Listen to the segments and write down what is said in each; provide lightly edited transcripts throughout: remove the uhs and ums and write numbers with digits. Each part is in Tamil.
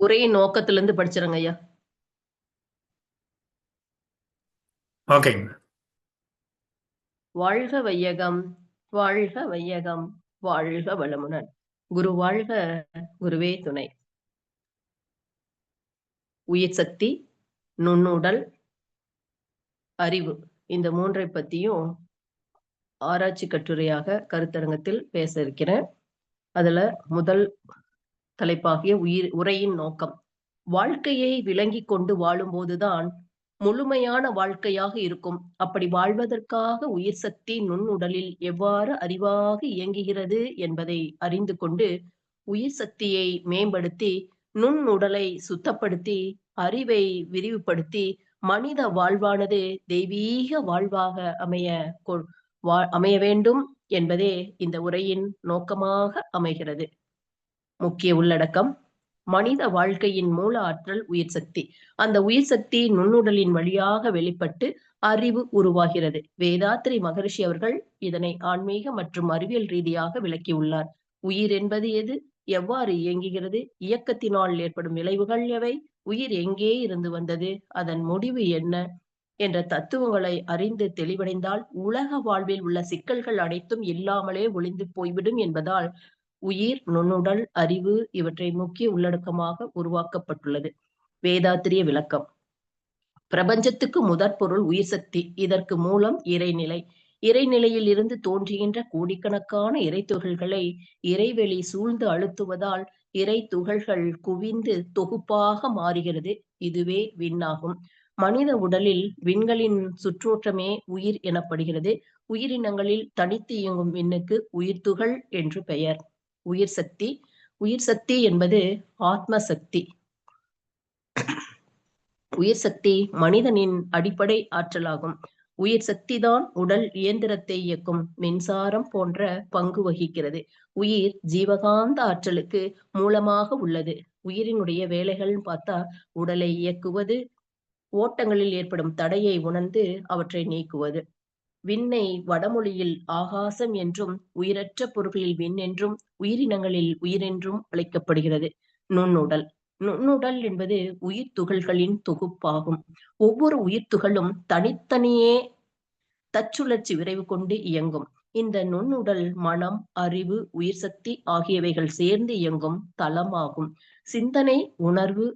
உரையின் நோக்கத்துல இருந்து படிச்சிருங்க ஐயா. ஓகேங்க. வாழ்க வையகம், வாழ்க வையகம், வாழ்க வளமுடன். குரு வாழ்க, குருவே துணை. உயிர் சக்தி, நுண்ணுடல், அறிவு, இந்த மூன்றை பத்தியும் ஆராய்ச்சி கட்டுரையாக கருத்தரங்கத்தில் பேச இருக்கிறேன். அதுல முதல் தலைப்பாகிய உரையின் நோக்கம். வாழ்க்கையை விளங்கி கொண்டு வாழும்போதுதான் முழுமையான வாழ்க்கையாக இருக்கும். அப்படி வாழ்வதற்காக உயிர் சக்தி நுண்ணுடலில் எவ்வாறு அறிவாக இயங்குகிறது என்பதை அறிந்து கொண்டு உயிர் சக்தியை மேம்படுத்தி நுண்ணுடலை சுத்தப்படுத்தி அறிவை விரிவுபடுத்தி மனித வாழ்வானது தெய்வீக வாழ்வாக அமைய வேண்டும் என்பதே இந்த உரையின் நோக்கமாக அமைகிறது. முக்கிய உள்ளடக்கம்: மனித வாழ்க்கையின் மூல ஆற்றல் உயிர் சக்தி. அந்த உயிர் சக்தி நுண்ணுடலின் வழியாக வெளிப்பட்டு அறிவு உருவாகிறது. வேதாத்ரி மகரிஷி அவர்கள் இதனை ஆன்மீக மற்றும் அறிவியல் ரீதியாக விளக்கியுள்ளார். உயிர் என்பது எது? எவ்வாறு இயங்குகிறது? இயக்கத்தினால் ஏற்படும் விளைவுகள் எவை? உயிர் எங்கே இருந்து வந்தது? அதன் முடிவு என்ன? என்ற தத்துவங்களை அறிந்து தெளிவடைந்தால் உலக வாழ்வில் உள்ள சிக்கல்கள் அனைத்தும் இல்லாமலே ஒளிந்து போய்விடும் என்பதால் உயிர், நுண்ணுடல், அறிவு இவற்றை முக்கிய உள்ளடக்கமாக உருவாக்கப்பட்டுள்ளது. வேதாத்திரிய விளக்கம்: பிரபஞ்சத்துக்கு முதற் பொருள் உயிர் சக்தி. இதற்கு மூலம் இறைநிலை. இறைநிலையில் இருந்து தோன்றுகின்ற கோடிக்கணக்கான இறை துகள்களை இறைவெளி சூழ்ந்து அழுத்துவதால் இறை துகள்கள் குவிந்து தொகுப்பாக மாறுகிறது. இதுவே விண்ணாகும். மனித உடலில் விண்களின் சுற்றோட்டமே உயிர் எனப்படுகிறது. உயிரினங்களில் தனித்து இயங்கும் விண்ணுக்கு உயிர்த்துகள் என்று பெயர். உயிர் சக்தி. உயிர் சக்தி என்பது ஆத்ம சக்தி. உயிர் சக்தி மனிதனின் அடிப்படை ஆற்றலாகும். உயிர் சக்திதான் உடல் இயந்திரத்தை இயக்கும் மின்சாரம் போன்ற பங்கு வகிக்கிறது. உயிர் ஜீவகாந்த ஆற்றலுக்கு மூலமாக உள்ளது. உயிரினுடைய வேலைகள் பார்த்தா உடலை இயக்குவது, ஓட்டங்களில் ஏற்படும் தடையை உணர்ந்து அவற்றை நீக்குவது. விண்ணை வடமொழியில் ஆகாசம் என்றும் உயிரற்ற பொருட்களில் விண் என்றும் உயிரினங்களில் உயிரென்றும் அழைக்கப்படுகிறது. நுண்ணுடல். நுண்ணுடல் என்பது உயிர் துகள்களின் தொகுப்பாகும். ஒவ்வொரு உயிர் துகளும் தனித்தனியே தச்சுழற்சி விரைவு கொண்டு இயங்கும். இந்த நுண்ணுடல் மனம், அறிவு, உயிர் சக்தி ஆகியவைகள் சேர்ந்து இயங்கும் தளமாகும். சிந்தனை, உணர்வு,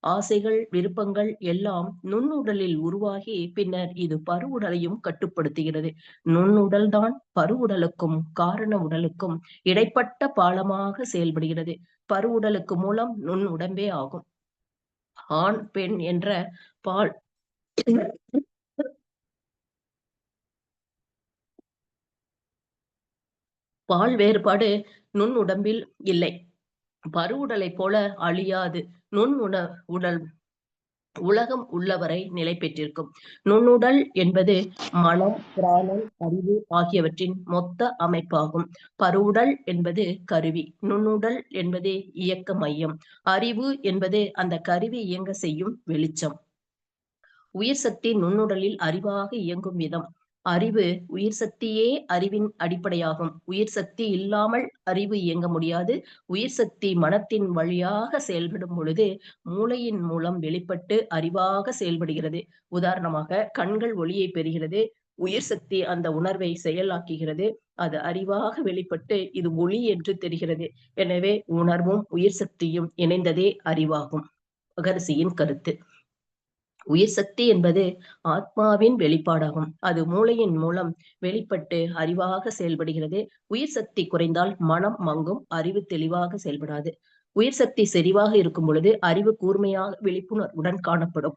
ஆசைகள், விருப்பங்கள் எல்லாம் நுண்ணுடலில் உருவாகி பின்னர் இது பருவுடலையும் கட்டுப்படுத்துகிறது. நுண்ணுடல் தான் பருவுடலுக்கும் காரண உடலுக்கும் இடைப்பட்ட பாலமாக செயல்படுகிறது. பருவுடலுக்கு மூலம் நுண் உடம்பே ஆகும். ஆண், பெண் என்ற பால் வேறுபாடு நுண் உடம்பில் இல்லை. பருவுடலை போல அழியாது. உடல் உலகம் உள்ளவரை நிலை பெற்றிருக்கும். நுண்ணுடல் என்பது மனம், பிராணன், அறிவு ஆகியவற்றின் மொத்த அமைப்பாகும். பருவுடல் என்பது கருவி. நுண்ணுடல் என்பது இயக்க மையம். அறிவு என்பது அந்த கருவி இயங்க செய்யும் வெளிச்சம். உயிர் சக்தி நுண்ணுடலில் அறிவாக இயங்கும் விதம். அறிவு உயிர் சக்தியே அறிவின் அடிப்படையாகும். உயிர் சக்தி இல்லாமல் அறிவு இயங்க முடியாது. உயிர் சக்தி மனத்தின் வழியாக செயல்படும் பொழுது மூளையின் மூலம் வெளிப்பட்டு அறிவாக செயல்படுகிறது. உதாரணமாக, கண்கள் ஒளியை பெறுகிறது. உயிர் சக்தி அந்த உணர்வை செயலாக்குகிறது. அது அறிவாக வெளிப்பட்டு இது ஒளி என்று தெரிகிறது. எனவே உணர்வும் உயிர் சக்தியும் இணைந்ததே அறிவாகும். மகரிஷியின் கருத்து. உயிர் சக்தி என்பது ஆத்மாவின் வெளிப்பாடாகும். அது மூளையின் மூலம் வெளிப்பட்டு அறிவாக செயல்படுகிறது. உயிர் சக்தி குறைந்தால் மனம் மங்கும், அறிவு தெளிவாக செயல்படாது. உயிர் சக்தி செறிவாக இருக்கும் பொழுது அறிவு கூர்மையாக விழிப்புணர்வுடன் காணப்படும்.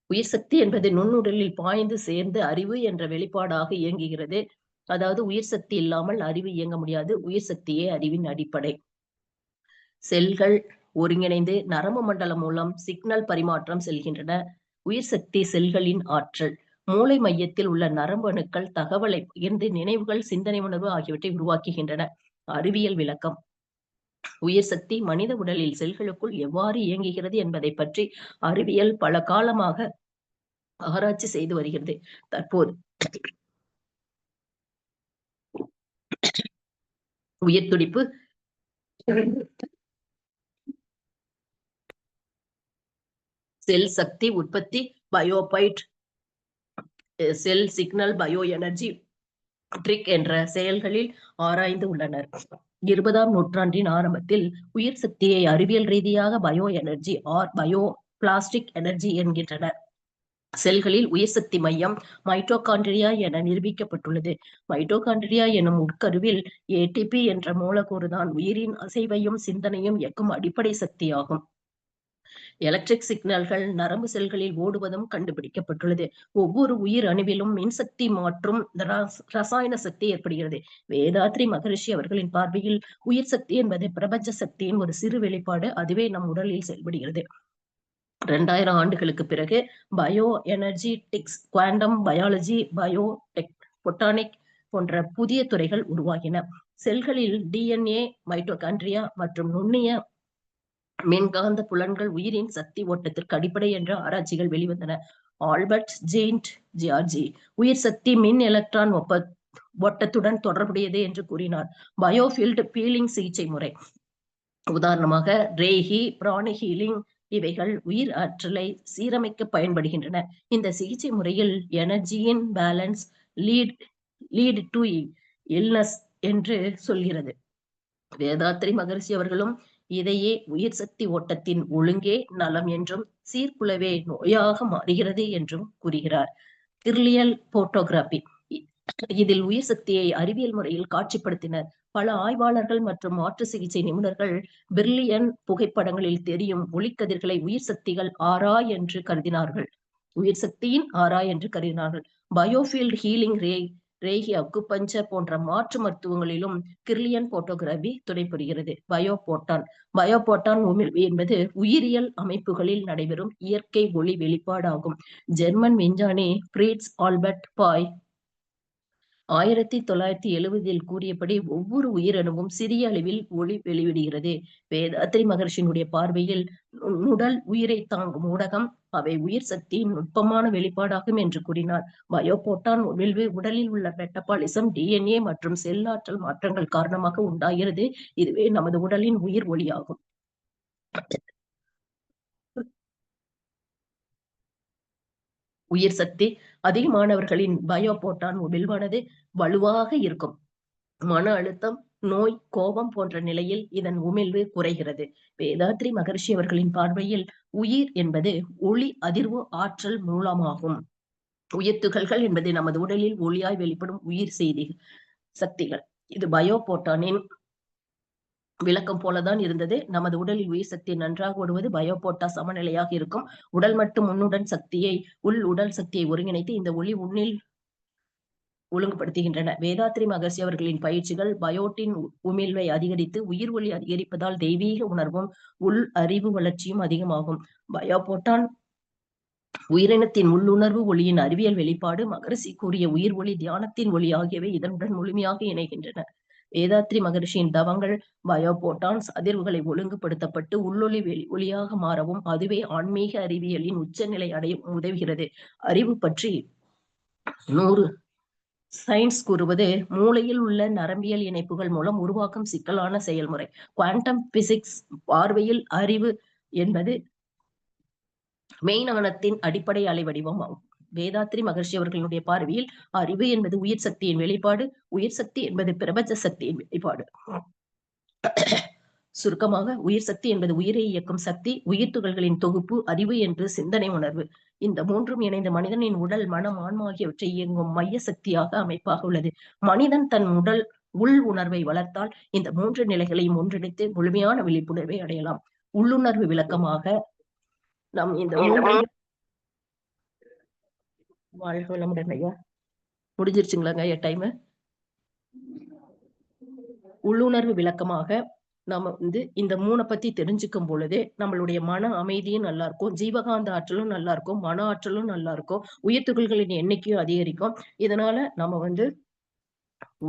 உயிர் சக்தி என்பது நுண்ணுடலில் பாய்ந்து சேர்ந்து அறிவு என்ற வெளிப்பாடாக இயங்குகிறது. அதாவது உயிர் சக்தி இல்லாமல் அறிவு இயங்க முடியாது. உயிர் சக்தியே அறிவின் அடிப்படை. செல்கள் ஒருங்கிணைந்து நரம்பு மண்டலம் மூலம் சிக்னல் பரிமாற்றம் செல்கின்றன. உயிர் சக்தி செல்களின் ஆற்றல். மூளை மையத்தில் உள்ள நரம்பு அணுக்கள் தகவலை பகிர்ந்து நினைவுகள், சிந்தனை, உணர்வு ஆகியவற்றை உருவாக்குகின்றன. அறிவியல் விளக்கம். உயிர் சக்தி மனித உடலில் செல்களுக்குள் எவ்வாறு இயங்குகிறது என்பதை பற்றி அறிவியல் பல காலமாக ஆராய்ச்சி செய்து வருகிறது. தற்போது உயிர் துடிப்பு, செல் சக்தி உற்பத்தி, பயோபைட், செல் சிக்னல், பயோ எனர்ஜி ட்ரிக் என்ற செயல்களில் ஆராய்ந்து உள்ளனர். 20ஆம் நூற்றாண்டின் ஆரம்பத்தில் உயிர் சக்தியை அறிவியல் ரீதியாக bio energy or bio plastic energy என்கின்றனர். செல்களில் உயிர் சக்தி மையம் மைட்டோகாண்ட்ரியா என நிரூபிக்கப்பட்டுள்ளது. மைட்டோகாண்ட்ரியா எனும் உட்கருவில் ஏடிபி என்ற மூலக்கூறுதான் உயிரின் அசைவையும் சிந்தனையும் இயக்கும் அடிப்படை சக்தியாகும். எலக்ட்ரிக் சிக்னல்கள் நரம்பு செல்களில் ஓடுவதும் கண்டுபிடிக்கப்பட்டுள்ளது. ஒவ்வொரு உயிர் அணுவிலும் மின்சக்தி மற்றும் ரசாயன சக்தி ஏற்படுகிறது. வேதாத்ரி மகரிஷி அவர்களின் பார்வையில் உயிர் சக்தி என்பது பிரபஞ்ச சக்தியின் ஒரு சிறு வெளிப்பாடு. அதுவே நம் உடலில் செயல்படுகிறது. 2000 ஆண்டுகளுக்கு பிறகு bio energetics, quantum biology, bio botanic போன்ற புதிய துறைகள் உருவாகின. செல்களில் டிஎன்ஏ, மைட்டோகாண்ட்ரியா மற்றும் நுண்ணிய மின்காந்த புலன்கள் உயிரின் சக்தி ஓட்டத்திற்கு அடிப்படை என்ற ஆராய்ச்சிகள் வெளிவந்தன. ஆல்பர்ட் ஜெயின்ட் ஜியார்ஜி உயிர் சக்தி மின் எலக்ட்ரான் ஓட்டத்துடன் தொடர்புடையது என்று கூறினார். பயோஃபீல்டு பீலிங் சிகிச்சை முறை, உதாரணமாக ரேஹி, பிராணி ஹீலிங், இவைகள் உயிர் ஆற்றலை சீரமைக்க பயன்படுகின்றன. இந்த சிகிச்சை முறையில் எனர்ஜியின் பேலன்ஸ் லீட் டு இல்னஸ் என்று சொல்கிறது. வேதாத்ரி மகரிஷி அவர்களும் இதையே உயிர் சக்தி ஓட்டத்தின் ஒழுங்கே நலம் என்றும் சீர்குலைவே நோயாக மாறுகிறது என்றும் கூறுகிறார். கிர்லியல் போட்டோகிராபி, இதில் உயிர் சக்தியை அறிவியல் முறையில் காட்சிப்படுத்தினர். பல ஆய்வாளர்கள் மற்றும் மாற்று சிகிச்சை நிபுணர்கள் பிரில்லியன் புகைப்படங்களில் தெரியும் ஒளிக்கதிர்களை உயிர் சக்திகள் ஆரா என்று கருதினார்கள். உயிர் சக்தியின் ஆரா என்று கருதினார்கள். பயோஃபீல்டு ஹீலிங், ரேகி, அக்குபஞ்சர் போன்ற மாற்று மருத்துவங்களிலும் கிர்லியன் போட்டோகிராபி துணை புரிகிறது. பயோபோட்டான் உமிழ்வு என்பது உயிரியல் அமைப்புகளில் நடைபெறும் இயற்கை ஒளி வெளிப்பாடாகும். ஜெர்மன் விஞ்ஞானி பிரிட்ஸ் ஆல்பர்ட் பாய் 1970 கூறியபடி ஒவ்வொரு உயிரணுவும் சிறிய அளவில் ஒளி வெளிவிடுகிறது. வேதாத்ரி மகர்ஷியினுடைய பார்வையில் உடல் உயிரை தாங்கும் ஊடகம், அவை உயிர் சக்தியின் நுட்பமான வெளிப்பாடாகும் என்று கூறினார். பயோபோட்டான் உமிழ்வு உடலில் உள்ள மெட்டபாலிசம், டிஎன்ஏ மற்றும் செல்லாற்றல் மாற்றங்கள் காரணமாக உண்டாகிறது. இதுவே நமது உடலின் உயிர் ஒளியாகும். உயிர் சக்தி அதிகமானவர்களின் பயோபோட்டான் உமிழ்வானது வலுவாக இருக்கும். மன அழுத்தம், நோய், கோபம் போன்ற நிலையில் இதன் உமிழ்வு குறைகிறது. வேதாத்ரி மகரிஷி அவர்களின் பார்வையில் உயிர் என்பது ஒளி அதிர்வு ஆற்றல் மூலமாகும். உயிர் துகள்கள் என்பது நமது உடலில் ஒளியாய் வெளிப்படும் உயிர் சக்திகள். இது பயோபோட்டானின் விளக்கம் போலதான் இருந்தது. நமது உடலில் உயிர் சக்தி நன்றாக ஓடுவது பயோபோட்டா சமநிலையாக இருக்கும். உடல் மற்றும் உடல் சக்தியை ஒருங்கிணைத்து இந்த ஒளி உன்னில் ஒழுங்குபடுத்துகின்றன. வேதாத்ரி மகர்ஷி அவர்களின் பயிற்சிகள் பயோட்டின் உமிழ்வை அதிகரித்து உயிர் ஒளி அதிகரிப்பதால் தெய்வீக உணர்வும் உள் அறிவு வளர்ச்சியும் அதிகமாகும். பயோபோட்டான் உயிரினத்தின் உள்ளுணர்வு ஒளியின் அறிவியல் வெளிப்பாடு. மகரிஷி கூறிய உயிர் ஒளி, தியானத்தின் ஒளி ஆகியவை இதனுடன் முழுமையாக இணைகின்றன. வேதாத்ரி மகரிஷியின் தவங்கள் பயோபோட்டான்ஸ் அதிர்வுகளை ஒழுங்குபடுத்தப்பட்டு உள்ளொளி ஒளியாக மாறவும், அதுவே ஆன்மீக அறிவியலின் உச்சநிலை அடையவும் உதவுகிறது. அறிவு பற்றி 100 சயின்ஸ் கூறுவது மூளையில் உள்ள நரம்பியல் இணைப்புகள் மூலம் உருவாக்கும் சிக்கலான செயல்முறை. குவாண்டம் பிசிக்ஸ் பார்வையில் அறிவு என்பது மெய்ஞானத்தின் அடிப்படை அலைவடிவம் ஆகும். வேதாத்ரி மகர்ஷி அவர்களுடைய பார்வையில் அறிவு என்பது உயிர் சக்தியின் வெளிப்பாடு, உயிர் சக்தி என்பது பிரபஞ்ச சக்தியின் வெளிப்பாடு. சுருக்கமாக, உயிர் சக்தி என்பது உயிரை இயக்கும் சக்தி, உயிர் துகள்களின் தொகுப்பு, அறிவு என்று சிந்தனை உணர்வு. இந்த மூன்றும் இணைந்த மனிதனின் உடல், மனம், ஆன்மா ஆகியவற்றை இயங்கும் மைய சக்தியாக அமைப்பாக உள்ளது. மனிதன் தன் உள் உணர்வை வளர்த்தால் இந்த 3 நிலைகளையும் ஒன்றிணைத்து முழுமையான விழிப்புணர்வை அடையலாம். உள்ளுணர்வு விளக்கமாக நாம் இந்த வாழ்க வளமுடன் ஐயா. முடிஞ்சிருச்சுங்களாங்க ஐயா டைம்? உள்ளுணர்வு விளக்கமாக நாம இந்த 3 பத்தி தெரிஞ்சுக்கும் பொழுது நம்மளுடைய மன அமைதியும் நல்லா இருக்கும், ஜீவகாந்த ஆற்றலும் நல்லா இருக்கும், மன ஆற்றலும் நல்லா இருக்கும், உயிர் துகள்களின் எண்ணிக்கையும் அதிகரிக்கும். இதனால நம்ம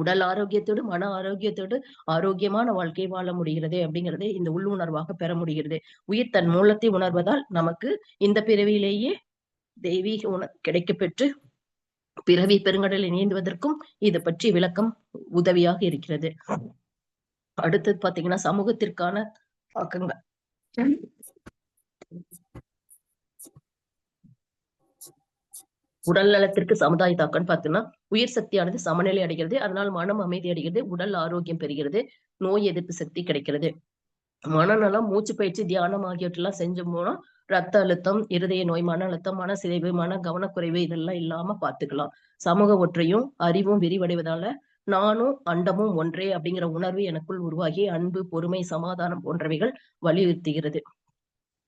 உடல் ஆரோக்கியத்தோடு மன ஆரோக்கியத்தோடு ஆரோக்கியமான வாழ்க்கை வாழ முடிகிறது அப்படிங்கறதை இந்த உள்ளுணர்வாக பெற முடிகிறது. உயிர் தன் மூலத்தை உணர்வதால் நமக்கு இந்த பிறவியிலேயே தெய்வீக கிடைக்கப்பெற்று பிறவி பெருங்கடலை நீந்துவதற்கும் இது பற்றி விளக்கம் உதவியாக இருக்கிறது. அடுத்தது பாத்தீங்கன்னா சமூகத்திற்கான தாக்கங்கள். உடல் நலத்திற்கு சமுதாய தாக்கம் பார்த்தீங்கன்னா உயிர் சக்தியானது சமநிலை அடைகிறது, அதனால் மனம் அமைதி அடைகிறது, உடல் ஆரோக்கியம் பெறுகிறது, நோய் எதிர்ப்பு சக்தி கிடைக்கிறது. மனநலம், மூச்சு பயிற்சி, தியானம் ஆகியவற்றெல்லாம் செஞ்சோம்னா ரத்த அழுத்தம், இருதய நோய், மன அழுத்தம், மன சிதைவு, மன கவனக்குறைவு இதெல்லாம் இல்லாம பாத்துக்கலாம். சமூக ஒற்றையும் அறிவும் விரிவடைவதால நானும் அண்டமும் ஒன்றே அப்படிங்கிற உணர்வு எனக்குள் உருவாகி அன்பு, பொறுமை, சமாதானம் போன்றவைகள் வலியுறுத்துகிறது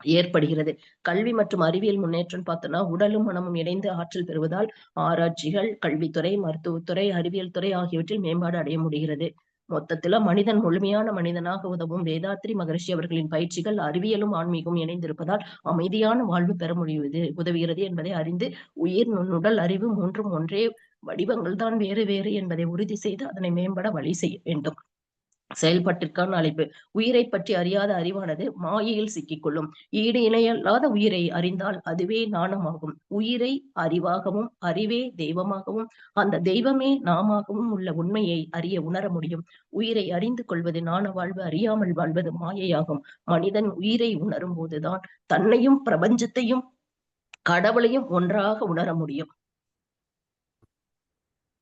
ஏற்படுகிறது. கல்வி மற்றும் அறிவியல் முன்னேற்றம் பார்த்தோம்னா உடலும் மனமும் இணைந்து ஆற்றல் பெறுவதால் ஆராய்ச்சிகள், கல்வித்துறை, மருத்துவத்துறை, அறிவியல் துறை ஆகியவற்றில் மேம்பாடு அடைய முடிகிறது. மொத்தத்துல மனிதன் முழுமையான மனிதனாக உதவும் வேதாத்ரி மகரிஷி அவர்களின் பயிற்சிகள் அறிவியலும் ஆன்மீகமும் இணைந்திருப்பதால் அமைதியான வாழ்வு பெற உதவுகிறது என்பதை அறிந்து உயிர், நுண்ணுடல், அறிவு மூன்றும் ஒன்றே வடிவங்கள் தான் வேறு வேறு என்பதை உறுதி செய்து அதனை மேம்பட வழி செய்ய வேண்டும். செயல்பாட்டிற்கான அழைப்பு. உயிரை பற்றி அறியாத அறிவானது மாயையில் சிக்கிக்கொள்ளும். ஈடு இணையல்லாத உயிரை அறிந்தால் அதுவே ஞானமாகும். உயிரை அறிவாகவும் அறிவே தெய்வமாகவும் அந்த தெய்வமே நாமாகவும் உள்ள உண்மையை அறிய உணர முடியும். உயிரை அறிந்து கொள்வது ஞான வாழ்வு, அறியாமல் வாழ்வது மாயையாகும். மனிதன் உயிரை உணரும் போதுதான் தன்னையும் பிரபஞ்சத்தையும் கடவுளையும் ஒன்றாக உணர முடியும்.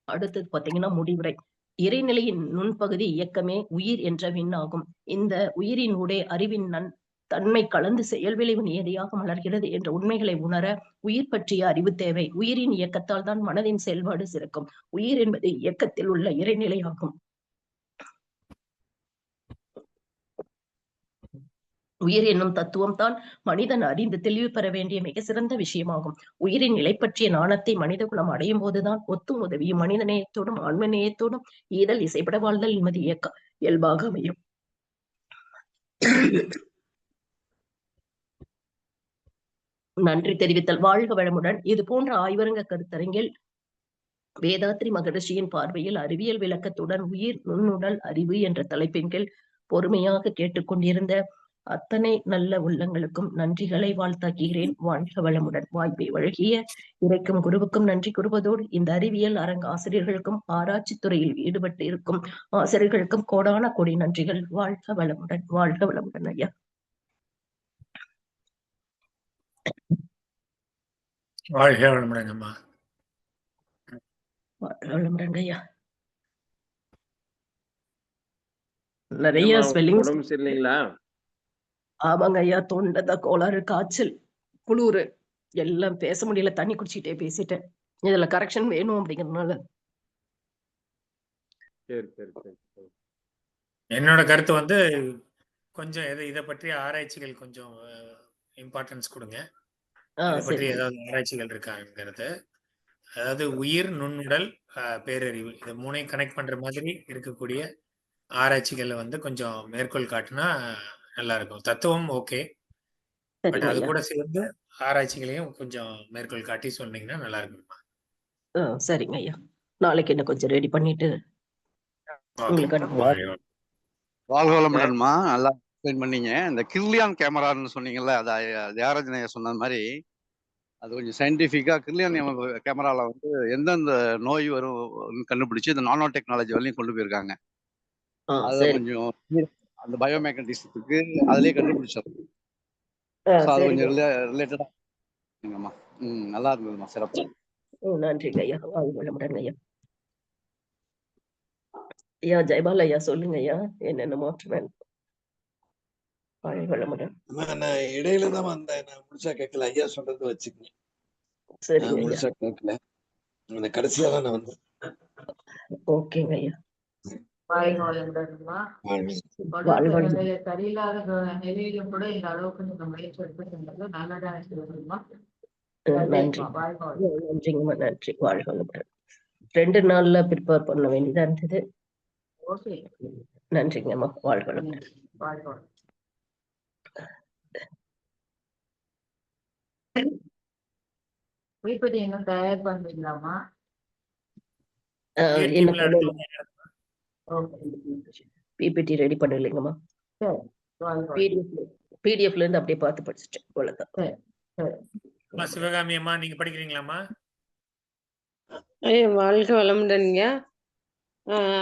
அடுத்தது பாத்தீங்கன்னா முடிவுரை. இறைநிலையின் நுண்பகுதி இயக்கமே உயிர் என்ற விண்ணாகும். இந்த உயிரின் ஊடே அறிவின் தன்மை கலந்து செயல்விளைவு நியதியாக மலர்கிறது என்ற உண்மைகளை உணர உயிர் பற்றிய அறிவு தேவை. உயிரின் இயக்கத்தால் தான் மனதின் செயல்பாடு சிறக்கும். உயிர் என்பது இயக்கத்தில் உள்ள இறைநிலையாகும். உயிர் என்னும் தத்துவம் தான் மனிதன் அறிந்து தெளிவு பெற வேண்டிய மிக சிறந்த விஷயமாகும். உயிரின் நிலை பற்றிய நாணத்தை மனித குலம் அடையும் போதுதான் ஒத்தும் உதவியும் மனித நேயத்தோடும் ஆன்ம நேயத்தோடும் ஈதல் இசைப்பட வாழ்தல் நிம்மதி இயல்பாக அமையும். நன்றி தெரிவித்தல். வாழ்க வளமுடன். இது போன்ற ஆய்வரங்க கருத்தரங்கில் வேதாத்ரி மகரிஷியின் பார்வையில் அறிவியல் விளக்கத்துடன் உயிர், நுண்ணுடல், அறிவு என்ற தலைப்பின் கீழ் பொறுமையாக கேட்டுக்கொண்டிருந்த அத்தனை நல்ல உள்ளங்களுக்கும் நன்றிகளை வாழ்த்தாக்குகிறேன். வாழ்க வளமுடன். வாய்ப்பை வழங்கிய இறைக்கும் குருவுக்கும் நன்றி கூறுவதோடு இந்த அறிவியல் அரங்க ஆசிரியர்களுக்கும் ஆராய்ச்சி துறையில் ஈடுபட்டு இருக்கும் ஆசிரியர்களுக்கும் கோடான கோடி நன்றிகள். வாழ்க வளமுடன். வாழ்க வளமுடன் ஐயா. வாழ்க வளமுடன் அம்மா. வாழ்க வளமுடன் ஐயா. நிறைய ஸ்பெல்லிங். உடம்பு சரியில்லைங்களா? ஆமாங்க ஐயா, தொண்டை கோளாறு, காய்ச்சல், குளிர் எல்லாம் பேச முடியல. தண்ணி குடிச்சிட்டே பேசிட்டேன். இதுல கரெக்ஷன் வேணும் அப்படிங்கறதுனால. என்னோட கருத்து வந்து கொஞ்சம் இதை பற்றிய ஆராய்ச்சிகள் கொஞ்சம் இம்பார்ட்டன்ஸ் கொடுங்க. இதை பற்றி ஏதாவது ஆராய்ச்சிகள் இருக்காங்கிறது. அதாவது உயிர், நுண்ணுடல், பேரறிவு இது மூணையும் கனெக்ட் பண்ற மாதிரி இருக்கக்கூடிய ஆராய்ச்சிகளை வந்து கொஞ்சம் மேற்கோள் காட்டினா நல்லா இருக்கும். தத்துவம் ஓகே, பட் அது கூட சேர்ந்து ஆராய்ச்சிகளையும் கொஞ்சம் மேற்கோள் காட்டி சொன்னீங்கன்னா நல்லா இருக்கும். சரிங்க ஐயா, நாளைக்கு என்ன கொஞ்சம் ரெடி பண்ணிட்டு உங்களுக்கு. வாழ்க வளமுடன்மா. நல்லா எக்ஸ்பிளைன் பண்ணீங்க. இந்த கிர்லியான் கேமரான்னு சொன்னீங்கல்ல, அது தியாகராஜன் சொன்ன மாதிரி அது கொஞ்சம் சயின்டிஃபிக்கா கிர்லியான் கேமரால வந்து எந்தெந்த நோய் வரும் கண்டுபிடிச்சு இந்த நானோ டெக்னாலஜி வரையும் கொண்டு போயிருக்காங்க. அது கொஞ்சம் அந்த பயோமேக்னடிசத்துக்கு அதுலயே கண்டுபிடிச்சாரு. அது கொஞ்சம் ரிலேட்டடா நல்லா இருந்ததுமா, சிறப்பு. நன்றிங்க ஐயா. ஐயா ஐயா ஜெயபால் ஐயா சொல்லுங்க ஐயா, என்னென்ன மாற்றம்? நான் இடையில தான் வந்தேன், நான் முழுசா கேட்கல. ஐயா சொல்றது வச்சுக்கேன். சரி, முழுசா கேட்கல, கடைசியா தான் நான் வந்தேன். ஓகேங்க ஐயா. சரியில்லாத நிலையிலும் கூட இந்த அளவுக்கு நீங்க முயற்சி எடுத்துக்கின்றது நல்லதா இருக்குமா? நன்றிங்கம்மா, நன்றி. வாழ்க வளமுடன். 2 நாள்ல ப்ரிப்பேர் பண்ண வேண்டியதா இருந்தது. நன்றிங்கம்மா. வாழ்க வளமுடன். வீட்டு இன்னும் தயார் பண்றீங்களாமா? PPT ready பண்ணலைங்கம்மா. பிடிஎஃப்ல இருந்து அப்படியே பார்த்து படிச்சுட்டேன், அவ்வளவுதான். சிவகாமி அம்மா, நீங்க படிக்கிறீங்களாமா? வாழ்க வளமுடன்ங்க.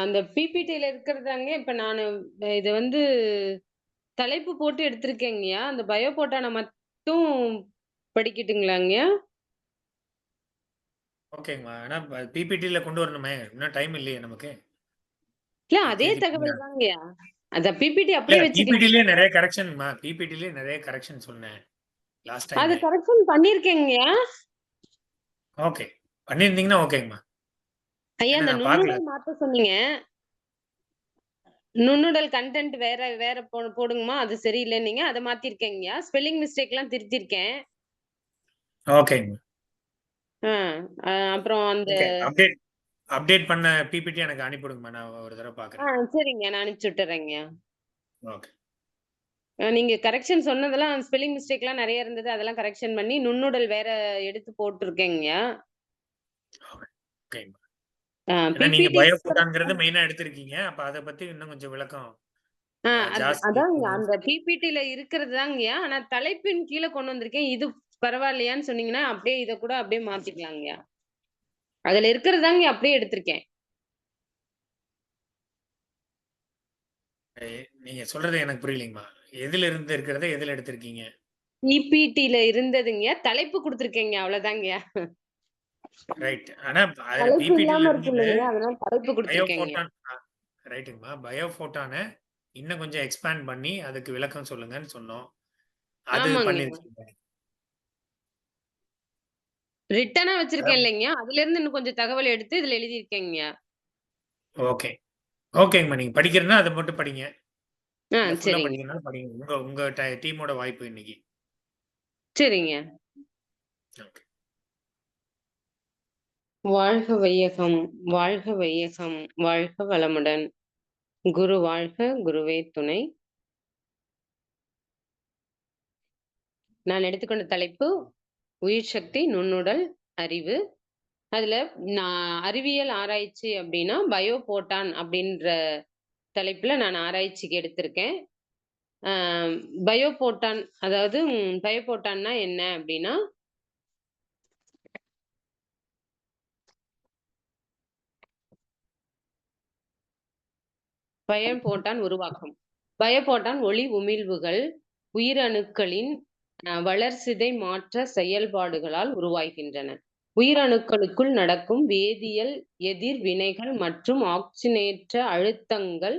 அந்த பிபிடில இருக்கிறதாங்க இப்ப நானு இது வந்து தலைப்பு போட்டு எடுத்திருக்கேங்கய்யா. அந்த பயோபோட்டான மட்டும் படிக்கட்டுங்களாங்கய்யா? ஓகேங்கம்மா. ஆனா பிபிடில கொண்டு வரணுமே. இன்னும் டைம் இல்லையே நமக்கு. இல்ல அதே கேக்குறீங்களா? தகவல் தாங்கய்யா. அத பிபிடி இல்ல அப்படியே வச்சுக்கலாம். பிபிடிலயே நெறைய கரெக்ஷன்மா. பிபிடிலயே நெறைய கரெக்ஷன் சொன்னேன். லாஸ்ட் அது டைமே. கரெக்ஷன் பண்ணியிருக்கேங்கய்யா. ஓகே. பண்ணியிருந்தீங்கன்னா ஓகேங்கம்மா. ஐயா ஏன்னா அந்த நான் பார்க்கல. நுண்ணுடல் மாத்த சொன்னீங்க. நுண்ணுடல் கன்டென்ட் வேற போடுங்கம்மா. அது சரியில்லன்னீங்க. அத மாத்திருக்கேங்கய்யா. ஸ்பெல்லிங் மிஸ்டேக்லாம் திருத்திருக்கேன். ஓகேங்கம்மா. அப்புறம் அந்த ஓகே. அப்டேட் பண்ண பிபிடி எனக்கு அனுப்பிவிடுங்கம்மா. நான் ஒரு தடவ பார்க்குறேன். சரிங்க. நான் அனுப்பிச்சு விட்டுறேங்கய்யா. ஓகே. நீங்க கரெக்ஷன் சொன்னதெல்லாம் ஸ்பெல்லிங் மிஸ்டேக்லாம் நெறைய இருந்தது. அதெல்லாம் கரெக்ஷன் பண்ணி நுண்ணுடல் வேற எடுத்து போட்டுருக்கேங்கய்யா. ஓகேங்கம்மா. ஏன்னா நீங்க பிபிடி பயோபோட்டான்ங்கிறது மெயினா எடுத்திருக்கீங்க. அப்ப அத பத்தி இன்னும் கொஞ்சம் விளக்கம் ஜாஸ்தி அதாங்க அந்த பிபிடில இருக்கிறது தாங்கய்யா. ஆனா தலைப்பின் கீழ கொண்டு வந்திருக்கேன். இது பரவாயில்லையான்னு சொன்னீங்கன்னா, அப்படியே இத கூட அப்படியே மாத்திக்கலாங்கய்யா. அதுல இருக்கிறது தாங்கய்யா அப்படியே எடுத்திருக்கேன். நீங்க சொல்றது எனக்கு புரியலைங்கம்மா. எதுல இருந்து இருக்கிறத எதுல எடுத்திருக்கீங்க? பிபிடில இருந்ததுங்கய்யா. தலைப்பு குடுத்துருக்கேங்க அவ்வளவுதாங்கய்யா. ரைட். ஆனா தலைப்பு பிபிடில இல்லாம இருக்கு இருந்தது இல்லைங்களா? அதனால தலைப்பு குடுத்துருக்கேங்க. பயோபோட்டான் ரைட்டுங்கம்மா. பயோபோட்டான இன்னும் கொஞ்சம் எக்ஸ்பேண்ட் பண்ணி அதுக்கு விளக்கம் சொல்லுங்கன்னு சொன்னோம். அது ஆமாங்கய்யா. பண்ணிருக்கீங்க. ரிட்டனா வச்சிருக்கேன் இல்லைங்கய்யா. அதுல இருந்து இன்னும் கொஞ்சம் தகவல் எடுத்து இதுல எழுதியிருக்கேங்கய்யா. ஓகே. ஓகேங்கம்மா. நீங்க படிக்கிறதுன்னா அத மட்டும் படிங்க. இல்ல ஃபுல்லா சரிங்க. படிக்கிறதுனாலும் படிங்க. உங்க உங்க டீமோட வாய்ப்பு இன்னைக்கு. சரிங்க. ஓகே. வாழ்க வையகம், வாழ்க வையகம், வாழ்க வளமுடன். குரு வாழ்க, குருவே துணை. நான் எடுத்துக்கொண்ட தலைப்பு உயிர் சக்தி, நுண்ணுடல், அறிவு. அதுல நான் அறிவியல் ஆராய்ச்சி அப்படின்னா பயோபோட்டான் அப்படின்ற தலைப்புல நான் ஆராய்ச்சிக்கு எடுத்திருக்கேன். பயோபோட்டான் அதாவது பயோபோட்டான்னா என்ன அப்படின்னா பயோபோட்டான் உருவாக்கம். பயோபோட்டான் ஒளி உமிழ்வுகள் உயிரணுக்களின் வளர்சிதை மாற்ற செயல்பாடுகளால் உருவாகின்றன. உயிரணுக்களுக்குள் நடக்கும் வேதியியல் எதிர்வினைகள் மற்றும் ஆக்சிஜனேற்ற அழுத்தங்கள்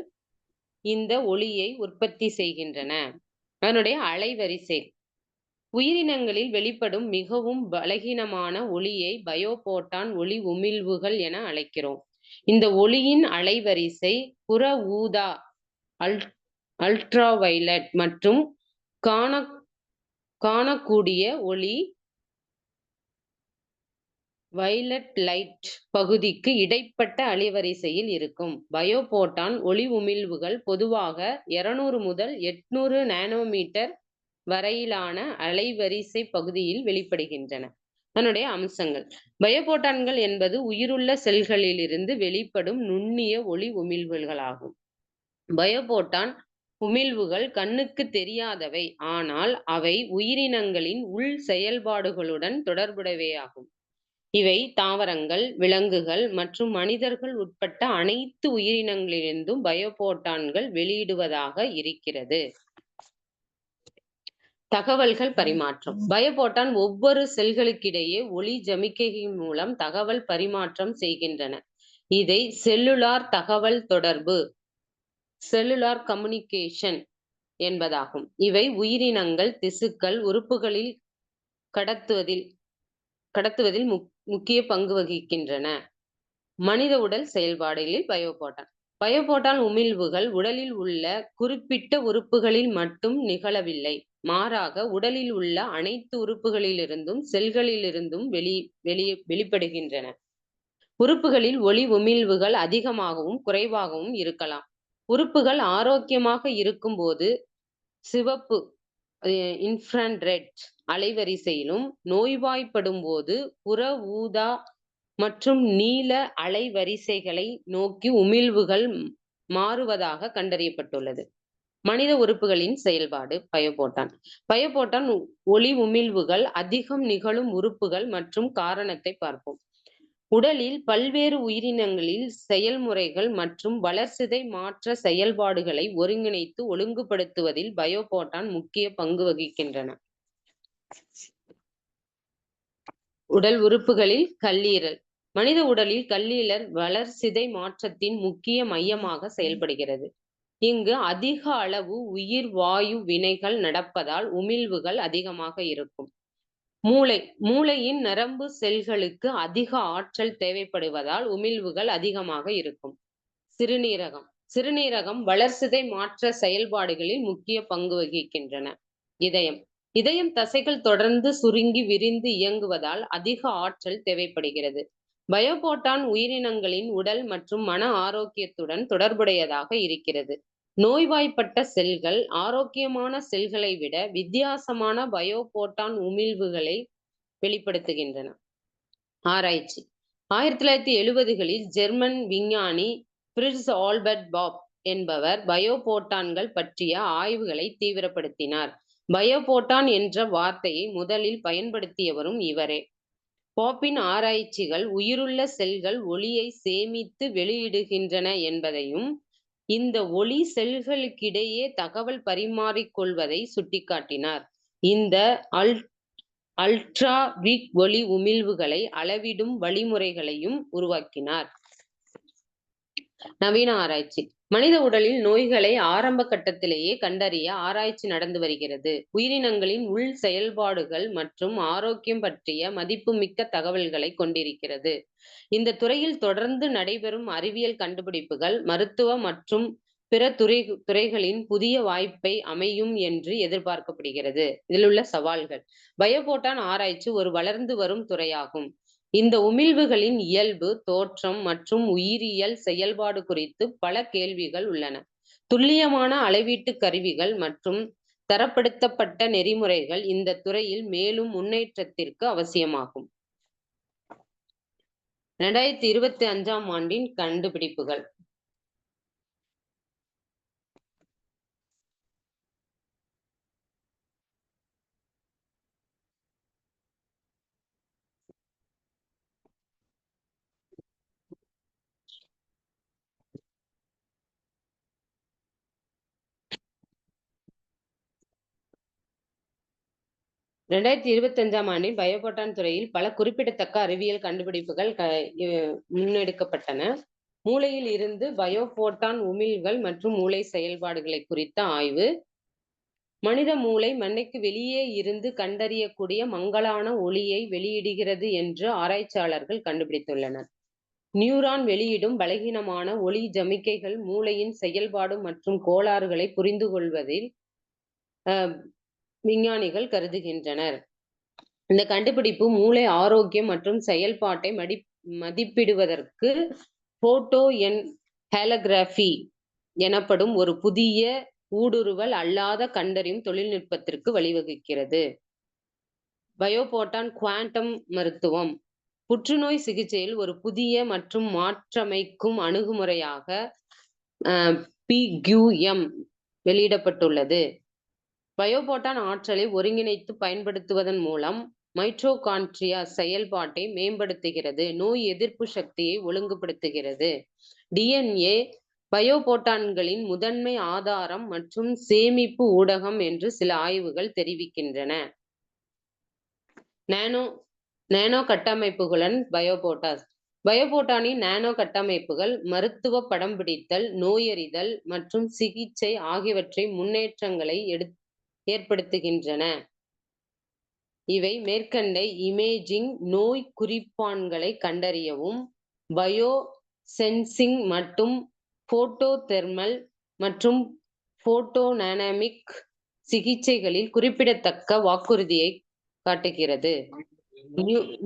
இந்த ஒளியை உற்பத்தி செய்கின்றன. அதனுடைய அலைவரிசை உயிரினங்களில் வெளிப்படும் மிகவும் பலகீனமான ஒளியை பயோபோட்டான் ஒளி உமிழ்வுகள் என அழைக்கிறோம். இந்த ஒளியின் அலைவரிசை புற ஊதா அல்ட்ராவைலட் மற்றும் காணக்கூடிய ஒளி வயலட் லைட் பகுதிக்கு இடைப்பட்ட அலைவரிசையில் இருக்கும். பயோபோட்டான் ஒளி உமிழ்வுகள் பொதுவாக 200 முதல் 800 நானோமீட்டர் வரையிலான அலைவரிசை பகுதியில் வெளிப்படுகின்றன. அதனுடைய அம்சங்கள் பயோபோட்டான்கள் என்பது உயிருள்ள செல்களிலிருந்து வெளிப்படும் நுண்ணிய ஒளி உமிழ்வுகளாகும். பயோபோட்டான் உமிழ்வுகள் கண்ணுக்கு தெரியாதவை, ஆனால் அவை உயிரினங்களின் உள் செயல்பாடுகளுடன் தொடர்புடையவையாகும். இவை தாவரங்கள், விலங்குகள் மற்றும் மனிதர்கள் உட்பட்ட அனைத்து உயிரினங்களிலிருந்தும் பயோபோட்டான்கள் வெளியிடுவதாக இருக்கிறது. தகவல்கள் பரிமாற்றம் பயோபோட்டான் ஒவ்வொரு செல்களுக்கிடையே ஒளி ஜமிக்கையின் மூலம் தகவல் பரிமாற்றம் செய்கின்றன. இதை செல்லுலார் தகவல் தொடர்பு செல்லுலார் கம்யூனிகேஷன் என்பதாகும். இவை உயிரினங்கள், திசுக்கள், உறுப்புகளில் கடத்துவதில் முக்கிய பங்கு வகிக்கின்றன. மனித உடல் செயல்பாடுகளில் பயோபோட்டான் உமிழ்வுகள் உடலில் உள்ள குறிப்பிட்ட உறுப்புகளில் மட்டும் நிகழவில்லை. மாறாக உடலில் உள்ள அனைத்து உறுப்புகளிலிருந்தும் செல்களிலிருந்தும் வெளிப்படுகின்றன. உறுப்புகளில் ஒளி உமிழ்வுகள் அதிகமாகவும் குறைவாகவும் இருக்கலாம். உறுப்புகள் ஆரோக்கியமாக இருக்கும்போது சிவப்பு இன்ஃப்ராரெட் அலைவரிசையிலும், நோய்வாய்ப்படும் போது புற ஊதா மற்றும் நீல அலைவரிசைகளை நோக்கி உமிழ்வுகள் மாறுவதாக கண்டறியப்பட்டுள்ளது. மனித உறுப்புகளின் செயல்பாடு பயோபோட்டான் ஒளி உமிழ்வுகள் அதிகம் நிகழும் உறுப்புகள் மற்றும் காரணத்தை பார்ப்போம். உடலில் பல்வேறு உயிரினங்களில் செயல்முறைகள் மற்றும் வளர்சிதை மாற்ற செயல்பாடுகளை ஒருங்கிணைத்து ஒழுங்குபடுத்துவதில் பயோபோட்டான் முக்கிய பங்கு வகிக்கின்றன. உடல் உறுப்புகளில் கல்லீரல். மனித உடலில் கல்லீரல் வளர்சிதை மாற்றத்தின் முக்கிய மையமாக செயல்படுகிறது. இங்கு அதிக அளவு உயிர் வாயு வினைகள் நடப்பதால் உமிழ்வுகள் அதிகமாக இருக்கும். மூளை. மூளையின் நரம்பு செல்களுக்கு அதிக ஆற்றல் தேவைப்படுவதால் உமிழ்வுகள் அதிகமாக இருக்கும். சிறுநீரகம். சிறுநீரகம் வளர்சிதை மாற்ற செயல்பாடுகளில் முக்கிய பங்கு வகிக்கின்றன. இதயம். இதயம் தசைகள் தொடர்ந்து சுருங்கி விரிந்து இயங்குவதால் அதிக ஆற்றல் தேவைப்படுகிறது. பயோபோட்டான் உயிரினங்களின் உடல் மற்றும் மன ஆரோக்கியத்துடன் தொடர்புடையதாக இருக்கிறது. நோய்வாய்ப்பட்ட செல்கள் ஆரோக்கியமான செல்களை விட வித்தியாசமான பயோபோட்டான் உமிழ்வுகளை வெளிப்படுத்துகின்றன. ஆராய்ச்சி. 1970களில் ஜெர்மன் விஞ்ஞானி பிரிட்ஸ் ஆல்பர்ட் பாப் என்பவர் பயோபோட்டான்கள் பற்றிய ஆய்வுகளை தீவிரப்படுத்தினார். பயோபோட்டான் என்ற வார்த்தையை முதலில் பயன்படுத்தியவரும் இவரே. பாப்பின் ஆராய்ச்சிகள் உயிருள்ள செல்கள் ஒளியை சேமித்து வெளியிடுகின்றன என்பதையும் இந்த ஒளி செல்களுக்கிடையே தகவல் பரிமாறிக்கொள்வதை சுட்டிக்காட்டினார். இந்த அல்ட்ராவிக் ஒளி உமிழ்வுகளை அளவிடும் வழிமுறைகளையும் உருவாக்கினார். நவீன ஆராய்ச்சி. மனித உடலில் நோய்களை ஆரம்ப கட்டத்திலேயே கண்டறிய ஆராய்ச்சி நடந்து வருகிறது. உயிரினங்களின் உள் செயல்பாடுகள் மற்றும் ஆரோக்கியம் பற்றிய மதிப்புமிக்க தகவல்களை கொண்டிருக்கிறது. இந்த துறையில் தொடர்ந்து நடைபெறும் அறிவியல் கண்டுபிடிப்புகள் மருத்துவ மற்றும் பிற துறைகளின் புதிய வாய்ப்பை அமையும் என்று எதிர்பார்க்கப்படுகிறது. இதில் உள்ள சவால்கள். பயோபோட்டான் ஆராய்ச்சி ஒரு வளர்ந்து வரும் துறையாகும். இந்த உமிழ்வுகளின் இயல்பு, தோற்றம் மற்றும் உயிரியல் செயல்பாடு குறித்து பல கேள்விகள் உள்ளன. துல்லியமான அளவீட்டு கருவிகள் மற்றும் தரப்படுத்தப்பட்ட நெறிமுறைகள் இந்த துறையில் மேலும் முன்னேற்றத்திற்கு அவசியமாகும். 2025ஆம் ஆண்டின் கண்டுபிடிப்புகள். ஆண்டில் பயோபோட்டான் துறையில் பல குறிப்பிடத்தக்க அறிவியல் கண்டுபிடிப்புகள் முன்னெடுக்கப்பட்டன. மூளையில் இருந்து பயோபோட்டான் உமிழ்வுகள் மற்றும் மூளை செயல்பாடுகளை குறித்த ஆய்வு. மனித மூளை மண்ணைக்கு வெளியே இருந்து கண்டறியக்கூடிய மங்கலான ஒளியை வெளியிடுகிறது என்று ஆராய்ச்சியாளர்கள் கண்டுபிடித்துள்ளனர். நியூரான் வெளியிடும் பலகீனமான ஒளி சமிக்கைகள் மூளையின் செயல்பாடு மற்றும் கோளாறுகளை புரிந்து கொள்வதில் விஞ்ஞானிகள் கருதுகின்றனர். இந்த கண்டுபிடிப்பு மூளை ஆரோக்கியம் மற்றும் செயல்பாட்டை மதிப்பிடுவதற்கு போட்டோ என்ஹாலோகிராஃபி எனப்படும் ஒரு புதிய ஊடுருவல் அல்லாத கண்டறியும் தொழில்நுட்பத்திற்கு வழிவகுக்கிறது. பயோபோட்டான் குவாண்டம் மருத்துவம். புற்றுநோய் சிகிச்சையில் ஒரு புதிய மற்றும் மாற்றமைக்கும் அணுகுமுறையாக PQM வெளியிடப்பட்டுள்ளது. பயோபோட்டான் ஆற்றலை ஒருங்கிணைத்து பயன்படுத்துவதன் மூலம் மைட்டோகாண்ட்ரியா செயல்பாட்டை மேம்படுத்துகிறது, நோய் எதிர்ப்பு சக்தியை ஒழுங்குபடுத்துகிறது. DNA பயோபோட்டான்களின் முதன்மை ஆதாரம் மற்றும் சேமிப்பு ஊடகம் என்று சில ஆய்வுகள் தெரிவிக்கின்றன. நானோ கட்டமைப்புகளுடன் பயோபோட்டாஸ். பயோபோட்டானின் நானோ கட்டமைப்புகள் மருத்துவ படம் பிடித்தல், நோயறிதல் மற்றும் சிகிச்சை ஆகியவற்றை முன்னேற்றங்களை ஏற்படுத்துகின்றன. இவை மேற்கண்ட இமேஜிங் நோய் குறிப்பான்களை கண்டறியவும், பயோ சென்சிங் மற்றும் போட்டோ தெர்மல் மற்றும் போட்டோடைனமிக் சிகிச்சைகளில் குறிப்பிடத்தக்க வாக்குறுதியை காட்டுகிறது.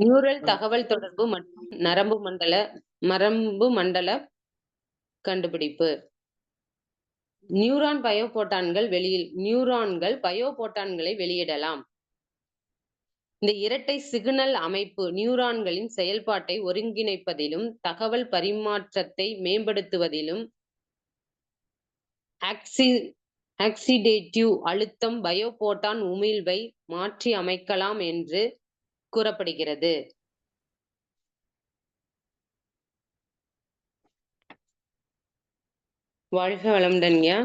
நியூரல் தகவல் தொடர்பு மற்றும் நரம்பு மண்டல கண்டுபிடிப்பு. நியூரான்கள் பயோபோட்டான்களை வெளியிடலாம். இந்த இரட்டை சிக்னல் அமைப்பு நியூரான்களின் செயல்பாட்டை ஒருங்கிணைப்பதிலும் தகவல் பரிமாற்றத்தை மேம்படுத்துவதிலும் ஆக்சிடேட்டிவ் அழுத்தம் பயோபோட்டான் உமிழ்வை மாற்றி அமைக்கலாம் என்று கூறப்படுகிறது. வாழ்க வளமுடன்யா.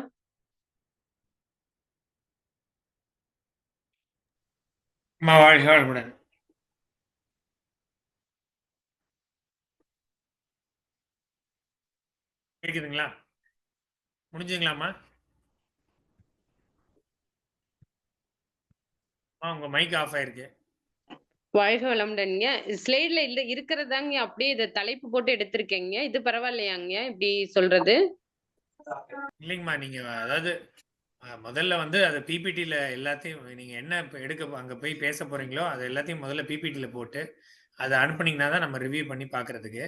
அம்மா வாழ்க வளமுடன். கேக்குதுங்களா? முடிஞ்சுங்களாம்மா? உங்க மைக் ஆஃப் ஆயிருக்கு. வாழ்க வளமுடன்ங்க. ஸ்லைட்ல இல்ல இருக்கிறதாங்க அப்படியே இத தலைப்பு போட்டு எடுத்திருக்கேங்க. இது பரவாயில்லையாங்க இப்படி சொல்றது? இல்லைங்கம்மா, நீங்க அதாவது முதல்ல வந்து அது பிபிடில எல்லாத்தையும் நீங்க என்ன அங்க போய் பேச போறீங்களோ அது எல்லாத்தையும் முதல்ல பிபிடில போட்டு அதை அனுப்புனீங்கன்னா தான் நம்ம ரிவ்யூ பண்ணி பாக்குறதுக்கு.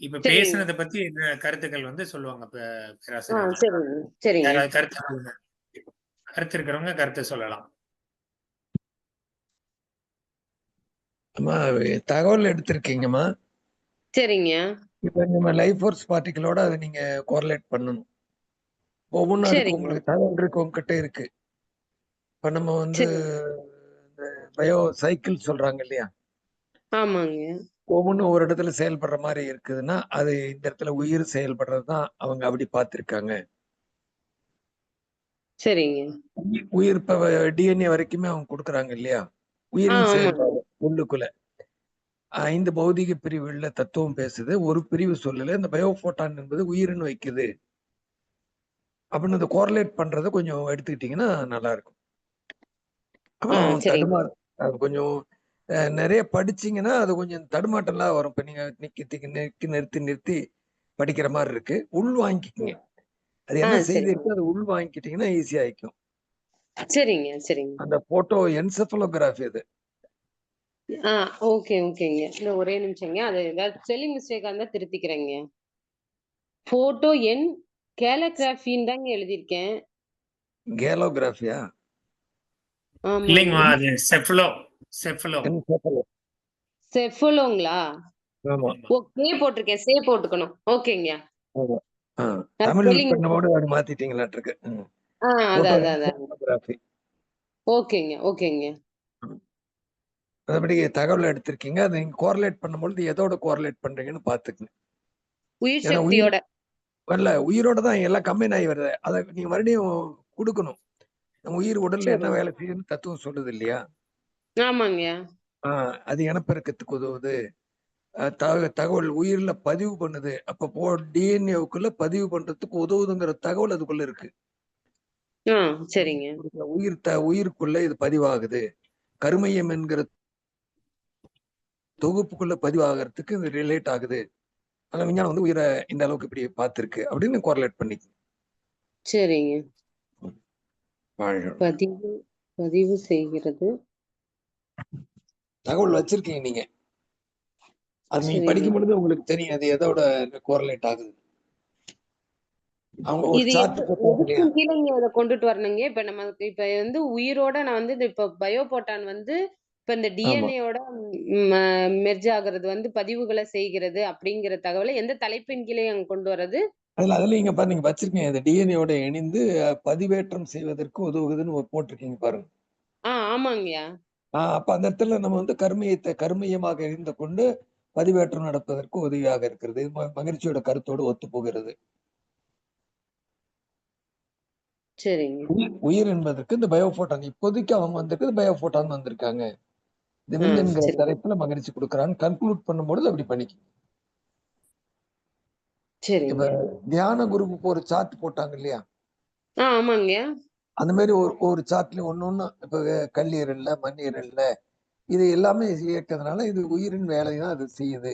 இப்ப சரிங்க. பேசுனதை பத்தி கருத்துக்கள் வந்து சொல்லுவாங்க பேராசிரியர். சரிங்க. சரிங்க. யாராவது கருத்து இருக்கிறவங்க கருத்து சொல்லலாம். அம்மா தகவல் எடுத்திருக்கீங்கம்மா. சரிங்க. இப்ப நம்ம லைஃப் ஃபோர்ஸ் பார்ட்டிகளோட அதை நீங்க கோரிலேட் பண்ணணும். ஒவ்வொன்றும் அதுக்கு சரிங்க. உங்களுக்கு தகவல் இருக்கு, உங்ககிட்ட இருக்கு. இப்ப நம்ம வந்து சரி. இந்த பயோ சைக்கிள் சொல்றாங்க இல்லையா, ஆமாங்க. ஒவ்வொன்றும் ஒரு இடத்துல செயல்படுற மாதிரி இருக்குதுன்னா அது இந்த இடத்துல உயிர் செயல்படுறது தான் அவங்க அப்படி பார்த்திருக்காங்க. சரிங்க. உயிர் இப்ப டிஎன்ஏ வரைக்குமே அவங்க கொடுக்குறாங்க இல்லையா, உயிரின் ஆமாங்க. செயல்பாடு உள்ளுக்குள்ள 5 பௌதிக பிரிவுகள்ல தத்துவம் பேசுது. ஒரு பிரிவு சொல்லல, இந்த பயோபோட்டான் என்பது உயிரின்னு வைக்குது அப்படின்னு இந்த கோரிலேட் பண்றதை கொஞ்சம் எடுத்துக்கிட்டீங்கன்னா நல்லா இருக்கும். அப்புறம் சரிங்க. அது கொஞ்சம் நிறைய படிச்சீங்கன்னா அது கொஞ்சம் தடுமாட்டம்லாம் வரும். இப்ப நீங்க நிறுத்தி நிறுத்தி படிக்கிற மாதிரி இருக்கு. உள் வாங்கிக்கங்க. அது என்ன செய்தி சரிங்க. இருக்கு, அது உள் வாங்கிக்கிட்டீங்கன்னா ஈஸியா ஆயிக்கும். சரிங்க. சரிங்க. அந்த போட்டோ என்செஃபலோகிராஃபி அது. ஓகே, ஓகேங்க. இன்னும் ஒரே நிமிஷங்க. அது ஏதாவது ஸ்பெல்லிங் மிஸ்டேக்கா இருந்தா திருத்திக்கிறேங்க. போட்டோ என் கேலோகிராஃபின்னு தாங்க எழுதியிருக்கேன். கேலோகிராஃபியா? ஆமாங்க. இல்லைங்கம்மா, அது செஃபலோ. செஃபலோங்களா? ஆமா. ஓகே போட்டிருக்கேன். சே போட்டுக்கணும். ஓகேங்க. ஆமா. நான் தமிழ் ஸ்பெல்லிங் பண்ணவோடு அது மாத்திட்டீங்களாட்டிருக்கு. அதான், அதான், அதான். போட்டோகிராஃபி. ஓகேங்க, ஓகேங்க. அதபடி தகவல் எடுத்திருக்கீங்க. அதை நீங்க கோரிலேட் பண்ணும்பொழுது எதோட கோரிலேட் பண்றீங்கன்னு பாத்துக்கங்க. உயிர் ஏன்னா சக்தியோட. வரல, உயிரோட தான் எல்லாம் கம்பைன் ஆகி வருது. அதை நீங்க மறுபடியும் கொடுக்கணும். நம்ம உயிர் உடல்ல என்ன சரி. வேலை செய்யுதுன்னு தத்துவம் சொல்லுது இல்லையா, ஆமாங்க. அது இனப்பெருக்கத்துக்கு உதவுது. தகவல் உயிர்ல பதிவு பண்ணுது. அப்ப டிஎன்ஏவுக்குள்ள பதிவு பண்றதுக்கு உதவுதுங்கிற தகவல் அதுக்குள்ள இருக்கு. சரிங்க. உயிருக்குள்ள இது பதிவாகுது. கருமையம் என்கிற தொகுப்புக்குள்ள பதிவாகிறதுக்கு இது ரிலேட் ஆகுது. ஆனா விஞ்ஞானம் வந்து உயிரை இந்த அளவுக்கு இப்படி பார்த்திருக்கு அப்படின்னு கோரிலேட் பண்ணிக்க. சரிங்க. வாழ்க. பதிவு செய்கிறது. தகவல் வச்சிருக்கீங்க நீங்க. அது நீங்க படிக்கும் பொழுது உங்களுக்கு தெரியும் அது எதோட கோரிலேட் ஆகுது. அவங்க ஒரு இது சார்ட் போட்டாங்க இல்லையா, கீழே இதை கொண்டுட்டு வரணுங்க. இப்ப நமக்கு இப்ப வந்து உயிரோட நான் வந்து இப்ப பயோபோட்டான் வந்து இப்ப இந்த ஆமா. டிஎன்ஏயோட மெர்ஜ் ஆகுறது வந்து பதிவுகளை செய்கிறது அப்படிங்கிற தகவலை எந்த தலைப்பின் கீழே அங்க கொண்டு வர்றது? அதுல நீங்க பாருங்க, நீங்க வச்சிருக்கீங்க இந்த டிஎன்ஏவோட இணைந்து பதிவேற்றம் செய்வதற்கு உதவுகுதுன்னு போட்டிருக்கீங்க பாருங்க. ஆமாங்கய்யா. அப்ப அந்த இடத்துல நம்ம வந்து கருமையமாக இருந்து கொண்டு பதிவேற்றம் நடப்பதற்கு உதவியாக இருக்கிறது. இது மகிழ்ச்சியோட கருத்தோடு ஒத்து போகிறது. சரிங்க. உயிர் என்பதற்கு இந்த பயோபோட்டான் இப்போதைக்கு அவங்க வந்திருக்கு, பயோபோட்டான் வந்திருக்காங்க. திவில் என்கிற சரி. தலைப்புல மகிழ்ச்சி கொடுக்குறான்னு கன்க்ளூட் பண்ணும்பொழுது அப்படி பண்ணிக்க. இப்ப சரிங்க. தியான குரூப்புக்கு ஒரு சார்ட் போட்டாங்க இல்லையா, ஆமாங்க. அந்த மாதிரி ஒரு சார்ட்ல ஒண்ணு இப்ப கல்லீரல்ல, மண்ணீரல்ல இது எல்லாமே இயக்கிறதுனால இது உயிரின் வேலைதான் அது செய்யுது.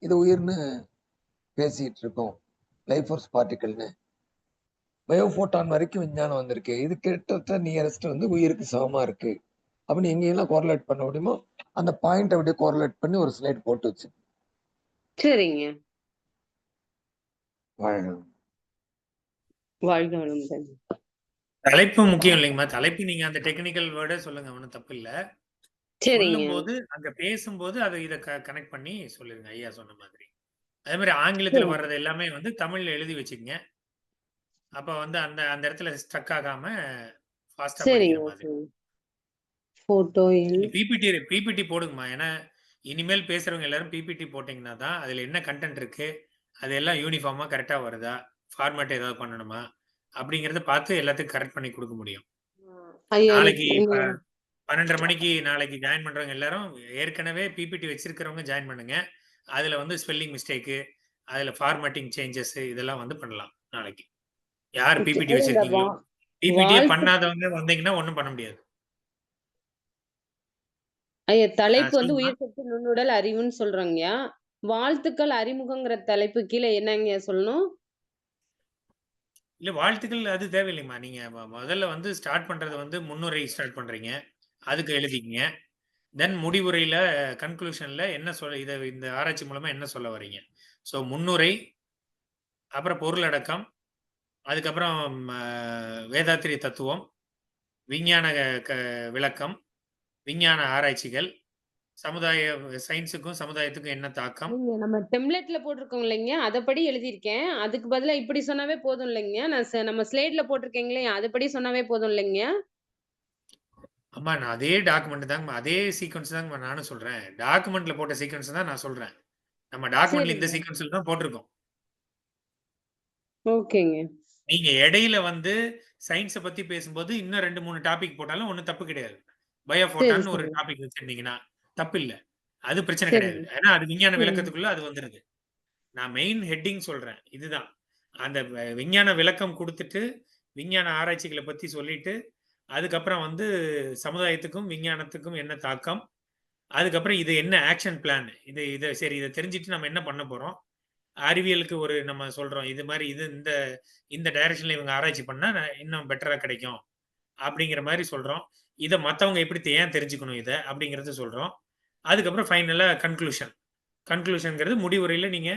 இது உயிர்னு பேசிட்டு இருக்கோம். லைஃப் ஃபோர்ஸ் பார்ட்டிகல்னு பயோபோட்டான் வரைக்கும் விஞ்ஞானம் வந்திருக்கு. இது கிட்டத்தட்ட நியரஸ்ட் வந்து உயிருக்கு சமமா இருக்கு அப்படின்னு எங்கெல்லாம் கோரிலேட் பண்ண முடியுமோ அந்த பாயிண்ட் அப்படியே கோரிலேட் பண்ணி ஒரு ஸ்லைட் போட்டு வச்சு. சரிங்க. வாழ்க. வாழ்க வளமுடன். தலைப்பு முக்கியம் இல்லைங்கம்மா. தலைப்பு நீங்க அந்த டெக்னிக்கல் வேர்டே சொல்லுங்க, ஒன்றும் தப்பு இல்ல. சொல்லும் போது அங்க பேசும்போது அதை இதை கனெக்ட் பண்ணி சொல்லிருங்க ஐயா சொன்ன மாதிரி. அதே மாதிரி ஆங்கிலத்துல வர்றது எல்லாமே வந்து தமிழ்ல எழுதி வச்சுக்கங்க. அப்ப வந்து அந்த அந்த இடத்துல ஸ்ட்ரக் ஆகாம ஃபாஸ்டா படிக்கிற மாதிரி. பிபிடி போடுங்கம்மா. ஏன்னா இனிமேல் பேசுறவங்க எல்லாரும் பிபிடி போட்டீங்கன்னா தான் அதுல என்ன கண்டென்ட் இருக்கு அது எல்லாம் யூனிஃபார்மா கரெக்டா வருதா, ஃபார்மேட் ஏதாவது பண்ணணுமா அப்படிங்கறத பார்த்து எல்லாத்துக்கும் கரெக்ட் பண்ணி கொடுக்க முடியும். ஐயா நாளைக்கு எனக்கு 12:30 மணிக்கு நாளைக்கு ஜாயின் பண்றவங்க எல்லாரும் ஏற்கனவே பிபிடி வச்சிருக்கிறவங்க ஜாயின் பண்ணுங்க. அதுல வந்து ஸ்பெல்லிங் மிஸ்டேக்கு, அதுல ஃபார்மேட்டிங் சேஞ்சஸ் இதெல்லாம் வந்து பண்ணலாம் நாளைக்கு. யார் பிபிடி இந்த வச்சிருக்கீங்களோ, பிபிடியே வாழ்த்து பண்ணாதவங்க வந்தீங்கன்னா ஒண்ணும் பண்ண முடியாது. ஐயா தலைப்பு வந்து சொல்லுங்கம்மா. உயிர் சத்து நுண்ணுடல் அறிவுன்னு சொல்றாங்கய்யா. வாழ்த்துக்கள் அறிமுகங்கிற தலைப்பு கீழே என்னங்கய்யா சொல்லணும்? இல்ல வாழ்த்துக்கள் அது தேவையில்லைம்மா. நீங்க முதல்ல வந்து ஸ்டார்ட் பண்றது வந்து முன்னுரை ஸ்டார்ட் பண்றீங்க. அதுக்கு எழுதிக்கங்க. தென் முடிவுரையில கன்க்ளூஷன்ல என்ன சொல்ல இந்த ஆராய்ச்சி மூலமா என்ன சொல்ல வர்றீங்க. ஸோ முன்னுரை, அப்புறம் பொருளடக்கம், அதுக்கப்புறம் வேதாத்திரி தத்துவம், விஞ்ஞான விளக்கம், விஞ்ஞான ஆராய்ச்சிகள், சமுதாய சயின்ஸுக்கும் சமுதாயத்துக்கும் என்ன தாக்கம். நீங்க நம்ம டெம்ப்ளேட்ல போட்டிருக்கோம் இல்லைங்க, அதப்படி எழுதியிருக்கேன். அதுக்கு பதிலா இப்படி சொன்னாவே போதும் இல்லைங்க. நான் நம்ம ஸ்லைட்ல போட்டிருக்கேன் இல்லையா, அதுபடி சொன்னாவே போதும் இல்லைங்க. அம்மா நான் அதே டாக்குமெண்ட் தாங்கம்மா, அதே சீக்வன்ஸ் தாங்கம்மா நானும் சொல்றேன். டாக்குமெண்ட்ல போட்ட சீக்வன்ஸ் தான் நான் சொல்றேன். நம்ம டாக்குமெண்ட்ல இந்த சரிங்க. சீக்வன்ஸ்ல தான் போட்டிருக்கோம். ஓகேங்க. நீங்க இடையில வந்து சயின்ஸ பத்தி பேசும்போது இன்னும் 2, 3 டாபிக் போட்டாலும் ஒண்ணும் தப்பு கிடையாது. சரி, பயோஃபோட்டான்னு ஒரு சரி. டாபிக் வச்சிருந்தீங்கன்னா தப்பு இல்ல. அது பிரச்சனை கிடையாது. சரிங்க. ஏன்னா அது விஞ்ஞான சரிங்க. விளக்கத்துக்குள்ள அது வந்துருது. நான் மெயின் ஹெட்டிங் சொல்றேன். இதுதான். அந்த விஞ்ஞான விளக்கம் குடுத்துட்டு, விஞ்ஞான ஆராய்ச்சிகள பத்தி சொல்லிட்டு, அதுக்கப்புறம் வந்து சமுதாயத்துக்கும், விஞ்ஞானத்துக்கும் என்ன தாக்கம்? அதுக்கப்புறம் இது என்ன ஆக்ஷன் பிளான்? இத சரி இத தெரிஞ்சுட்டு நம்ம என்ன பண்ண போறோம்? அறிவியலுக்கு ஒரு நம்ம சொல்றோம். இது மாரி இந்த இந்த டைரக்ஷன்ல இவங்க ஆராய்ச்சி பண்ணா இன்னும் பெட்டரா கிடைக்கும். அப்படிங்கிற மாரி சொல்றோம். இத மத்தவங்க எப்படி ஏன் தெரிஞ்சுக்கணும் இத? அப்படிங்கிறத சொல்றோம். அதுக்கப்புறம் ஃபைனலா கன்க்ளூஷன். கன்க்ளூஷன்ங்கிறது முடிவுரையில நீங்க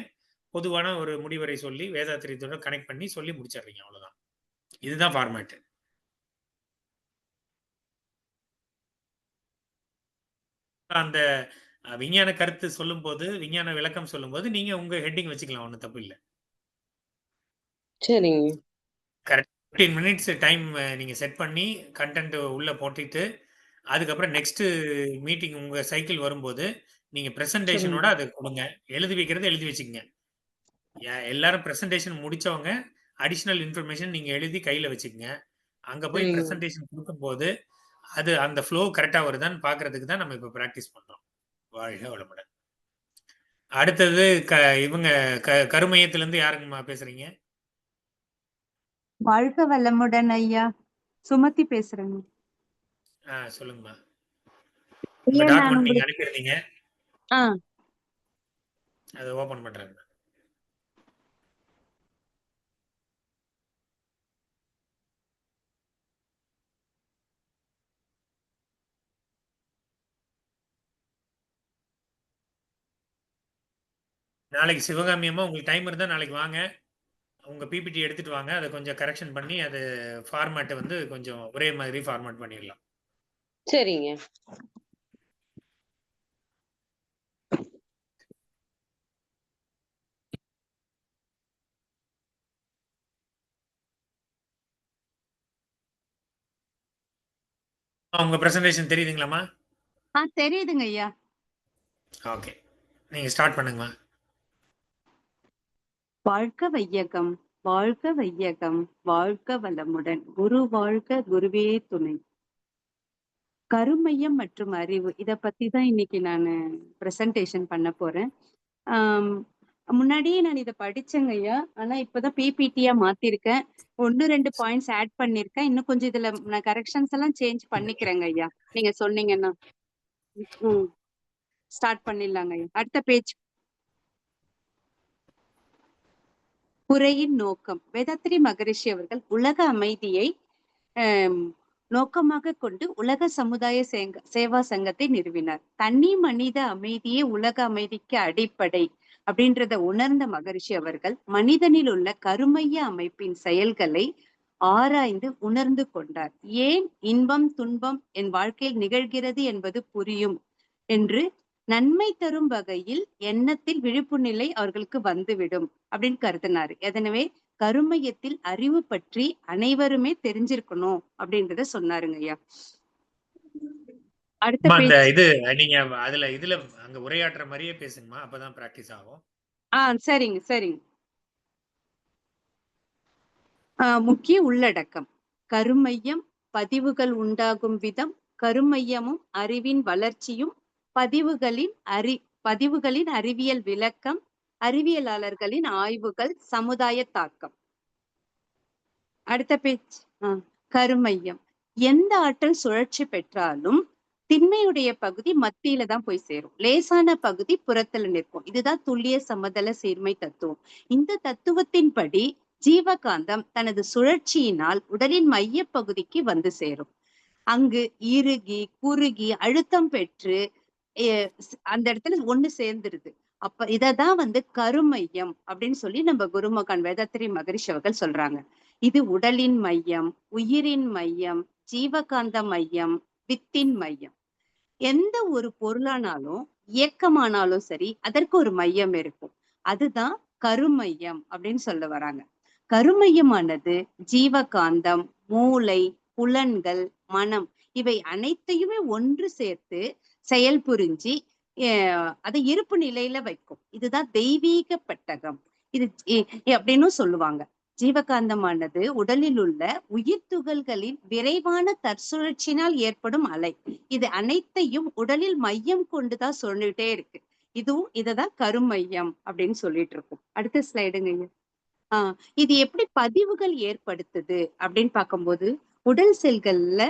பொதுவான ஒரு முடிவுரை சொல்லி வேதாத்திரியத்தோட கனெக்ட் பண்ணி சொல்லி முடிச்சிடுறீங்க. அவ்வளவுதான். இதுதான் ஃபார்மேட். அந்த விஞ்ஞான கருத்து சொல்லும்போது, விஞ்ஞான விளக்கம் சொல்லும்போது, நீங்க உங்க ஹெட்டிங் வச்சுக்கலாம். ஒண்ணும் தப்பு இல்ல. சரிங்க. கரெக்ட் 15 மினிட்ஸ் டைம் நீங்க செட் பண்ணி கன்டென்ட் உள்ள போட்டுட்டு, அதுக்கப்புறம் நெக்ஸ்ட் மீட்டிங் உங்க சைக்கிள் வரும்போது, நீங்க பிரசன்டேஷனோட சரிங்க. அத குடுங்க. எழுதி வைக்கிறத எழுதி வச்சுக்கங்க. எல்லாரும் பிரசன்டேஷன் முடிச்சவங்க, அடிஷனல் இன்ஃபர்மேஷன் நீங்க எழுதி கையில வச்சுக்கங்க. அங்க போய் சரிங்க. பிரசன்டேஷன் குடுக்கும்போது, அது அந்த ஃப்ளோ கரெக்ட்டா வருதான்னு பார்க்கறதுக்கு தான் நம்ம இப்ப பிராக்டிஸ் பண்றோம். வாழ்க வளமுடன். அடுத்தது இவங்க கருமையத்திலிருந்து யாருங்கம்மா பேசுறீங்க? வாழ்க வளமுடன் ஐயா. சுமதி பேசுறேங்க. சொல்லுங்கம்மா. உங்க ஐயா நான் டாக்குமெண்ட் நீங்க உங்களுக்கு அனுப்பியிருந்தீங்க. ஆ அத ஓபன் பண்றேன். நாளைக்கு சிவகாமி அம்மா உங்களுக்கு டைம் இருந்தா நாளைக்கு வாங்க. உங்க பிபிடி எடுத்துட்டு வாங்க. அத கொஞ்சம் கரெக்ஷன் பண்ணி அது ஃபார்மேட்ட வந்து கொஞ்சம் ஒரே மாதிரி ஃபார்மேட் பண்ணிடலாம். சரிங்க. உங்க பிரசன்டேஷன் தெரியுதுங்களாம்மா? தெரியுதுங்க ஐயா. ஓகே. நீங்க ஸ்டார்ட் பண்ணுங்கம்மா. வாழ்க வையகம், வாழ்க வையகம், வாழ்க வளமுடன். குரு வாழ்க, குருவே துணை. கருமையம் மற்றும் அறிவு இத பத்தி தான் இன்னைக்கு நான் பிரசன்டேஷன் பண்ண போறேன். ஆம், முன்னாடியே நான் இத படிச்சேங்க ஐயா. ஆனா இப்பதான் பிபிடியா மாத்திருக்கேன். 1, 2 பாயிண்ட்ஸ் ஆட் பண்ணிருக்கேன். இன்னும் கொஞ்சம் இதுல நான் கரெக்ஷன்ஸ் எல்லாம் சேஞ்ச் பண்ணிக்கிறேங்க ஐயா. நீங்க சொன்னீங்கன்னா. ஸ்டார்ட் பண்ணிடலாங்க ஐயா. அடுத்த பேஜ். உரையின் நோக்கம். வேதாத்திரி மகரிஷி அவர்கள் உலக அமைதியை நோக்கமாக கொண்டு உலக சமுதாய சேவா சங்கத்தை நிறுவினார். தனி மனித அமைதியே உலக அமைதிக்கு அடிப்படை அப்படின்றத உணர்ந்த மகரிஷி அவர்கள் மனிதனில் உள்ள கருமைய அமைப்பின் செயல்களை ஆராய்ந்து உணர்ந்து கொண்டார். ஏன் இன்பம் துன்பம் என் வாழ்க்கையில் நிகழ்கிறது என்பது புரியும் என்று நன்மை தரும் வகையில் எண்ணத்தில் விழிப்பு நிலை அவர்களுக்கு வந்துவிடும் அப்படின்னு கருதினாரு. எனவே கருமையத்தில் அறிவு பற்றி அனைவருமே தெரிஞ்சிருக்கணும் அப்படின்றத சொன்னாருங்க ஐயா. அடுத்த அந்த பேஜ். இது நீங்க இதுல அங்க உரையாற்ற மாதிரியே பேசுங்கம்மா. அப்பதான் பிராக்டிஸ் ஆகும். சரிங்க சரிங்க. முக்கிய உள்ளடக்கம்: கருமையம், பதிவுகள் உண்டாகும் விதம், கருமையமும் அறிவின் வளர்ச்சியும், பதிவுகளின் அறிவியல் விளக்கம், அறிவியலாளர்களின் ஆய்வுகள், சமுதாய தாக்கம். அடுத்த பேஜ். கருமையம்: எந்த ஆற்றல் சுழற்சி பெற்றாலும் திண்மையுடைய பகுதி மத்தியில தான் போய் சேரும், லேசான பகுதி புறத்துல நிற்கும். இதுதான் துல்லிய சமதள சீர்மை தத்துவம். இந்த தத்துவத்தின்படி ஜீவகாந்தம் தனது சுழற்சியினால் உடலின் மைய பகுதிக்கு வந்து சேரும். அங்கு இறுகி குறுகி அழுத்தம் பெற்று அந்த இடத்துல ஒண்ணு சேர்ந்துருது. அப்ப இததான் கருமையம் அப்படின்னு சொல்லி நம்ம குருமகான் வேதாத்திரி மகரிஷி அவர்கள் சொல்றாங்க. இது உடலின் மையம், உயிரின் மையம், ஜீவகாந்த மையம், வித்தின் மையம். எந்த ஒரு பொருளானாலும் இயக்கமானாலும் சரி, அதற்கு ஒரு மையம் இருக்கும். அதுதான் கருமையம் அப்படின்னு சொல்ல வராங்க. கருமையமானது ஜீவகாந்தம், மூளை, புலன்கள், மனம் இவை அனைத்தையுமே ஒன்று சேர்த்து செயல் புரிஞ்சு அதை இருப்பு நிலையில வைக்கும். இதுதான் தெய்வீக பெட்டகம். இது அப்படின்னு சொல்லுவாங்க. ஜீவகாந்தமானது உடலில் உள்ள உயிர் துகள்களின் விரைவான தற்சுழற்சியினால் ஏற்படும் அலை. இது அனைத்தையும் உடலில் மையம் கொண்டுதான் சொல்லிட்டே இருக்கு. இததான் கருமையம் அப்படின்னு சொல்லிட்டு இருக்கும். அடுத்த ஸ்லைடுங்க. இது எப்படி பதிவுகள் ஏற்படுத்துது அப்படின்னு பார்க்கும்போது, உடல் செல்கள்ல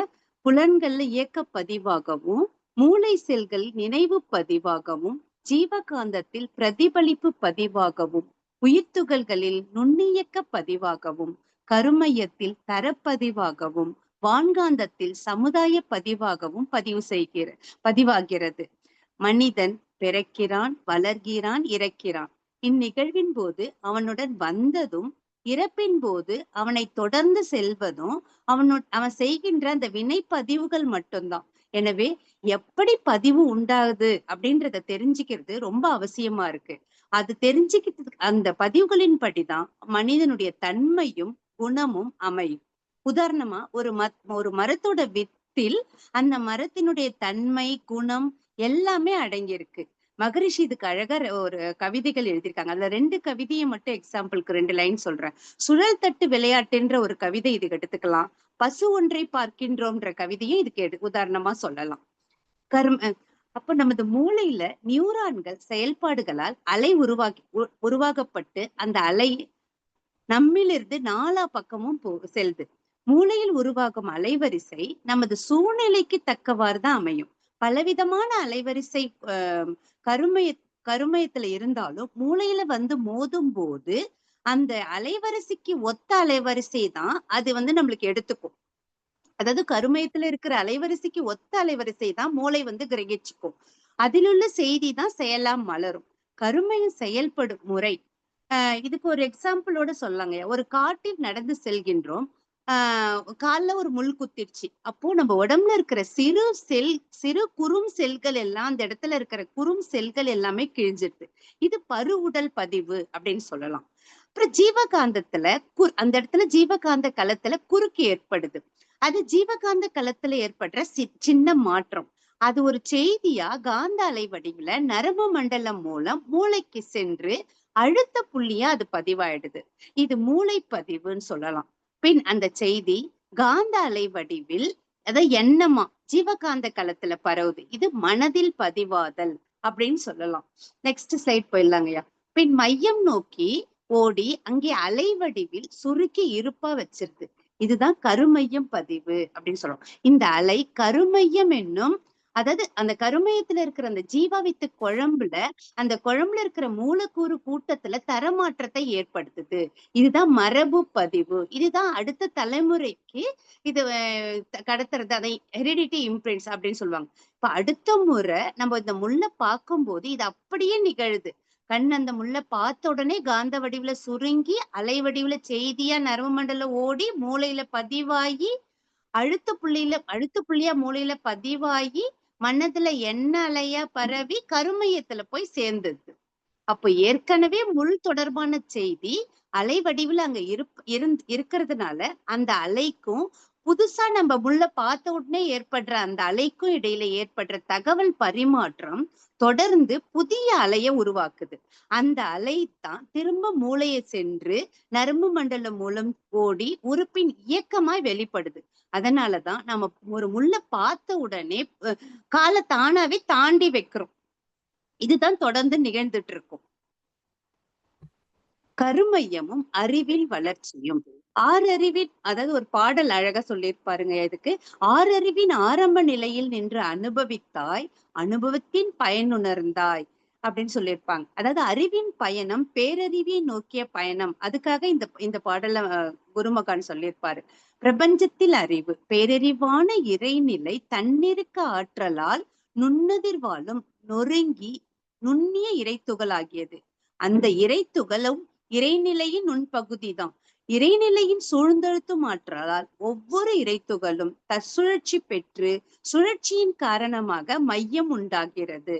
புலன்கள்ல இயக்க பதிவாகவும், மூளை செல்கள் நினைவு பதிவாகவும், ஜீவகாந்தத்தில் பிரதிபலிப்பு பதிவாகவும், உயிர்த்துகள்களில் நுண்ணியக்க பதிவாகவும், கருமையத்தில் தரப்பதிவாகவும், வான்காந்தத்தில் சமுதாய பதிவாகவும் பதிவாகிறது. மனிதன் பிறக்கிறான், வளர்கிறான், இறக்கிறான். இந்நிகழ்வின் போது அவனுடன் வந்ததும், இறப்பின் போது அவனை தொடர்ந்து செல்வதும் அவன் செய்கின்ற அந்த வினை பதிவுகள் மட்டும்தான். எனவே எப்படி பதிவு உண்டாகுது அப்படின்றத தெரிஞ்சுக்கிறது ரொம்ப அவசியமா இருக்கு. அது தெரிஞ்சுக்கிட்டு அந்த பதிவுகளின் படிதான் மனிதனுடைய தன்மையும் குணமும் அமையும். உதாரணமா ஒரு மரத்தோட வித்தில் அந்த மரத்தினுடைய தன்மை, குணம் எல்லாமே அடங்கியிருக்கு. மகரிஷி இதுக்கு அழகா ஒரு கவிதைகள் எழுதியிருக்காங்க. அதுல 2 கவிதையை மட்டும் எக்ஸாம்பிளுக்கு 2 லைன் சொல்றேன். சுழல் தட்டு விளையாட்டுன்ற ஒரு கவிதை இதுக்கு எடுத்துக்கலாம். பசு ஒன்றை பார்க்கின்றோம்ன்ற கவிதையும் இதுக்கு உதாரணமா சொல்லலாம். அப்ப நமது மூளையில நியூரான்கள் செயல்பாடுகளால் அலை உருவாகப்பட்டு அந்த அலை நம்மிலிருந்து 4 பக்கமும் செல்லுது. மூளையில் உருவாகும் அலைவரிசை நமது சூழ்நிலைக்கு தக்கவாறு தான் அமையும். பலவிதமான அலைவரிசை கருமையத்துல இருந்தாலும் மூளையில மோதும் போது அந்த அலைவரிசைக்கு ஒத்த அலைவரிசை தான் அது நம்மளுக்கு எடுத்துக்கும். அதாவது கருமையத்துல இருக்கிற அலைவரிசைக்கு ஒத்த அலைவரிசை தான் மூளை கிரகிச்சுக்கும். அதில் உள்ள செய்தி தான் செயலா மலரும். கருமையம் செயல்படும் முறை இதுக்கு ஒரு எக்ஸாம்பிளோட சொல்லாங்க. ஒரு காட்டில் நடந்து செல்கின்றோம். கால்ல ஒரு முள் குத்திருச்சு. அப்போ நம்ம உடம்புல இருக்கிற சிறு குறும் செல்கள் எல்லாம் அந்த இடத்துல இருக்கிற குறும் செல்கள் எல்லாமே கிழிஞ்சிருது. இது பருவுடல் பதிவு அப்படின்னு சொல்லலாம். அப்புறம் ஜீவகாந்தத்துல அந்த இடத்துல ஜீவகாந்த களத்துல குறுக்கு ஏற்படுது. அது ஜீவகாந்த களத்துல ஏற்படுற சின்ன மாற்றம். அது ஒரு செய்தியா காந்த அலை வடிவுல நரம்பு மண்டலம் மூலம் மூளைக்கு சென்று அழுத்த புள்ளியா அது பதிவாயிடுது. இது மூளை பதிவுன்னு சொல்லலாம். பின் அந்த செய்தி காந்த அலை வடிவில் எண்ணமா ஜீவகாந்த களத்துல பரவுது. இது மனதில் பதிவாதல் அப்படின்னு சொல்லலாம். Next slide போயிடலாங்கய்யா. பின் மையம் நோக்கி ஓடி அங்கே அலை வடிவில் சுருக்கி இருப்பா வச்சிருது. இதுதான் கருமையம் பதிவு அப்படின்னு சொல்றோம். இந்த அலை கருமையம் என்னும், அதாவது அந்த கருமையத்துல இருக்கிற அந்த ஜீவாவித்து குழம்புல அந்த குழம்புல இருக்கிற மூலக்கூறு கூட்டத்துல தரமாற்றத்தை ஏற்படுத்துது. இதுதான் மரபு பதிவு. இதுதான் அடுத்த தலைமுறைக்கு இது கடத்துறது. அதை ஹெரிடிட்டி இம்ப்ரிண்ட்ஸ் அப்படின்னு சொல்லுவாங்க. இப்ப அடுத்த முறை நம்ம இந்த முள்ளை பார்க்கும் போது இது அப்படியே நிகழுது. கண் அந்த முள்ளை பார்த்த உடனே காந்த வடிவுல சுருங்கி அலை வடிவுல செய்தியா நரம்பு மண்டலம் ஓடி மூளையில பதிவாகி அழுத்த புள்ளியா மூளையில பதிவாகி மனதுல எண்ண அலையா பரவி கருமையத்துல போய் சேர்ந்தது. அப்போ ஏற்கனவே முள் தொடர்பான செய்தி அலை வடிவுல அங்க இருக்கிறதுனால அந்த அலைக்கும் புதுசா நம்ம முள்ள பார்த்த உடனே ஏற்படுற அந்த அலைக்கும் இடையில ஏற்படுற தகவல் பரிமாற்றம் தொடர்ந்து புதிய அலையை உருவாக்குது. அந்த அலை தான் திரும்ப மூளையை சென்று நரம்பு மண்டலம் மூலம் ஓடி உறுப்பின் இயக்கமாய் வெளிப்படுது. அதனாலதான் நம்ம ஒரு முள்ளை பார்த்த உடனே காலை தானாவே தாண்டி வைக்கிறோம். இதுதான் தொடர்ந்து நிகழ்ந்துட்டு இருக்கும். கருமையமும் அறிவின் வளர்ச்சியும். ஆறறிவின், அதாவது ஒரு பாடல் அழகா சொல்லியிருப்பாருங்க இதுக்கு. ஆறறிவின் ஆரம்ப நிலையில் நின்று அனுபவித்தாய், அனுபவத்தின் பயனுணர்ந்தாய் அப்படின்னு சொல்லியிருப்பாங்க. அதாவது அறிவின் பயணம் பேரறிவை நோக்கிய பயணம். அதுக்காக இந்த பாடல குருமகான் சொல்லியிருப்பாரு. பிரபஞ்சத்தில் அறிவு பேரறிவான இறைநிலை தன்னிருக்க ஆற்றலால் நுண்ணதிர்வாலும் நொறுங்கி நுண்ணிய இறைத்துகளாகியது. அந்த இறைத்துகளும் இறைநிலையின் நுண்பகுதி தான். இறைநிலையின் சூழ்ந்தழுத்தும் ஆற்றலால் ஒவ்வொரு இறைத்துகளும் தற்சுழற்சி பெற்று சுழற்சியின் காரணமாக மையம் உண்டாகிறது.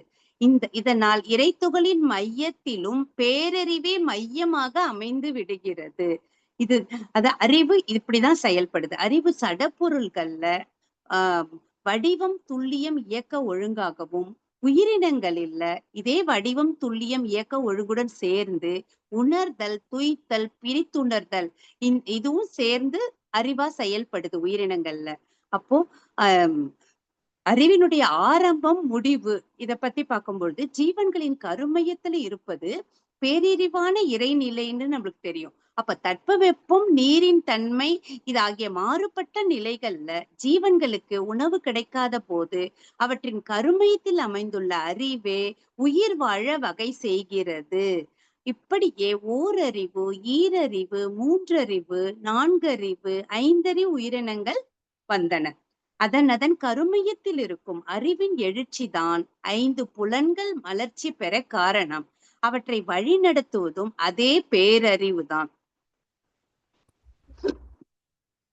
இதனால் இறைத்துகளின் மையத்திலும் பேரறிவே மையமாக அமைந்து விடுகிறது. அறிவு இப்படிதான் செயல்படுது. அறிவு சடப்பொருள்கள்ல வடிவம் துல்லியம் இயக்க ஒழுங்காகவும், உயிரினங்களில் இதே வடிவம் துல்லியம் இயக்க ஒழுங்குடன் சேர்ந்து உணர்தல், துய்த்தல், பிரித்துணர்தல் இதுவும் சேர்ந்து அறிவா செயல்படுது உயிரினங்கள்ல. அப்போ அறிவினுடைய ஆரம்பம் முடிவு இத பத்தி பார்க்கும்பொழுது ஜீவன்களின் கருமையத்துல இருப்பது பேரறிவான இறைநிலைன்னு நம்மளுக்கு தெரியும். அப்ப தட்பவெப்பம், நீரின் தன்மை ஆகிய மாறுபட்ட நிலைகள்ல ஜீவன்களுக்கு உணவு கிடைக்காத போது அவற்றின் கருமையத்தில் அமைந்துள்ள அறிவே உயிர் வாழ வகை செய்கிறது. இப்படியே ஓரறிவு, ஈரறிவு, மூன்றறிவு, நான்கறிவு, ஐந்தறிவு உயிரினங்கள் வந்தன. அதன் கருமையத்தில் இருக்கும் அறிவின் எழுச்சிதான் 5 புலன்கள் மலர்ச்சி பெற காரணம். அவற்றை வழிநடத்துவதும் அதே பேரறிவுதான்.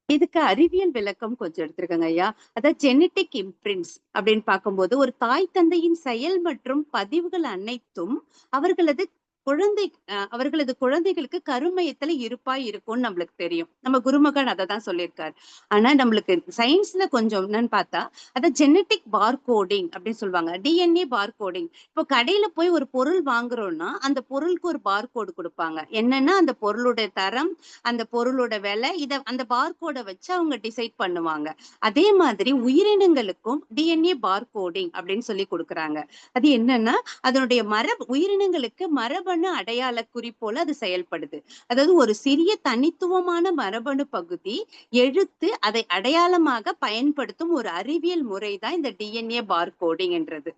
இதுக்கு அறிவியல் விளக்கம் கொஞ்சம் எடுத்திருக்காங்க ஐயா. அதாவது ஜெனட்டிக் இம்ப்ரிண்ட்ஸ் அப்படின்னு பார்க்கும்போது ஒரு தாய் தந்தையின் செயல் மற்றும் பதிவுகள் அனைத்தும் அவர்களது குழந்தைகளுக்கு கருமையத்துல இருப்பாய் இருக்கும்னு நம்மளுக்கு தெரியும். நம்ம குருமகன் அதை தான் சொல்லியிருக்காரு. ஆனா நம்மளுக்கு சயின்ஸ்ல கொஞ்சம் என்னன்னு பார்த்தா அதை ஜெனட்டிக் பார்கோடிங் அப்படின்னு சொல்லுவாங்க. DNA barcoding. இப்போ கடையில போய் ஒரு பொருள் வாங்குறோம்னா அந்த பொருளுக்கு ஒரு பார்கோடு கொடுப்பாங்க. என்னன்னா அந்த பொருளுடைய தரம், அந்த பொருளோட விலை, அந்த பார்கோடை வச்சு அவங்க டிசைட் பண்ணுவாங்க. அதே மாதிரி உயிரினங்களுக்கும் டிஎன்ஏ பார்கோடிங் அப்படின்னு சொல்லி கொடுக்குறாங்க. அது என்னன்னா அதனுடைய உயிரினங்களுக்கு மரபணு அடையாள குறிப்போல அது செயல்படுது. அதாவது ஒரு சிறிய தனித்துவமான மரபணு பகுதி எழுத்து அதை அடையாளமாக பயன்படுத்தும் ஒரு அறிவியல் முறைதான் இந்த டிஎன்ஏ பார்கோடிங் என்றது.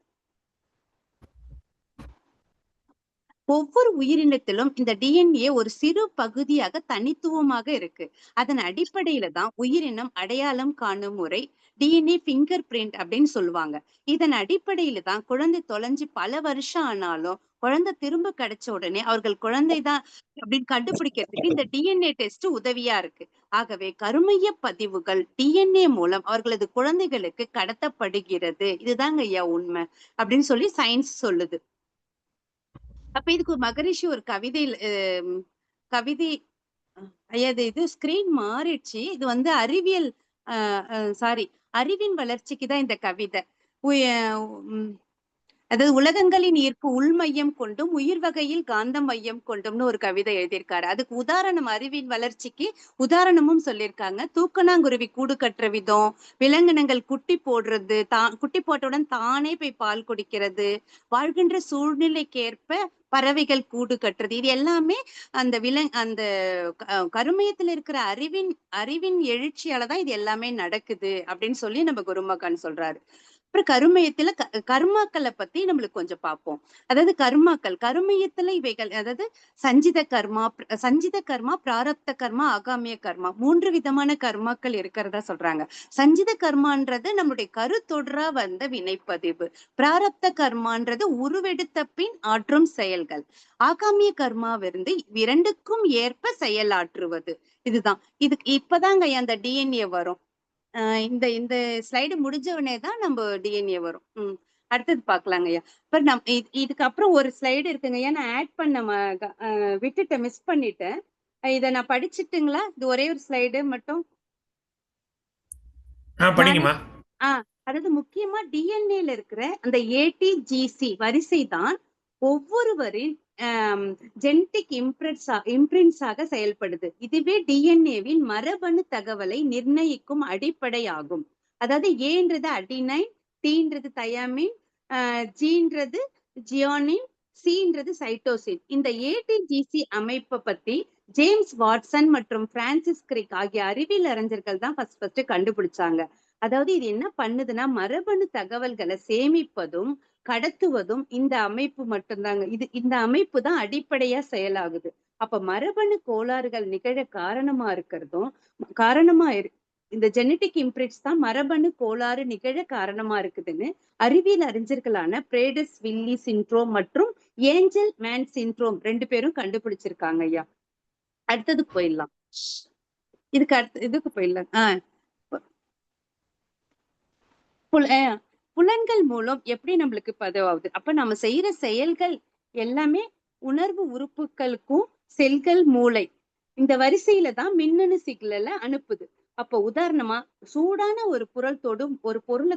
ஒவ்வொரு உயிரினத்திலும் இந்த டிஎன்ஏ ஒரு சிறு பகுதியாக தனித்துவமாக இருக்கு. அதன் அடிப்படையில தான் உயிரினம் அடையாளம் காணும் முறை டிஎன்ஏ பிங்கர் பிரிண்ட் அப்படின்னு சொல்லுவாங்க. இதன் அடிப்படையில தான் குழந்தை தொலைஞ்சு பல வருஷம் ஆனாலும் குழந்தை திரும்ப கிடைச்ச உடனே அவர்கள் குழந்தைதான் அப்படின்னு கண்டுபிடிக்கிறதுக்கு இந்த டிஎன்ஏ டெஸ்ட் உதவியா இருக்கு. ஆகவே கருமைய பதிவுகள் டிஎன்ஏ மூலம் அவர்களது குழந்தைகளுக்கு கடத்தப்படுகிறது. இதுதாங்க ஐயா உண்மை அப்படின்னு சொல்லி சயின்ஸ் சொல்லுது. அப்ப இதுக்கு மகரிஷி ஒரு கவிதை ஐயா இது ஸ்கிரீன் மாறிடுச்சு. இது அறிவியல் அறிவின் வளர்ச்சிக்குதான் இந்த கவிதை. அதாவது உலகங்களின் ஈர்ப்பு உள்மையம் கொண்டும் உயிர் வகையில் காந்த மையம் கொண்டும்னு ஒரு கவிதை எழுதியிருக்காரு. அதுக்கு உதாரணம் அறிவின் வளர்ச்சிக்கு உதாரணமும் சொல்லியிருக்காங்க. தூக்கணாங்குருவி கூடு கட்டுற விதம், விலங்கினங்கள் குட்டி போடுறது, குட்டி போட்டவுடன் தானே போய் பால் குடிக்கிறது, வாழ்கின்ற சூழ்நிலைக்கேற்ப பறவைகள் கூடு கட்டுறது, இது எல்லாமே அந்த கருமையத்துல இருக்கிற அறிவின் எழுச்சியாலதான் இது எல்லாமே நடக்குது அப்படின்னு சொல்லி நம்ம குருமகான் சொல்றாரு. அப்புறம் கருமையத்துல கர்மாக்களை பத்தி நம்மளுக்கு கொஞ்சம் பார்ப்போம். அதாவது கருமையத்துல இவைகள், அதாவது சஞ்சித கர்மா, பிராரப்த கர்மா, ஆகாமிய கர்மா, 3 விதமான கர்மாக்கள் இருக்கிறதா சொல்றாங்க. சஞ்சித கர்மான்றது நம்மளுடைய கருத்தொடரா வந்த வினைப்பதிவு. பிராரப்த கர்மான்றது உருவெடுத்த பின் ஆற்றும் செயல்கள். ஆகாமிய கர்மாவிருந்து 2க்கும் ஏற்ப செயலாற்றுவது. இதுதான். இப்பதாங்க அந்த டிஎன்ஏ வரும். இந்த ஸ்லைடு முடிஞ்சவனே தான் நம்ம டிஎன்ஏ வரும். அடுத்தது பாக்கலாங்க ஐயா. இப்ப இதுக்கு அப்புறம் ஒரு ஸ்லைடு இருக்குங்க ஐயா. நான் ஆட் பண்ண விட்டுட்டேன், மிஸ் பண்ணிட்டேன். இத நான் படிச்சுட்டுங்களா? இது ஒரே ஒரு ஸ்லைடு மட்டும். அதாவது முக்கியமா டிஎன்ஏல இருக்கிற அந்த ஏடிஜிசி வரிசை தான் ஒவ்வொருவரின் ஜெனடிக் இம்ப்ரிண்ட்ஸாக செயல்படுது. இதுவே டிஎன்ஏவின் மரபணு தகவலை நிர்ணயிக்கும் அடிப்படையாகும். அதாவது ஏன்றது அடினைன், டீன்றது தயாமின், ஜீன்றது ஜியோனின், சின்றது சைட்டோசின். இந்த ஏடிஜிசி அமைப்பை பத்தி ஜேம்ஸ் வாட்சன் மற்றும் பிரான்சிஸ் கிரிக் ஆகிய அறிவியல் அறிஞர்கள் தான் ஃபர்ஸ்ட் கண்டுபிடிச்சாங்க. அதாவது இது என்ன பண்ணுதுன்னா மரபணு தகவல்களை சேமிப்பதும் கடத்துவதும் இந்த அமைப்பு மட்டும்தாங்க. இந்த அமைப்பு தான் அடிப்படையா செயலாகுது. அப்ப மரபணு கோளாறுகள் நிகழ இந்த ஜெனடிக் இம்ப்ரிண்ட்ஸ் தான் மரபணு கோளாறு நிகழ காரணமா இருக்குதுன்னு அறிவியல் அறிஞர்களான பிரேடஸ் வில்லி சிண்ட்ரோம் மற்றும் ஏஞ்சல் மேன் சிண்ட்ரோம் 2 பேரும் கண்டுபிடிச்சிருக்காங்க ஐயா. அடுத்ததுக்கு போயிடலாம். இதுக்கு போயிடலாம். புலன்கள் மூலம் எப்படி நம்மளுக்கு பதிவாகுது? அப்ப நம்ம செய்யற செயல்கள் எல்லாமே உணர்வு உறுப்புகளுக்கும் செல்கள் மூளை இந்த வரிசையில தான் மின்னணு சிக்னலை அனுப்புது. அப்ப உதாரணமா சூடான ஒரு பொருளை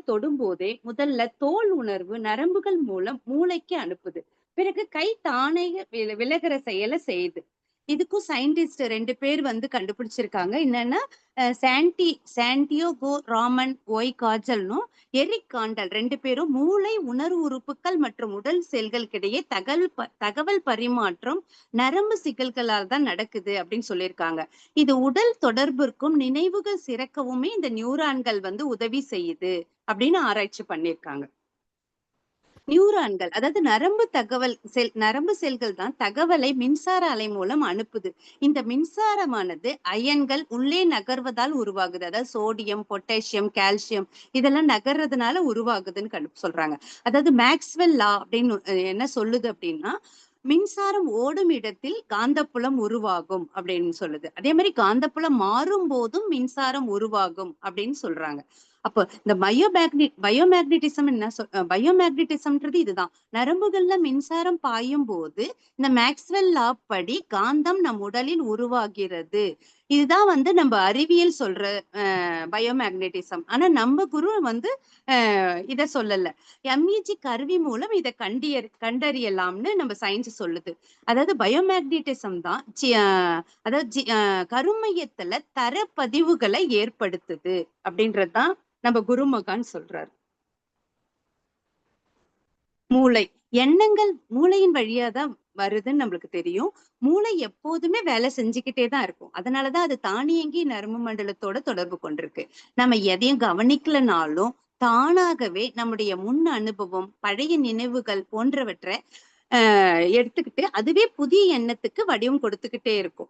தொடும் போதே முதல்ல தோல் உணர்வு நரம்புகள் மூலம் மூளைக்கு அனுப்புது. பிறகு கை தானே விலகிற செயலை செய்யுது. இதுக்கும் சயின்டிஸ்ட் 2 பேர் கண்டுபிடிச்சிருக்காங்க. என்னன்னா சாண்டியோகோ ராமன் ஒய் காஜல்னும் எரிக் காண்டல் 2 பேரும் மூளை உணர்வு உறுப்புகள் மற்றும் உடல் செல்களுக்கிடையே தகவல் பரிமாற்றம் நரம்பு சிக்கல்களால் தான் நடக்குது அப்படின்னு சொல்லியிருக்காங்க. இது உடல் தொடர்பிற்கும் நினைவுகள் சிறக்கவுமே இந்த நியூரான்கள் உதவி செய்யுது அப்படின்னு ஆராய்ச்சி பண்ணியிருக்காங்க. நியூரான்கள் அதாவது நரம்பு செல்கள் தான் தகவலை மின்சார அலை மூலம் அனுப்புது. இந்த மின்சாரமானது அயன்கள் உள்ளே நகர்வதால் உருவாகுது. அதாவது சோடியம், பொட்டாசியம், கால்சியம் இதெல்லாம் நகர்றதுனால உருவாகுதுன்னு சொல்றாங்க. அதாவது மேக்ஸ்வெல் லா அப்படின்னு என்ன சொல்லுது அப்படின்னா மின்சாரம் ஓடும் இடத்தில் காந்தப்புலம் உருவாகும் அப்படின்னு சொல்லுது. அதே மாதிரி காந்தப்புலம் மாறும் போதும் மின்சாரம் உருவாகும் அப்படின்னு சொல்றாங்க. அப்போ இந்த பயோமேக்னட்டிசம்ன்றது இதுதான். நரம்புகள்ல மின்சாரம் பாயும் போது இந்த மேக்ஸ்வெல் லா படி காந்தம் நம் உடலில் உருவாகிறது. இதுதான் நம்ம அறிவியல் சொல்ற பயோமேக்னட்டிசம். ஆனா நம்ம குரு இத சொல்லல. எம்இஜி கருவி மூலம் இதை கண்டறியலாம்னு நம்ம சயின்ஸ் சொல்லுது. அதாவது பயோமேக்னட்டிசம் தான் அதாவது கருமையத்துல தரப்பதிவுகளை ஏற்படுத்துது அப்படின்றதுதான் நம்ம குருமகான் சொல்றாரு. மூளை எண்ணங்கள் மூளையின் வழியா தான் வருதுன்னு நம்மளுக்கு தெரியும். மூளை எப்போதுமே வேலை செஞ்சுக்கிட்டே தான் இருக்கும். அதனாலதான் அது தானியங்கி நரம்பு மண்டலத்தோட தொடர்பு கொண்டிருக்கு. நம்ம எதையும் கவனிக்கலனாலும் தானாகவே நம்முடைய முன் அனுபவம், பழைய நினைவுகள் போன்றவற்றை எடுத்துக்கிட்டு அதுவே புதிய எண்ணத்துக்கு வடிவம் கொடுத்துக்கிட்டே இருக்கும்.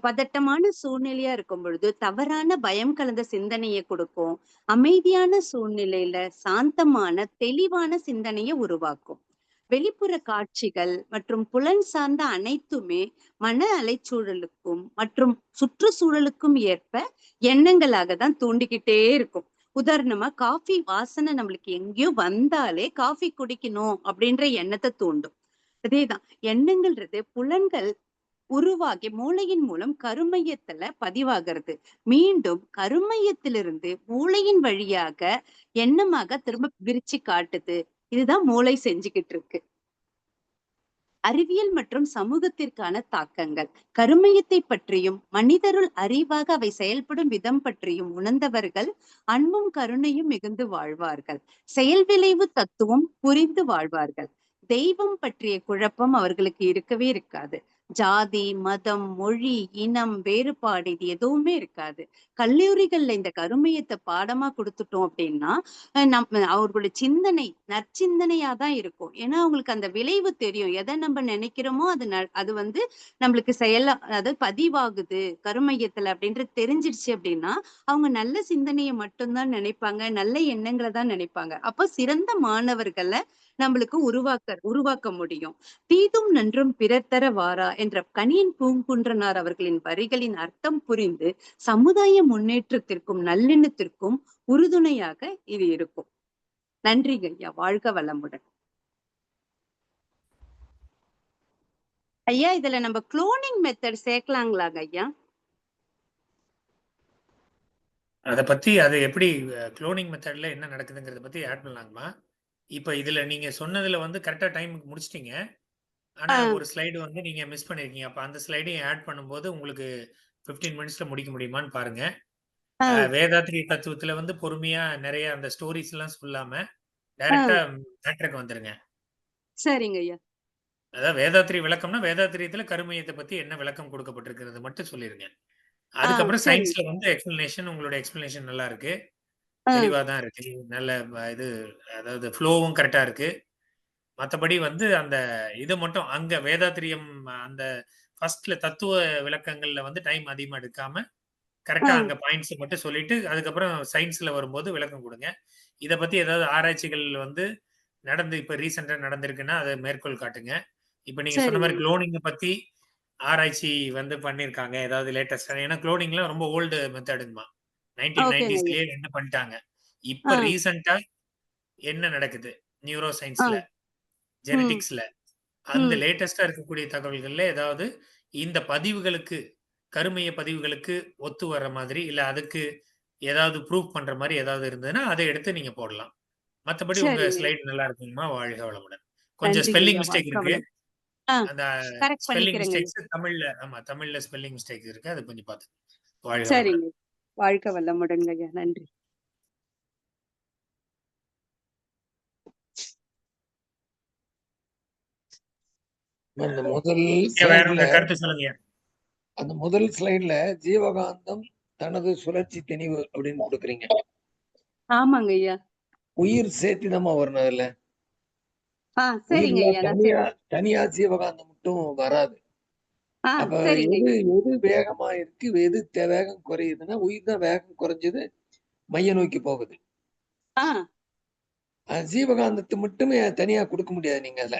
பதட்டமான சூழ்நிலையா இருக்கும் பொழுது தவறான பயம் கலந்த சிந்தனையை கொடுக்கும். அமைதியான சூழ்நிலையில சாந்தமான தெளிவான சிந்தனையை உருவாக்கும். வெளிப்புற காட்சிகள் மற்றும் புலன் சார்ந்த அனைத்துமே மன அலைச்சூழலுக்கும் மற்றும் சுற்றுச்சூழலுக்கும் ஏற்ப எண்ணங்களாக தான் தூண்டிக்கிட்டே இருக்கும். உதாரணமா காஃபி வாசனை நம்மளுக்கு எங்கேயோ வந்தாலே காஃபி குடிக்கணும் அப்படின்ற எண்ணத்தை தூண்டும். அதேதான் எண்ணங்கள்ன்றது புலன்கள் உருவாகி மூளையின் மூலம் கருமையத்துல பதிவாகிறது. மீண்டும் கருமையத்திலிருந்து மூளையின் வழியாக எண்ணமாக திரும்ப விரிச்சு காட்டுது. இதுதான் மூளை செஞ்சுக்கிட்டு இருக்கு. அறிவியல் மற்றும் சமூகத்திற்கான தாக்கங்கள். கருமையத்தை பற்றியும் மனிதருள் அறிவாக அவை செயல்படும் விதம் பற்றியும் உணர்ந்தவர்கள் அன்பும் கருணையும் மிகுந்து வாழ்வார்கள். செயல் விளைவு தத்துவம் புரிந்து வாழ்வார்கள். தெய்வம் பற்றிய குழப்பம் அவர்களுக்கு இருக்கவே இருக்காது. ஜாதி, மதம், மொழி, இனம் வேறுபாடு இது எதுவுமே இருக்காது. கல்லூரிகள்ல இந்த கருமையத்தை பாடமா கொடுத்துட்டோம் அப்படின்னா அவர்களுடைய சிந்தனை நற்சிந்தனையாதான் இருக்கும். ஏன்னா அவங்களுக்கு அந்த விளைவு தெரியும். எதை நம்ம நினைக்கிறோமோ அது நம்மளுக்கு அதாவது பதிவாகுது கருமையத்துல அப்படின்றது தெரிஞ்சிருச்சு அப்படின்னா அவங்க நல்ல சிந்தனையை மட்டும்தான் நினைப்பாங்க, நல்ல எண்ணங்களை தான் நினைப்பாங்க. அப்போ சிறந்த மாணவர்களை நம்மளுக்கு உருவாக்க முடியும். தீதும் நன்றும் பிறர் தர வாரா என்ற கணியன் பூங்குன்றனார் அவர்களின் வரிகளின் அர்த்தம் புரிந்து சமுதாய முன்னேற்றத்திற்கும் நல்லெண்ணத்திற்கும் உறுதுணையாக இது இருக்கும். நன்றி ஐயா. வாழ்க வளமுடன். ஐயா இதுல நம்ம குளோனிங் மெத்தட் சேர்க்கலாங்களாங்க ஐயா? அத பத்தி அது எப்படி குளோனிங் மெத்தட்ல என்ன நடக்குதுங்கிறத பத்தி ஆட் பண்ணலாங்கம்மா. இப்ப இதுல நீங்க சொன்னதுல வந்து கரெக்ட்டா டைமுக்கு முடிச்சுட்டீங்க. ஆனா ஆ, ஒரு ஸ்லைடு வந்து நீங்க மிஸ் பண்ணியிருக்கீங்க. அப்ப அந்த ஸ்லைடையும் ஆட் பண்ணும்போது உங்களுக்கு 15 மினிட்ஸ்ல முடிக்க முடியுமான்னு பாருங்க. ஆ, வேதாத்ரி தத்துவத்துல வந்து பொறுமையா நெறைய அந்த ஸ்டோரீஸ்லாம் சொல்லாம, ஆ. டைரக்ட்டா மேட்டருக்கு வந்துருங்க. சரிங்க ஐயா. அதாவது வேதாத்ரி விளக்கம்னா, வேதாத்திரியத்துல கருமையத்த பத்தி என்ன விளக்கம் கொடுக்கப்பட்டிருக்கிறது மட்டும் சொல்லிருங்க. ஆ, அதுக்கப்புறம் சரிங்க. சயின்ஸ்ல வந்து எக்ஸ்ப்ளனேஷன் உங்களோட எக்ஸ்ப்ளனேஷன் நல்லா இருக்கு. ஆ, தெளிவா தான் இருக்கு. நல்ல இது அதாவது ஃப்ளோவும் கரெக்ட்டா இருக்கு. மத்தபடி வந்து அந்த இது மட்டும் அங்க வேதாத்திரியம் அந்த ஃபர்ஸ்ட்ல தத்துவ விளக்கங்கள்ல வந்து டைம் அதிகமா எடுக்காம, ஆ. கரெக்ட்டா அங்க பாயிண்ட்ஸ் மட்டும் சொல்லிட்டு, அதுக்கப்புறம் சயின்ஸ்ல வரும்போது விளக்கம் குடுங்க. இத பத்தி ஏதாவது ஆராய்ச்சிகள் வந்து நடந்து இப்ப ரீசென்ட்டா நடந்திருக்குன்னா, அத மேற்கோள் காட்டுங்க. இப்ப நீங்க சொன்ன சரிங்க. மாரி குளோனிங்க பத்தி ஆராய்ச்சி வந்து பண்ணியிருக்காங்க. ஏதாவது லேட்டஸ்ட்டா ஏன்னா குளோனிங்லாம் ரொம்ப ஓல்டு மெத்தடுங்கம்மா. ஓகேங்க ஐயா. 1990ஸ்லயே என்ன பண்ணிட்டாங்க. ஆ, இப்ப ரீசென்ட்டா என்ன நடக்குது? நியூரோ ஆ, சயன்ஸ்ல, ம், ஜெனடிக்ஸ்ல அந்த ம். லேட்டஸ்ட்டா இருக்கக்கூடிய தகவல்கள்ல ஏதாவது இந்த பதிவுகளுக்கு, கருமைய பதிவுகளுக்கு ஒத்து வர்ற மாதிரி, இல்ல அதுக்கு ஏதாவது ப்ரூஃப் பண்ற மாரி ஏதாவது இருந்ததுன்னா, அத எடுத்து நீங்க போடலாம். மத்தபடி உங்க சரிங்க ஐயா. ஸ்லைடு நல்லா இருக்குங்கம்மா. வாழ்க வளமுடன். கொஞ்சம் நன்றிங்க ஸ்பெல்லிங் ஐயா. மிஸ்டேக் வாழ்க இருக்கு. வளம். ஆ, அந்த கரெக்ட் ஸ்பெல்லிங் பண்ணிக்கிறேங்க ஐயா. மிஸ்டேக்ஸ் தமிழ்ல ஆமா. தமிழ்ல ஸ்பெல்லிங் மிஸ்டேக் இருக்கு. அத கொஞ்சம் பாத்துக்கங்க. வாழ்க வளமுடன். சரிங்க. வாழ்க வளமுடன்ங்க ஐயா. நன்றி. அந்த முதல் வேற ஸ்லைடுல உங்க கருத்து சொல்லுங்கய்யா. அந்த முதல் ஸ்லைடுல ஜீவகாந்தம் தனது சுழற்சி திணிவு அப்படின்னு கொடுக்குறீங்க. ஆமாங்க ஐயா. உயிர் சேர்த்திதாம்மா வரணும் அதுல. சரிங்க உயிர்ல ஐயா. நான் தனியா தனியா ஜீவகாந்தம் மட்டும் வராது. அப்ப சரிங்க எது ஐயா. எது வேகமா இருக்கு, எது வேகம் குறையுதுன்னா உயிர் தான் வேகம் குறைஞ்சது மைய நோக்கி போகுது. ஆ, ஜீவகாந்தத்தை மட்டுமே தனியா கொடுக்க முடியாது நீங்க அதுல.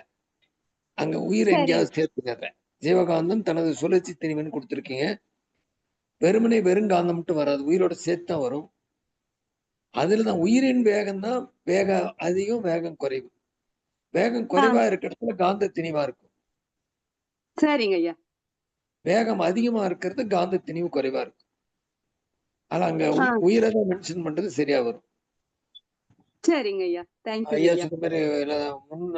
அங்க உயிர் சரி. எங்கேயாவது சேர்த்துங்க. ஜீவகாந்தம் தனது சுழற்சி திணிவுன்னு கொடுத்துருக்கீங்க. வெறுமனே வெறுங்காந்தம் மட்டும் வராது. உயிரோட சேர்த்து தான் வரும். அதுலதான் உயிரின் வேகம் தான் அதிகம், வேகம் குறைவு. வேகம் ஆ, குறைவா இருக்க இடத்துல காந்த திணிவா இருக்கும். சரிங்க ஐயா. வேகம் அதிகமா இருக்கிறது காந்த திணிவு குறைவா இருக்கும். ஆனா அங்க ஆ, உயிரை தான் மென்ஷன் பண்றது சரியா வரும். சரிங்க ஐயா. தேங்க்யூங்க ஐயா ஐயா. சொன்ன மாதிரி முன்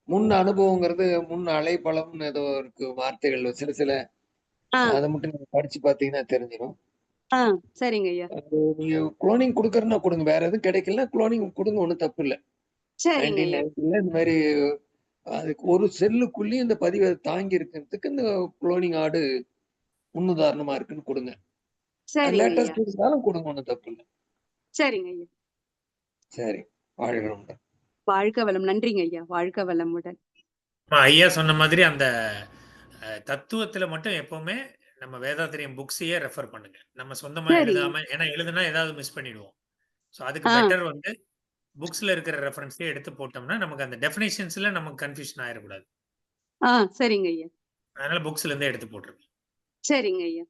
முன் அனுபவங்கிறது முன் அலைப்பளம்னு ஏதோ இருக்கு வார்த்தைகள் சில ஆ, அதை மட்டும் நீங்க படிச்சு பார்த்தீங்கன்னா தெரிஞ்சிடும். ஆ, சரிங்க ஐயா. நீங்க குளோனிங் கொடுக்கறதுனா கொடுங்க. வேற எதுவும் கிடைக்கலன்னா குளோனிங் கொடுங்க, ஒன்றும் தப்பு இல்லை. சரிங்க ஐயா. 1990 இந்த மாதிரி அதுக்கு ஒரு செல்லுக்குள்ளேயும் இந்த பதிவை தாங்கி இருக்கிறதுக்கு இந்த குளோனிங் ஆடு முன்னுதாரணமா இருக்குன்னு கொடுங்க. சரிங்க ஐயா. லேட்டஸ்ட் இருந்தாலும் கொடுங்க, ஒன்றும் தப்பு இல்லை. சரிங்க ஐயா. சரி, வாழ்க வளமுடன். வாழ்க வளம். நன்றிங்க ஐயா. வாழ்க வளமுடன். ஐயா சொன்ன மாதிரி அந்த தத்துவத்துல மட்டும் எப்பவுமே நம்ம வேதாத்திரியம் புக்ஸையே ரெஃபர் பண்ணுங்க. நம்ம சொந்தமா சரிங்க. எழுதாம ஏன்னா எழுதுனா ஏதாவது மிஸ் பண்ணிடுவோம். ஸோ அதுக்கு ஆ, பெட்டர் வந்து புக்ஸ்ல இருக்கிற ரெஃபரன்ஸே எடுத்து போட்டோம்னா, நமக்கு அந்த டெஃபினிஷன்ஸ்ல நமக்கு கன்ஃப்யூஷன் ஆயிறக்கூடாது. சரிங்க ஐயா. அதனால புக்ஸ்ல இருந்தே எடுத்து போட்டுருங்க. சரிங்க ஐயா.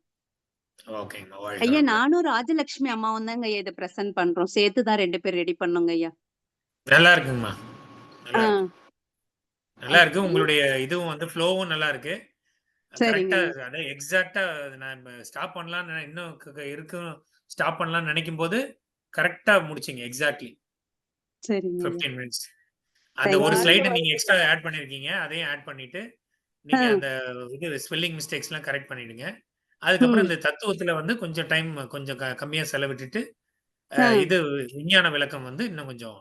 ஓகேங்கம்மா. வாழ்க ஐயா, வளமுடன். நானும் ராஜலட்சுமி அம்மாவும் தாங்க ஐயா இதை பிரசன்ட் பண்றோம். சேர்த்துதான் 2 பேர் ரெடி பண்ணோங்க ஐயா. நல்லா இருக்குங்கம்மா. ஆ, நல்லா இருக்கு. நல்லா இருக்கு. ஓகே. உங்களுடைய இதுவும் வந்து ஃப்ளோவும் நல்லா இருக்கு. சரிங்க கரெக்ட்டா ஐயா. அதான் எக்ஸாக்ட்டா நான் ஸ்டாப் பண்ணலாம்னு இன்னும் இருக்கும் ஸ்டாப் பண்ணலாம்னு நெனைக்கும்போது, கரெக்ட்டா முடிச்சீங்க. எக்ஸாக்ட்லி சரிங்க ஐயா. 15 மினிட்ஸ். அந்த ஒரு தேங்க்யூ. ஸ்லைடு நீங்க எக்ஸ்ட்ரா ஆட் பண்ணியிருக்கீங்க. அதையும் ஆட் பண்ணிட்டு, நீங்க அந்த இது ஸ்பெல்லிங் மிஸ்டேக்ஸ்லாம் கரெக்ட் பண்ணிடுங்க. அதுக்கப்புறம் ம். இந்த தத்துவத்துல வந்து கொஞ்சம் டைம் கொஞ்சம் கம்மியா செலவிட்டுட்டு, ஆ, இது விஞ்ஞான விளக்கம் வந்து இன்னும் கொஞ்சம்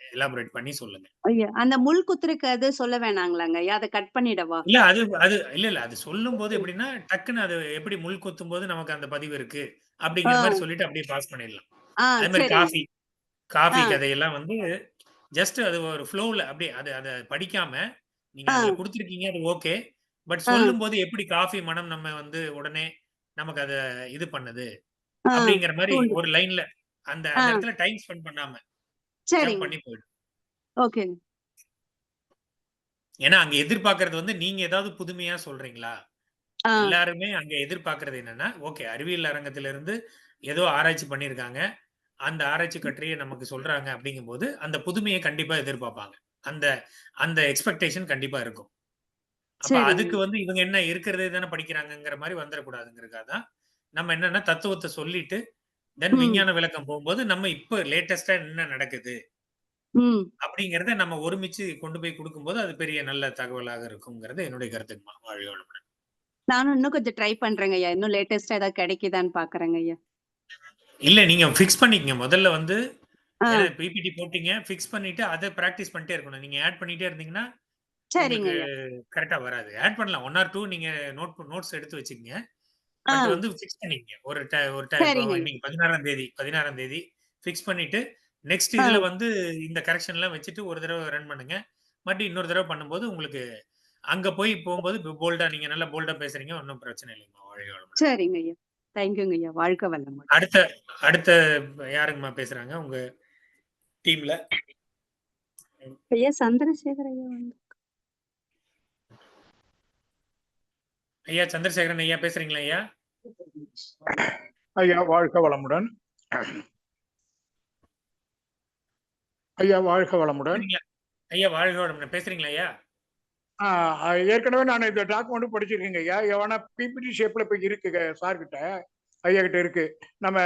எலாபரேட் பண்ணி சொல்லுங்க. ஐயா, அந்த முள் குத்துறக்கு அது சொல்ல வேணாங்களாங்க ஐயா? அத கட் பண்ணிடவா? இல்ல அது அது இல்ல. அது சொல்லும்போது எப்படின்னா, டக்குன்னு அது எப்படி முள் குத்தும்போது நமக்கு அந்த பதிவு இருக்கு. ஆ, அப்படிங்கிற மாரி சொல்லிட்டு அப்படியே பாஸ் பண்ணிடலாம். அதே மாரி சரிங்க. ஆ, காஃபி கதையெல்லாம் வந்து ஜஸ்ட் அது ஒரு ஃப்ளோல அப்படியே அத படிக்காம, நீங்க ஆ, அதுல குடுத்துருக்கீங்க அது ஓகே. பட் ஆ, சொல்லும்போது எப்படி காஃபி மணம் நம்ம வந்து உடனே நமக்கு அத இது பண்ணுது. ஆ, அப்படிங்கிற மாரி தூண்டு. ஒரு லைன்ல அந்த ஆ, அந்த இடத்துல டைம் ஸ்பெண்ட் பண்ணாம ஜம்ப் சரிங்க. பண்ணி போயிடும். ஓகேங்க. ஏன்னா அங்க எதிர்பார்க்கிறது வந்து நீங்க ஏதாவது புதுமையா சொல்றீங்களா? ஆ, எல்லாருமே அங்க எதிர்பார்க்கிறது என்னன்னா, ஓகே அறிவியல் அரங்கத்திலிருந்து ஏதோ ஆராய்ச்சி பண்ணியிருக்காங்க. அந்த ஆராய்ச்சி கட்டுரைய நமக்கு சொல்றாங்க அப்படிங்கும்போது, அந்த புதுமைய கண்டிப்பா எதிர்பார்ப்பாங்க. அந்த அந்த எக்ஸ்பெக்டேஷன் கண்டிப்பா இருக்கும். அப்ப சரிங்க. அதுக்கு வந்து இவங்க என்ன இருக்கிறதே தானே படிக்கிறாங்கங்கிற மாரி வந்துரக்கூடாதுங்கிறதுக்காக தான், நம்ம என்னன்னா தத்துவத்த சொல்லிட்டு, தென் விஞ்ஞான விளக்கம் போகும்போது நம்ம இப்ப லேட்டஸ்டா என்ன நடக்குது அப்படிங்கறத நம்ம ஒருமிச்சு கொண்டு போய் கொடுக்கும்போது அது பெரிய நல்ல தகவலாக இருக்குங்கிறது என்னுடைய கருத்துக்குமா. வாழ்க வளமுடன். நானும் இன்னும் கொஞ்சம் ட்ரை பண்றேங்க ஐயா. இன்னும் லேட்டஸ்டா ஏதாவது கிடைக்குதான்னு பாக்குறேங்க ஐயா. இல்ல நீங்க ஃபிக்ஸ் பண்ணிக்கங்க. முதல்ல வந்து ஏன்னா பிபிடி போட்டீங்க, ஃபிக்ஸ் பண்ணிட்டு அதை பிராக்டிஸ் பண்ணிட்டே இருக்கணும். நீங்க ஆட் பண்ணிட்டே இருந்தீங்கன்னா சரிங்க உங்களுக்கு ஐயா. கரெக்டா வராது. ஆட் பண்ணலாம். 1 ஆர் 2 நீங்க நோட்ஸ் எடுத்து வச்சுக்கங்க. பட் வந்து ஃபிக்ஸ் பண்ணிக்கங்க. ஒரு சரிங்க ஐயா. இன்னைக்கு 16ஆம் தேதி ஃபிக்ஸ் பண்ணிட்டு நெக்ஸ்ட் இதுல வந்து இந்த கரெக்ஷன்லாம் வச்சுட்டு ஒரு தடவை ரன் பண்ணுங்க. மறுபடியும் இன்னொரு தடவை பண்ணும்போது உங்களுக்கு அங்க போய் போகும்போது போல்டா நீங்க நல்லா போல்டா பேசுறீங்க. ஒன்றும் பிரச்சனை இல்லைங்கம்மா. வாழ்க வளமுடன். சரிங்க ஐயா. தேங்க்யூங்க ஐயா. வாழ்க வளமுடன். அடுத்த யாருங்கம்மா பேசுறாங்க உங்க டீம்ல? ஐயா சந்திரசேகர் ஐயா வந்து. ஐயா சந்திரசேகரன் ஐயா பேசுறீங்களா ஐயா? ஐயா வாழ்க வளமுடன். ஐயா வாழ்க வளமுடன். ஐயா வாழ்க வளமுடன். பேசுறீங்களா ஐயா? ஏற்கனவே நான் இந்த டாக்குமெண்ட் படிச்சிருக்கேங்க ஐயா. எவனா பிபிடி ஷேப்ல இப்ப இருக்கு சார் கிட்ட, ஐயா கிட்ட இருக்கு. நம்ம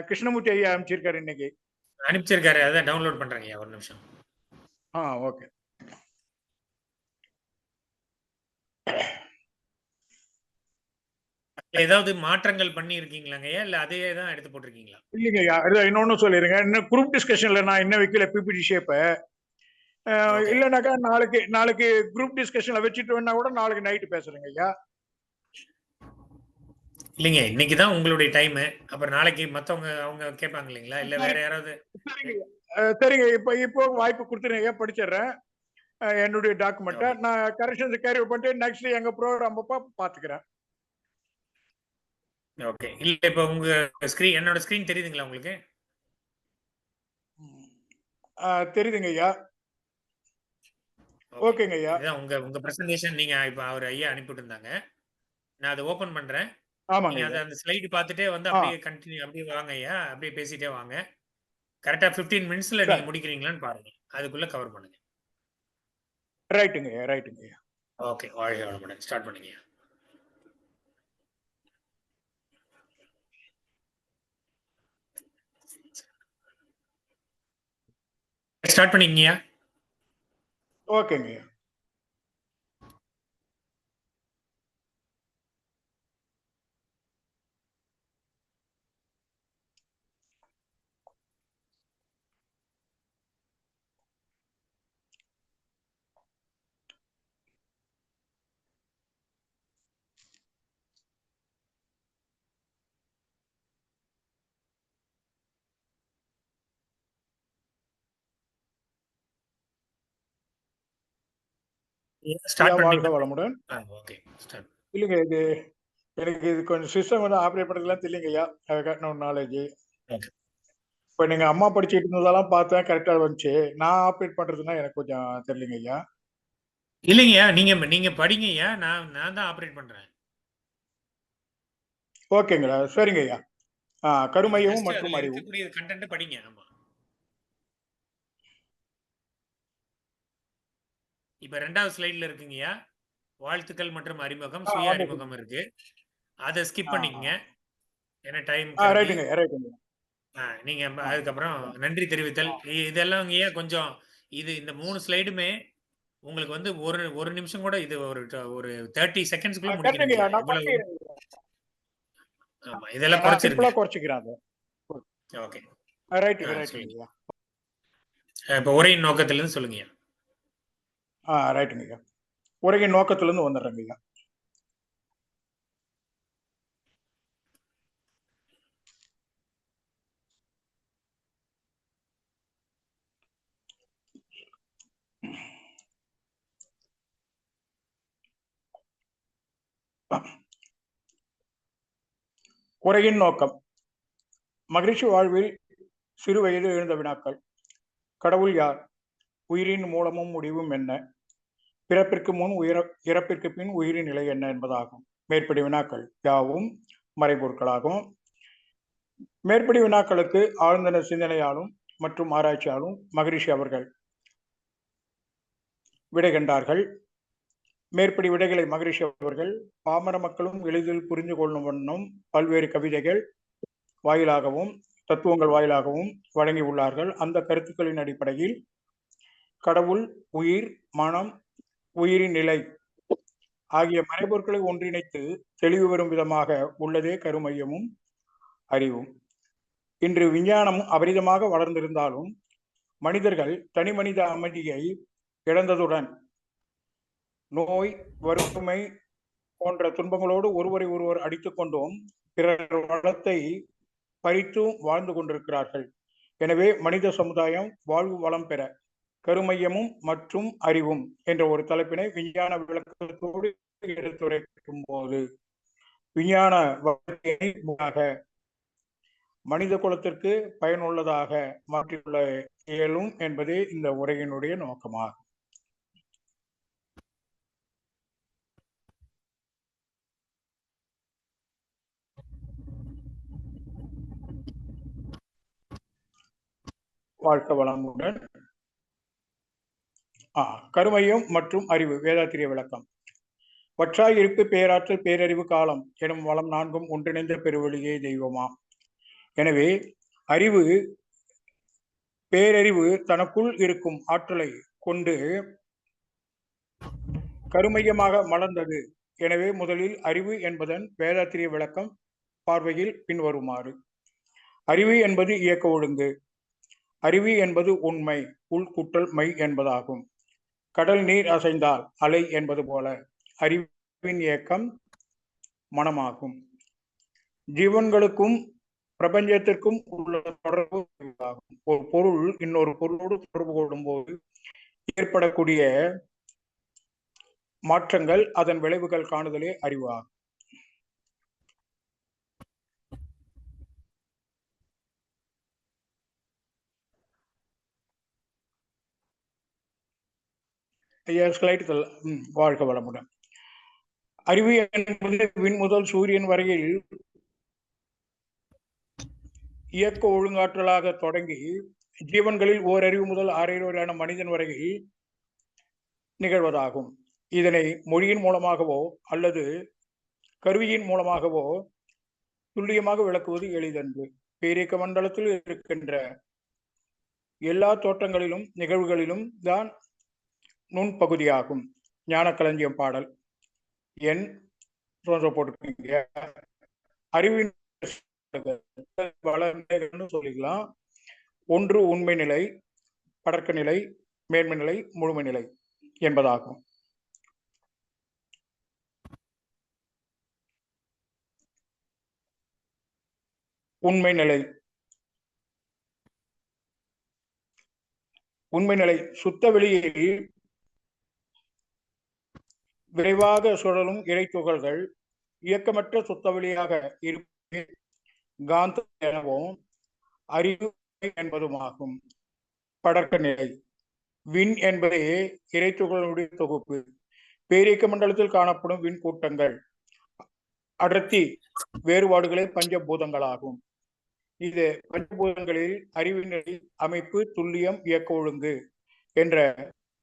கிருஷ்ணமூர்த்தி ஐயா அனுப்பிச்சிருக்காரு இன்னைக்கு. அனுப்பிச்சிருக்காரு. அதான் டவுன்லோட் பண்றேங்க ஐயா. ஒரு நிமிஷம். ஓகே. ஏதாவது மாற்றங்கள் பண்ணி இருக்கீங்களாங்க ஐயா? இல்ல அதே தான் எடுத்து போட்டிருக்கீங்களா? இல்லைங்க ஐயா. இன்னொன்னு சொல்லிருங்க. இன்னும் குரூப் டிஸ்கஷன்ல நான் என்ன வைக்கல பிபிடி ஷேப்ப. இல்லைனாக்கா நாளைக்கு குரூப் டிஸ்கஷன்ல வச்சுட்டு வேணா கூட நாளைக்கு நைட்டு பேசுறேங்க ஐயா. இல்லைங்க இன்னைக்கு தான் உங்களுடைய டைம். அப்புறம் நாளைக்கு மத்தவங்க அவங்க கேட்பாங்க இல்லைங்களா? இல்ல வேற யாராவது? சரிங்க. இப்போ வாய்ப்பு கொடுத்துருங்க ஐயா. படிச்சிடுறேன் என்னுடைய டாக்குமெண்ட்டை. நான் கரெக்ஷன்ஸ் கேரி பண்ணிட்டு நெக்ஸ்ட் எங்க ப்ரோக்ராம் பாத்துக்கிறேன். ஓகே. இல்ல இப்ப உங்க ஸ்கிரீன் என்னோட ஸ்கிரீன் தெரியுதுங்களா உங்களுக்கு? தெரியுதுங்க ஐயா. ஓகேங்க ஐயா. இதான் உங்க பிரசன்டேஷன் நீங்க இப்ப அவர் ஐயா அனுப்பிட்டு இருந்தாங்க. நான் அதை ஓபன் பண்றேன். ஆமாங்க. நீங்க அந்த ஸ்லைடு பார்த்துட்டே வந்து அப்படியே கண்டினியூ அப்படியே வாங்க ஐயா. அப்படியே பேசிட்டே வாங்க. கரெக்டா 15 மினிட்ஸ்ல நீங்க முடிக்கிறீங்களான்னு பாருங்க. அதுக்குள்ள கவர் பண்ணுங்க. ரைட்டுங்க ஐயா. ரைட்டுங்க ஐயா. ஓகே. வாழ்க வளமுடன். ஸ்டார்ட் பண்ணுங்க. ஸ்டார்ட் பண்ணிக்கங்கயா. ஓகேங்க ஐயா. வாழ்க வளமுடன். இல்லைங்க எனக்கு இது கொஞ்சம் சிஸ்டம் வந்து ஆப்ரேட் பண்ணுறதுலாம் தெரியலைங்க ஐயா. அதை கட்டின நாலேஜ். இப்போ நீங்க அம்மா படிச்சுட்டு இருந்ததெல்லாம் பார்த்தேன், கரெக்டா வந்துச்சு. நான் ஆப்ரேட் பண்றதுன்னா எனக்கு கொஞ்சம் தெரியலைங்க ஐயா. இல்லைங்கய்யா நீங்க படிங்க ஐயா. நான் தான் ஆப்ரேட் பண்றேன். ஓகேங்களா? சரிங்க ஐயா. கருமையமும் மற்றும் அறிவும் கண்டென்ட் படிங்க. ஆமா. இப்ப 2வது ஸ்லைட்ல இருக்குங்கய்யா. வாழ்த்துக்கள் மற்றும் அறிமுகம், சுய அறிமுகம் இருக்கு. அதை ஸ்கிப் பண்ணிக்கங்க. ஏன்னா டைம் ரைட்டுங்க ரைட்டுங்க. நீங்க அதுக்கப்புறம் நன்றி தெரிவித்தல் இதெல்லாம் ஐயா கொஞ்சம் இந்த 3 ஸ்லைடுமே உங்களுக்கு வந்து ஒரு நிமிஷம் கூட இது ஒரு 30 செகண்ட்ஸ்க்குள்ள முடிக்கணும். ஆமா இதெல்லாம் குறைச்சிக்கிறாங்க. ஓகே. ரைட்டுங்க ரைட்டுங்க. இப்போ உரையின் நோக்கத்திலிருந்து சொல்லுங்க. ரைட்டுங்க ஐயா. உரையின் நோக்கத்திலிருந்து வந்துடுறேங்க ஐயா. உரையின் நோக்கம். மகிழ்ச்சி வாழ்வில் சிறு வயது எழுந்த வினாக்கள். கடவுள் யார்? உயிரின் மூலமும் முடிவும் என்ன? பிறப்பிற்கு முன் இறப்பிற்கு பின் உயிரின் நிலை என்ன என்பதாகும். மேற்படி வினாக்கள் யாவும் மறைபொருட்களாகும். மேற்படி வினாக்களுக்கு ஆழ்ந்த சிந்தனையாலும் மற்றும் ஆராய்ச்சியாலும் மகரிஷி அவர்கள் விடை கண்டார்கள். மேற்படி விடைகளை மகரிஷி அவர்கள் பாமர மக்களும் எளிதில் புரிந்து கொள்ளும் வண்ணம் பல்வேறு கவிதைகள் வாயிலாகவும் தத்துவங்கள் வாயிலாகவும் வழங்கி உள்ளார்கள். அந்த கருத்துக்களின் அடிப்படையில் கடவுள், உயிர், மனம், உயிரின் நிலை ஆகிய மறைபொருட்களை ஒன்றிணைத்து தெளிவு பெறும் விதமாக உள்ளதே கருமையமும் அறிவும். இன்று விஞ்ஞானம் அபரிதமாக வளர்ந்திருந்தாலும் மனிதர்கள் தனி மனித அமைதியை இழந்ததுடன் நோய், வறுமை போன்ற துன்பங்களோடு ஒருவரை ஒருவர் அடித்துக் கொண்டும் பிறர் வளத்தை பறித்தும் வாழ்ந்து கொண்டிருக்கிறார்கள். எனவே மனித சமுதாயம் வாழ்வு வளம் பெற கருமையமும் மற்றும் அறிவும் என்ற ஒரு தலைப்பினை விஞ்ஞான விளக்கத்தோடு எடுத்துரைக்கும் போது விஞ்ஞான வளர்ச்சியாக மனித குலத்திற்கு பயனுள்ளதாக மாற்றியுள்ள இயலும் என்பதே இந்த உரையினுடைய நோக்கமாகும். வாழ்க்கை வளமுடன். கருமையம் மற்றும் அறிவு வேதாத்திரிய விளக்கம். வற்றாய் இருப்பு, பேராற்றல், பேரறிவு, காலம் எனும் வளம் நான்கும் ஒன்றிணைந்த பெருவெளியே தெய்வமாம். எனவே அறிவு, பேரறிவு தனக்குள் இருக்கும் ஆற்றலை கொண்டு கருமையமாக மலர்ந்தது. எனவே முதலில் அறிவு என்பதன் வேதாத்திரிய விளக்கம் பார்வையில் பின்வருமாறு. அறிவு என்பது இயக்க ஒழுங்கு. அறிவு என்பது உண்மை, உள்குட்டல் மை என்பதாகும். கடல் நீர் அசைந்தால் அலை என்பது போல அறிவின் இயக்கம் மனமாகும். ஜீவன்களுக்கும் பிரபஞ்சத்திற்கும் உள்ள தொடர்பு ஆகும். ஒரு பொருள் இன்னொரு பொருளோடு தொடர்பு கொள்ளும் போது ஏற்படக்கூடிய மாற்றங்கள், அதன் விளைவுகள் காணுதலே அறிவாகும். வாழ்க வளமுடன். அறிவு என்பது விண் முதல் சூரியன் வரையில் இயக்க ஒழுங்காற்றலாக தொடங்கி ஜீவன்களில் ஓரறிவு முதல் ஆறறிவு வரையான மனிதன் வரையில் நிகழ்வதாகும். இதனை மொழியின் மூலமாகவோ அல்லது கருவியின் மூலமாகவோ துல்லியமாக விளக்குவது எளிதன்று. பேரியக்க மண்டலத்தில் இருக்கின்ற எல்லா தோற்றங்களிலும் நிகழ்வுகளிலும் தான் நுண்பகுதியாகும். ஞான களஞ்சியம் பாடல் எண் போட்டிருக்கீங்க. அறிவின் சொல்லிக்கலாம். ஒன்று உண்மை நிலை, படக்க நிலை, மேன்மை நிலை, முழுமை நிலை என்பதாகும். உண்மை நிலை. உண்மை நிலை சுத்த வெளியில் விரைவாக சுழலும் இழைத்துகள்கள் இயக்கமற்ற சுத்த வெளியாக இருப்பது காந்த எனவும் அறிவு என்பதுமாகும். படக்க நிலை. விண் என்பதே இறைத்துகளுடைய தொகுப்பு. பேரியக்க மண்டலத்தில் காணப்படும் விண் கூட்டங்கள் அடர்த்தி வேறுபாடுகளே பஞ்சபூதங்களாகும். இது பஞ்சபூதங்களில் அறிவின் நிலை, அமைப்பு, துல்லியம், இயக்க ஒழுங்கு என்ற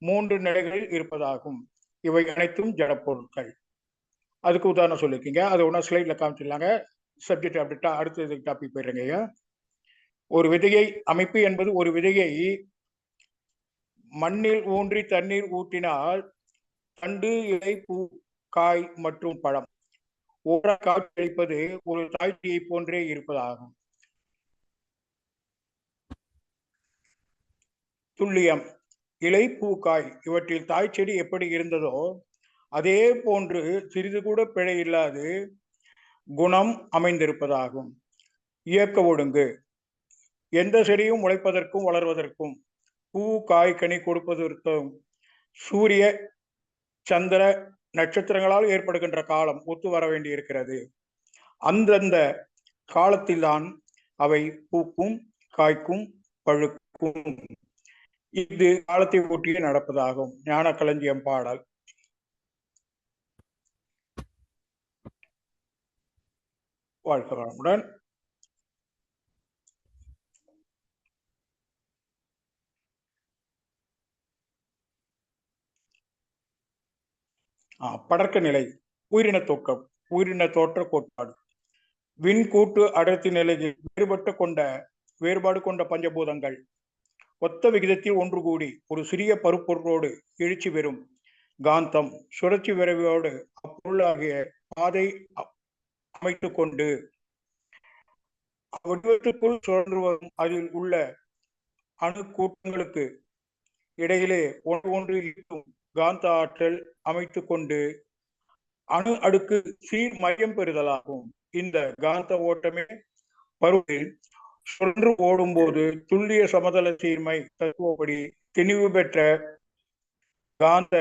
3 நிலைகளில் இருப்பதாகும். இவை அனைத்தும் ஜடப்பொருட்கள். அதுக்கு உதாரணம் சொல்லிருக்கீங்க. அது ஒன்றும் ஸ்லைட்ல காமிச்சிடலாங்க. சப்ஜெக்ட் அப்படிட்டா அடுத்த டாபிக் போயிடுறீங்க. ஒரு விதையை, அமைப்பு என்பது ஒரு விதையை மண்ணில் ஊன்றி தண்ணீர் ஊற்றினால் தண்டு, இலை, பூ, காய் மற்றும் பழம் ஓட காட்சியளிப்பது ஒரு தாய்ச்சியை போன்றே இருப்பதாகும். துல்லியம். இலை, பூ, காய் இவற்றில் தாய் செடி எப்படி இருந்ததோ அதே போன்று சிறிது கூட பிழை இல்லாது குணம் அமைந்திருப்பதாகும். இயக்க ஒழுங்கு. எந்த செடியும் முளைப்பதற்கும் வளர்வதற்கும் பூ, காய், கனி கொடுப்பதற்கும் சூரிய, சந்திர, நட்சத்திரங்களால் ஏற்படுகின்ற காலம் ஒத்து வர வேண்டி இருக்கிறது. அந்தந்த காலத்தில்தான் அவை பூக்கும், காய்க்கும், பழுக்கும். இது காலத்தை ஒட்டியே நடப்பதாகும். ஞான களஞ்சியம் பாடல். வாழ்க வளமுடன். படக்க நிலை. உயிரின தோற்றம், உயிரின தோற்ற கோட்பாடு. விண் கூட்டு அடர்த்தி நிலையில் வேறுபட்டு கொண்ட வேறுபாடு கொண்ட பஞ்சபூதங்கள் ஒத்த விகிதத்தில் ஒன்று கூடி ஒரு சிறிய பருப்பொருளோடு எழுச்சி பெறும் காந்தம் சுழற்சி விரைவோடு அப்பொருளாகிய பாதை அமைத்து கொண்டு வடிவத்திற்குள் சுழன்று வரும் அதில் உள்ள அணு கூட்டங்களுக்கு இடையிலே ஒன்றில் இருக்கும் காந்த ஆற்றல் அமைத்து கொண்டு அணு அடுக்கு சீர் மையம் பெறுதலாகும். இந்த காந்த ஓட்டமே பருவில் சுழன்று ஓடும் போது துல்லிய சமதள சீர்மை தத்துவப்படி திணிவு பெற்ற காந்த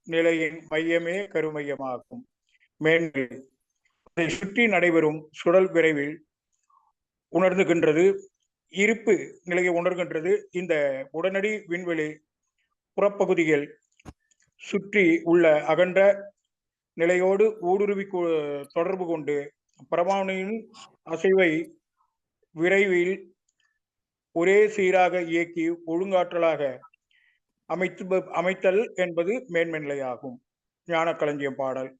நிலையின் மையமே கருமையமாகும். மேன்மை அதை சுற்றி நடைபெறும் சுழல் விரைவில் உணர்ந்துகின்றது, இருப்பு நிலையை உணர்கின்றது. இந்த உடனடி விண்வெளி புறப்பகுதியில் சுற்றி உள்ள அகன்ற நிலையோடு ஊடுருவி தொடர்பு கொண்டு பரமாணுவின் அசைவை விரைவில் ஒரே சீராக இயக்கி ஒழுங்காற்றலாக அமைத்தல் என்பது மேன்மை நிலையாகும். ஞானக்களஞ்சியம் பாடல்.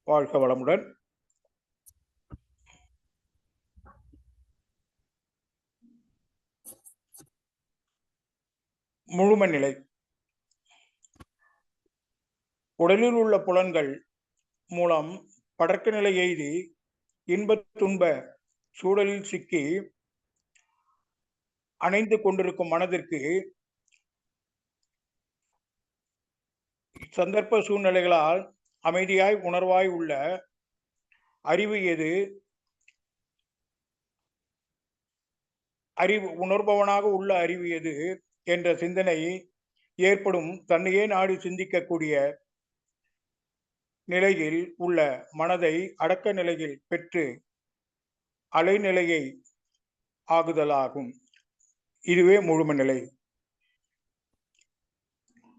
வாழ்க வளமுடன். முழுமை நிலை. உடலில் உள்ள புலன்கள் மூலம் படர்க்க நிலை எய்தி இன்பத் துன்ப சூழலில் சிக்கி அணைந்து கொண்டிருக்கும் மனதிற்கு சந்தர்ப்ப சூழ்நிலைகளால் அமைதியாய் உணர்வாய் உள்ள அறிவு எது, அறிவு உணர்பவனாக உள்ள அறிவு எது என்ற சிந்தனை ஏற்படும் தன்னையே நாடி சிந்திக்கக்கூடிய நிலையில் உள்ள மனதை அடக்க நிலையில் பெற்று அலைநிலையை ஆகுதலாகும். இதுவே முழுமை நிலை.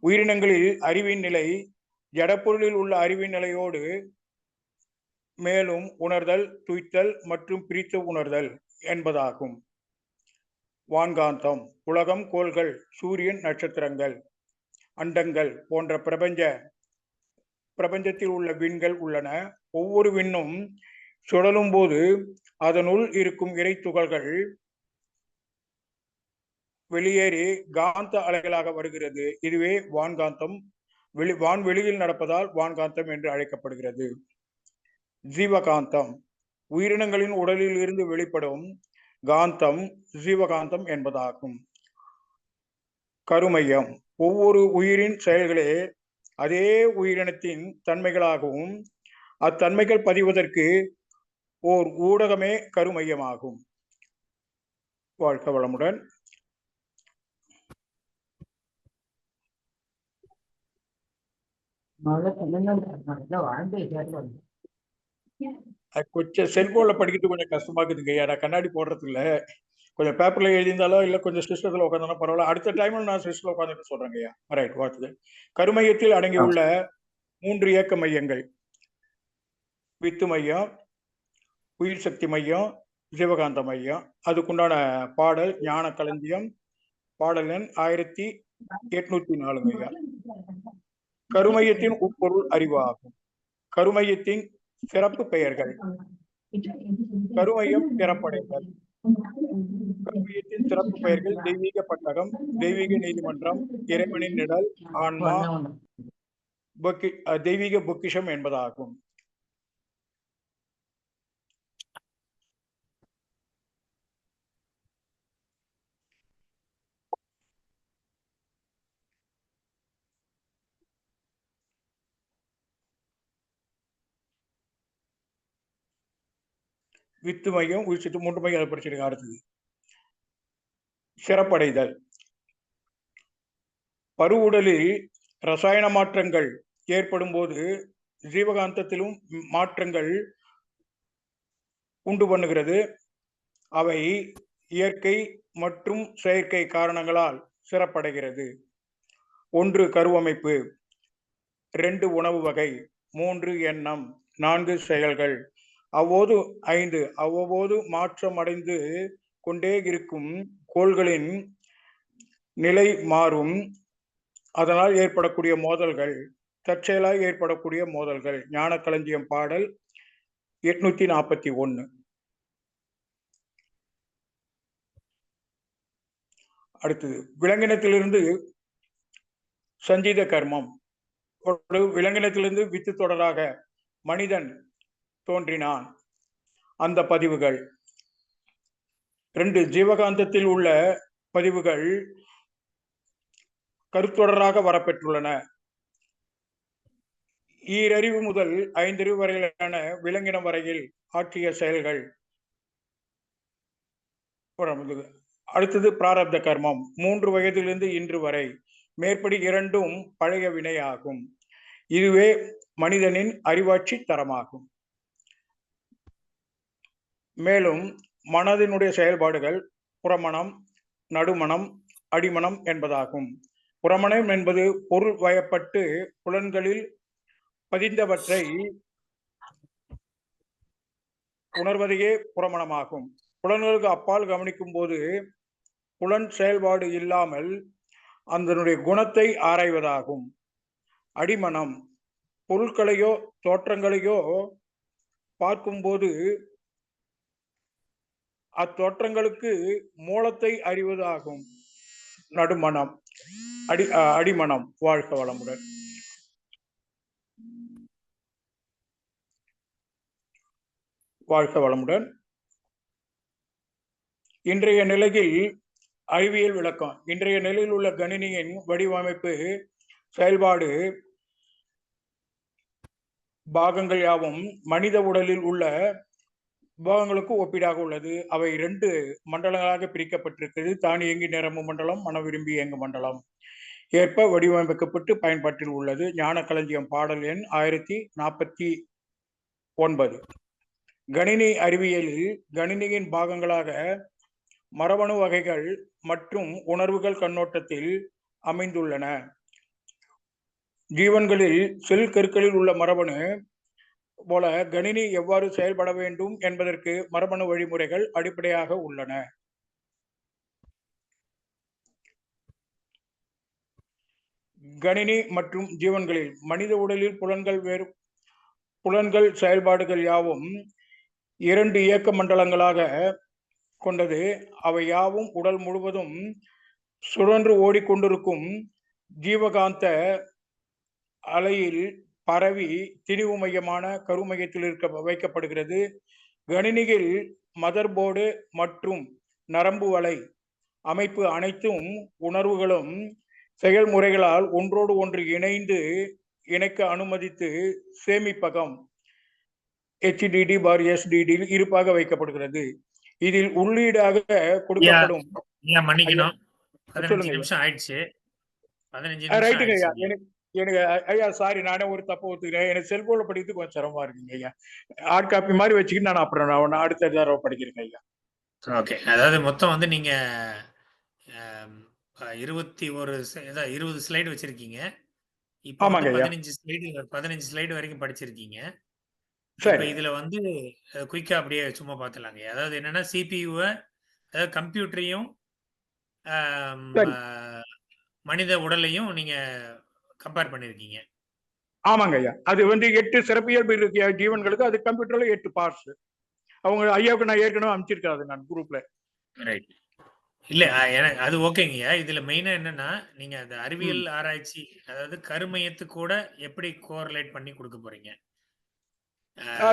உயிரினங்களில் அறிவின் நிலை ஜடப்பொருளில் உள்ள அறிவின் நிலையோடு மேலும் உணர்தல், துய்த்தல் மற்றும் பிரித்து உணர்தல் என்பதாகும். வான்காந்தம் உலகம், கோள்கள், சூரியன், நட்சத்திரங்கள், அண்டங்கள் போன்ற பிரபஞ்சத்தில் உள்ள விண்கள் உள்ளன. ஒவ்வொரு விண்ணும் சுழலும் போது அதனுள் இருக்கும் இறை துகள்கள் வெளியேறி காந்த அலைகளாக வருகிறது. இதுவே வான்காந்தம். வான்வெளியில் நடப்பதால் வான்காந்தம் என்று அழைக்கப்படுகிறது. ஜீவகாந்தம் உயிரினங்களின் உடலில் இருந்து வெளிப்படும் காந்தம் ஜீவகாந்தம் என்பதாகும். கருமையம் ஒவ்வொரு உயிரின் செயல்களே அதே உயிரினத்தின் தன்மைகளாகவும் அத்தன்மைகள் பதிவதற்கு ஓர் ஊடகமே கருமையமாகும். வாழ்க வளமுடன். கொஞ்சம் செல்போன்ல படிக்கிறது கொஞ்சம் கஷ்டமா இருக்குதுங்க. நான் கண்ணாடி போடுறது இல்ல. கொஞ்சம் பேப்பர்ல எழுதியிருந்தாலோ இல்ல கொஞ்சம் சிஸ்டத்துல உட்காந்தாலும் பரவாயில்ல. அடுத்த டைம்ல நான் சிஸ்டத்துல உட்காந்துட்டு சொல்றேங்க ஐயா. ரைட், வாழ்த்துது. கருமையத்தில் அடங்கியுள்ள 3 இயக்க மையங்கள்: வித்து மையம், உயிர் சக்தி மையம், ஜீவகாந்த மையம். அதுக்குண்டான பாடல் ஞான களஞ்சியம், பாடல் எண் 1804 ஐயா. கருமையத்தின் உட்பொருள் அறிவு ஆகும். கருமையத்தின் சிறப்பு பெயர்கள்: கருமையம் பிறப்படைதல். கருமையத்தின் சிறப்பு பெயர்கள்: தெய்வீக பட்டகம், தெய்வீக நீதிமன்றம், இறைவனின் நிழல், ஆன்மா, தெய்வீக பொக்கிஷம் என்பதாகும். வித்து மையம், உயிர் சக்தி 3 மையம் அதை படிச்சிருக்க. அடுத்தது சிறப்படைதல். பருவுடலில் ரசாயன மாற்றங்கள் ஏற்படும் போது ஜீவகாந்தத்திலும் மாற்றங்கள் உண்டு பண்ணுகிறது. அவை இயற்கை மற்றும் செயற்கை காரணங்களால் சிறப்படைகிறது. 1 கருவமைப்பு, 2 உணவு வகை, 3 எண்ணம், 4 செயல்கள், அவ்வப்போது 5 அவ்வப்போது மாற்றமடைந்து கொண்டே இருக்கும் கோள்களின் நிலை மாறும் அதனால் ஏற்படக்கூடிய மோதல்கள், தற்செயலாக ஏற்படக்கூடிய மோதல்கள். ஞானக்களஞ்சியம் பாடல் 841. அடுத்தது விலங்கினத்திலிருந்து சஞ்சீத கர்மம். ஒரு விலங்கினத்திலிருந்து வித்து தொடராக மனிதன் தோன்றினான். அந்த பதிவுகள் 2 ஜீவகாந்தத்தில் உள்ள பதிவுகள் கருத்தொடராக வரப்பெற்றுள்ளன. ஈரறிவு முதல் 5 அறிவு வரையிலான விலங்கினம் வரையில் ஆற்றிய செயல்கள். அடுத்தது பிராரப்த கர்மம். 3 வயதிலிருந்து இன்று வரை. மேற்படி 2ம் பழைய வினையாகும். இதுவே மனிதனின் அறிவாட்சி தரமாகும். மேலும் மனதினுடைய செயல்பாடுகள் புறமணம், நடுமணம், அடிமணம் என்பதாகும். புறமணம் என்பது பொருள் வயப்பட்டு புலன்களில் பதிந்தவற்றை உணர்வதையே புறமணமாகும். புலன்களுக்கு அப்பால் கவனிக்கும் போது புலன் செயல்பாடு இல்லாமல் அதனுடைய குணத்தை ஆராய்வதாகும். அடிமனம் பொருட்களையோ தோற்றங்களையோ பார்க்கும்போது அத்தோற்றங்களுக்கு மூலத்தை அறிவதாகும். நடுமணம். அடிமனம். வாழ்க வளமுடன். வாழ்க வளமுடன். இன்றைய நிலையில் அறிவியல் விளக்கம். இன்றைய நிலையில் உள்ள கணினியின் வடிவமைப்பு செயல்பாடு பாகங்கள் யாவும் மனித உடலில் உள்ள பாகங்களுக்கு ஒப்பீடாக உள்ளது. அவை 2 மண்டலங்களாக பிரிக்கப்பட்டிருக்கிறது. தானியங்கி நிரம்பு மண்டலம், மன விரும்பி இயங்கு மண்டலம் ஏற்ப வடிவமைக்கப்பட்டு பயன்பாட்டில் உள்ளது. ஞானக்களஞ்சியம் பாடல் எண் 1049. கணினி அறிவியலில் கணினியின் பாகங்களாக மரபணு வகைகள் மற்றும் உணர்வுகள் கண்ணோட்டத்தில் அமைந்துள்ளன. ஜீவன்களில் செல் கருக்களில் உள்ள மரபணு போல கணினி எவ்வாறு செயல்பட வேண்டும் என்பதற்கு மரபணு வழிமுறைகள் அடிப்படையாக உள்ளன. கணினி மற்றும் ஜீவன்களில் மனித உடலில் புலன்கள் செயல்பாடுகள் யாவும் 2 இயக்க மண்டலங்களாக கொண்டது. அவை யாவும் உடல் முழுவதும் சுழன்று ஓடிக்கொண்டிருக்கும் ஜீவகாந்த அலையில் பரவி திணிவு மையமான கருமையத்தில் வைக்கப்படுகிறது. கணினியில் மதர் போர்டு மற்றும் நரம்பு வலை அமைப்பு அனைத்தும் உணர்வுகளும் செயல்முறைகளால் ஒன்றோடு ஒன்று இணைக்க அனுமதித்து சேமிப்பகம் HDD/SDD இருப்பாக வைக்கப்படுகிறது. இதில் உள்ளீடாக கொடுக்கப்படும். மன்னிக்கணும், 15 நிமிஷம் ஆயிடுச்சு. 15 ரைட்டுங்க ஐயா. எனக்கு ஐயா சாரி, நானே ஒரு தப்பு ஒத்துக்கிறேன். எனக்கு செல்போன்ல படிக்கிறது கொஞ்சம் சிரமமா இருக்குங்க ஐயா. ஹார்ட் காப்பி மாதிரி வச்சுக்கிட்டு நான் அப்புறம் நான் அடுத்த தடவை படிக்கிறேங்க ஐயா. ஓகே. அதாவது மொத்தம் வந்து நீங்க 20 ஸ்லைடு வச்சிருக்கீங்க. இப்போ 15 ஸ்லைடு வரைக்கும் படிச்சிருக்கீங்க. இப்போ இதுல வந்து குயிக்கா அப்படியே சும்மா பார்த்துலாங்க. அதாவது என்னன்னா சிபியூவை, அதாவது கம்ப்யூட்டரையும் மனித உடலையும் நீங்க கம்பேர் பண்ணிருக்கீங்க. ஆமாங்க ஐயா. அது வந்து 8 சிறப்பியல்பு இருக்க ஜீவன்களுக்கு அது கம்ப்யூட்டர்ல 8 பார்ட்ஸ். அவங்க ஐயாவுக்கு நான் ஏற்கனவே அனுப்பிச்சிருக்கேன் நான் குரூப்ல. ரைட். இல்ல எனக்கு அது ஓகேங்கய்யா. இதுல மெயினா என்னன்னா நீங்க அந்த அறிவியல் ஆராய்ச்சி, அதாவது கருமையத்து கூட எப்படி கோரிலேட் பண்ணி கொடுக்க போறீங்க.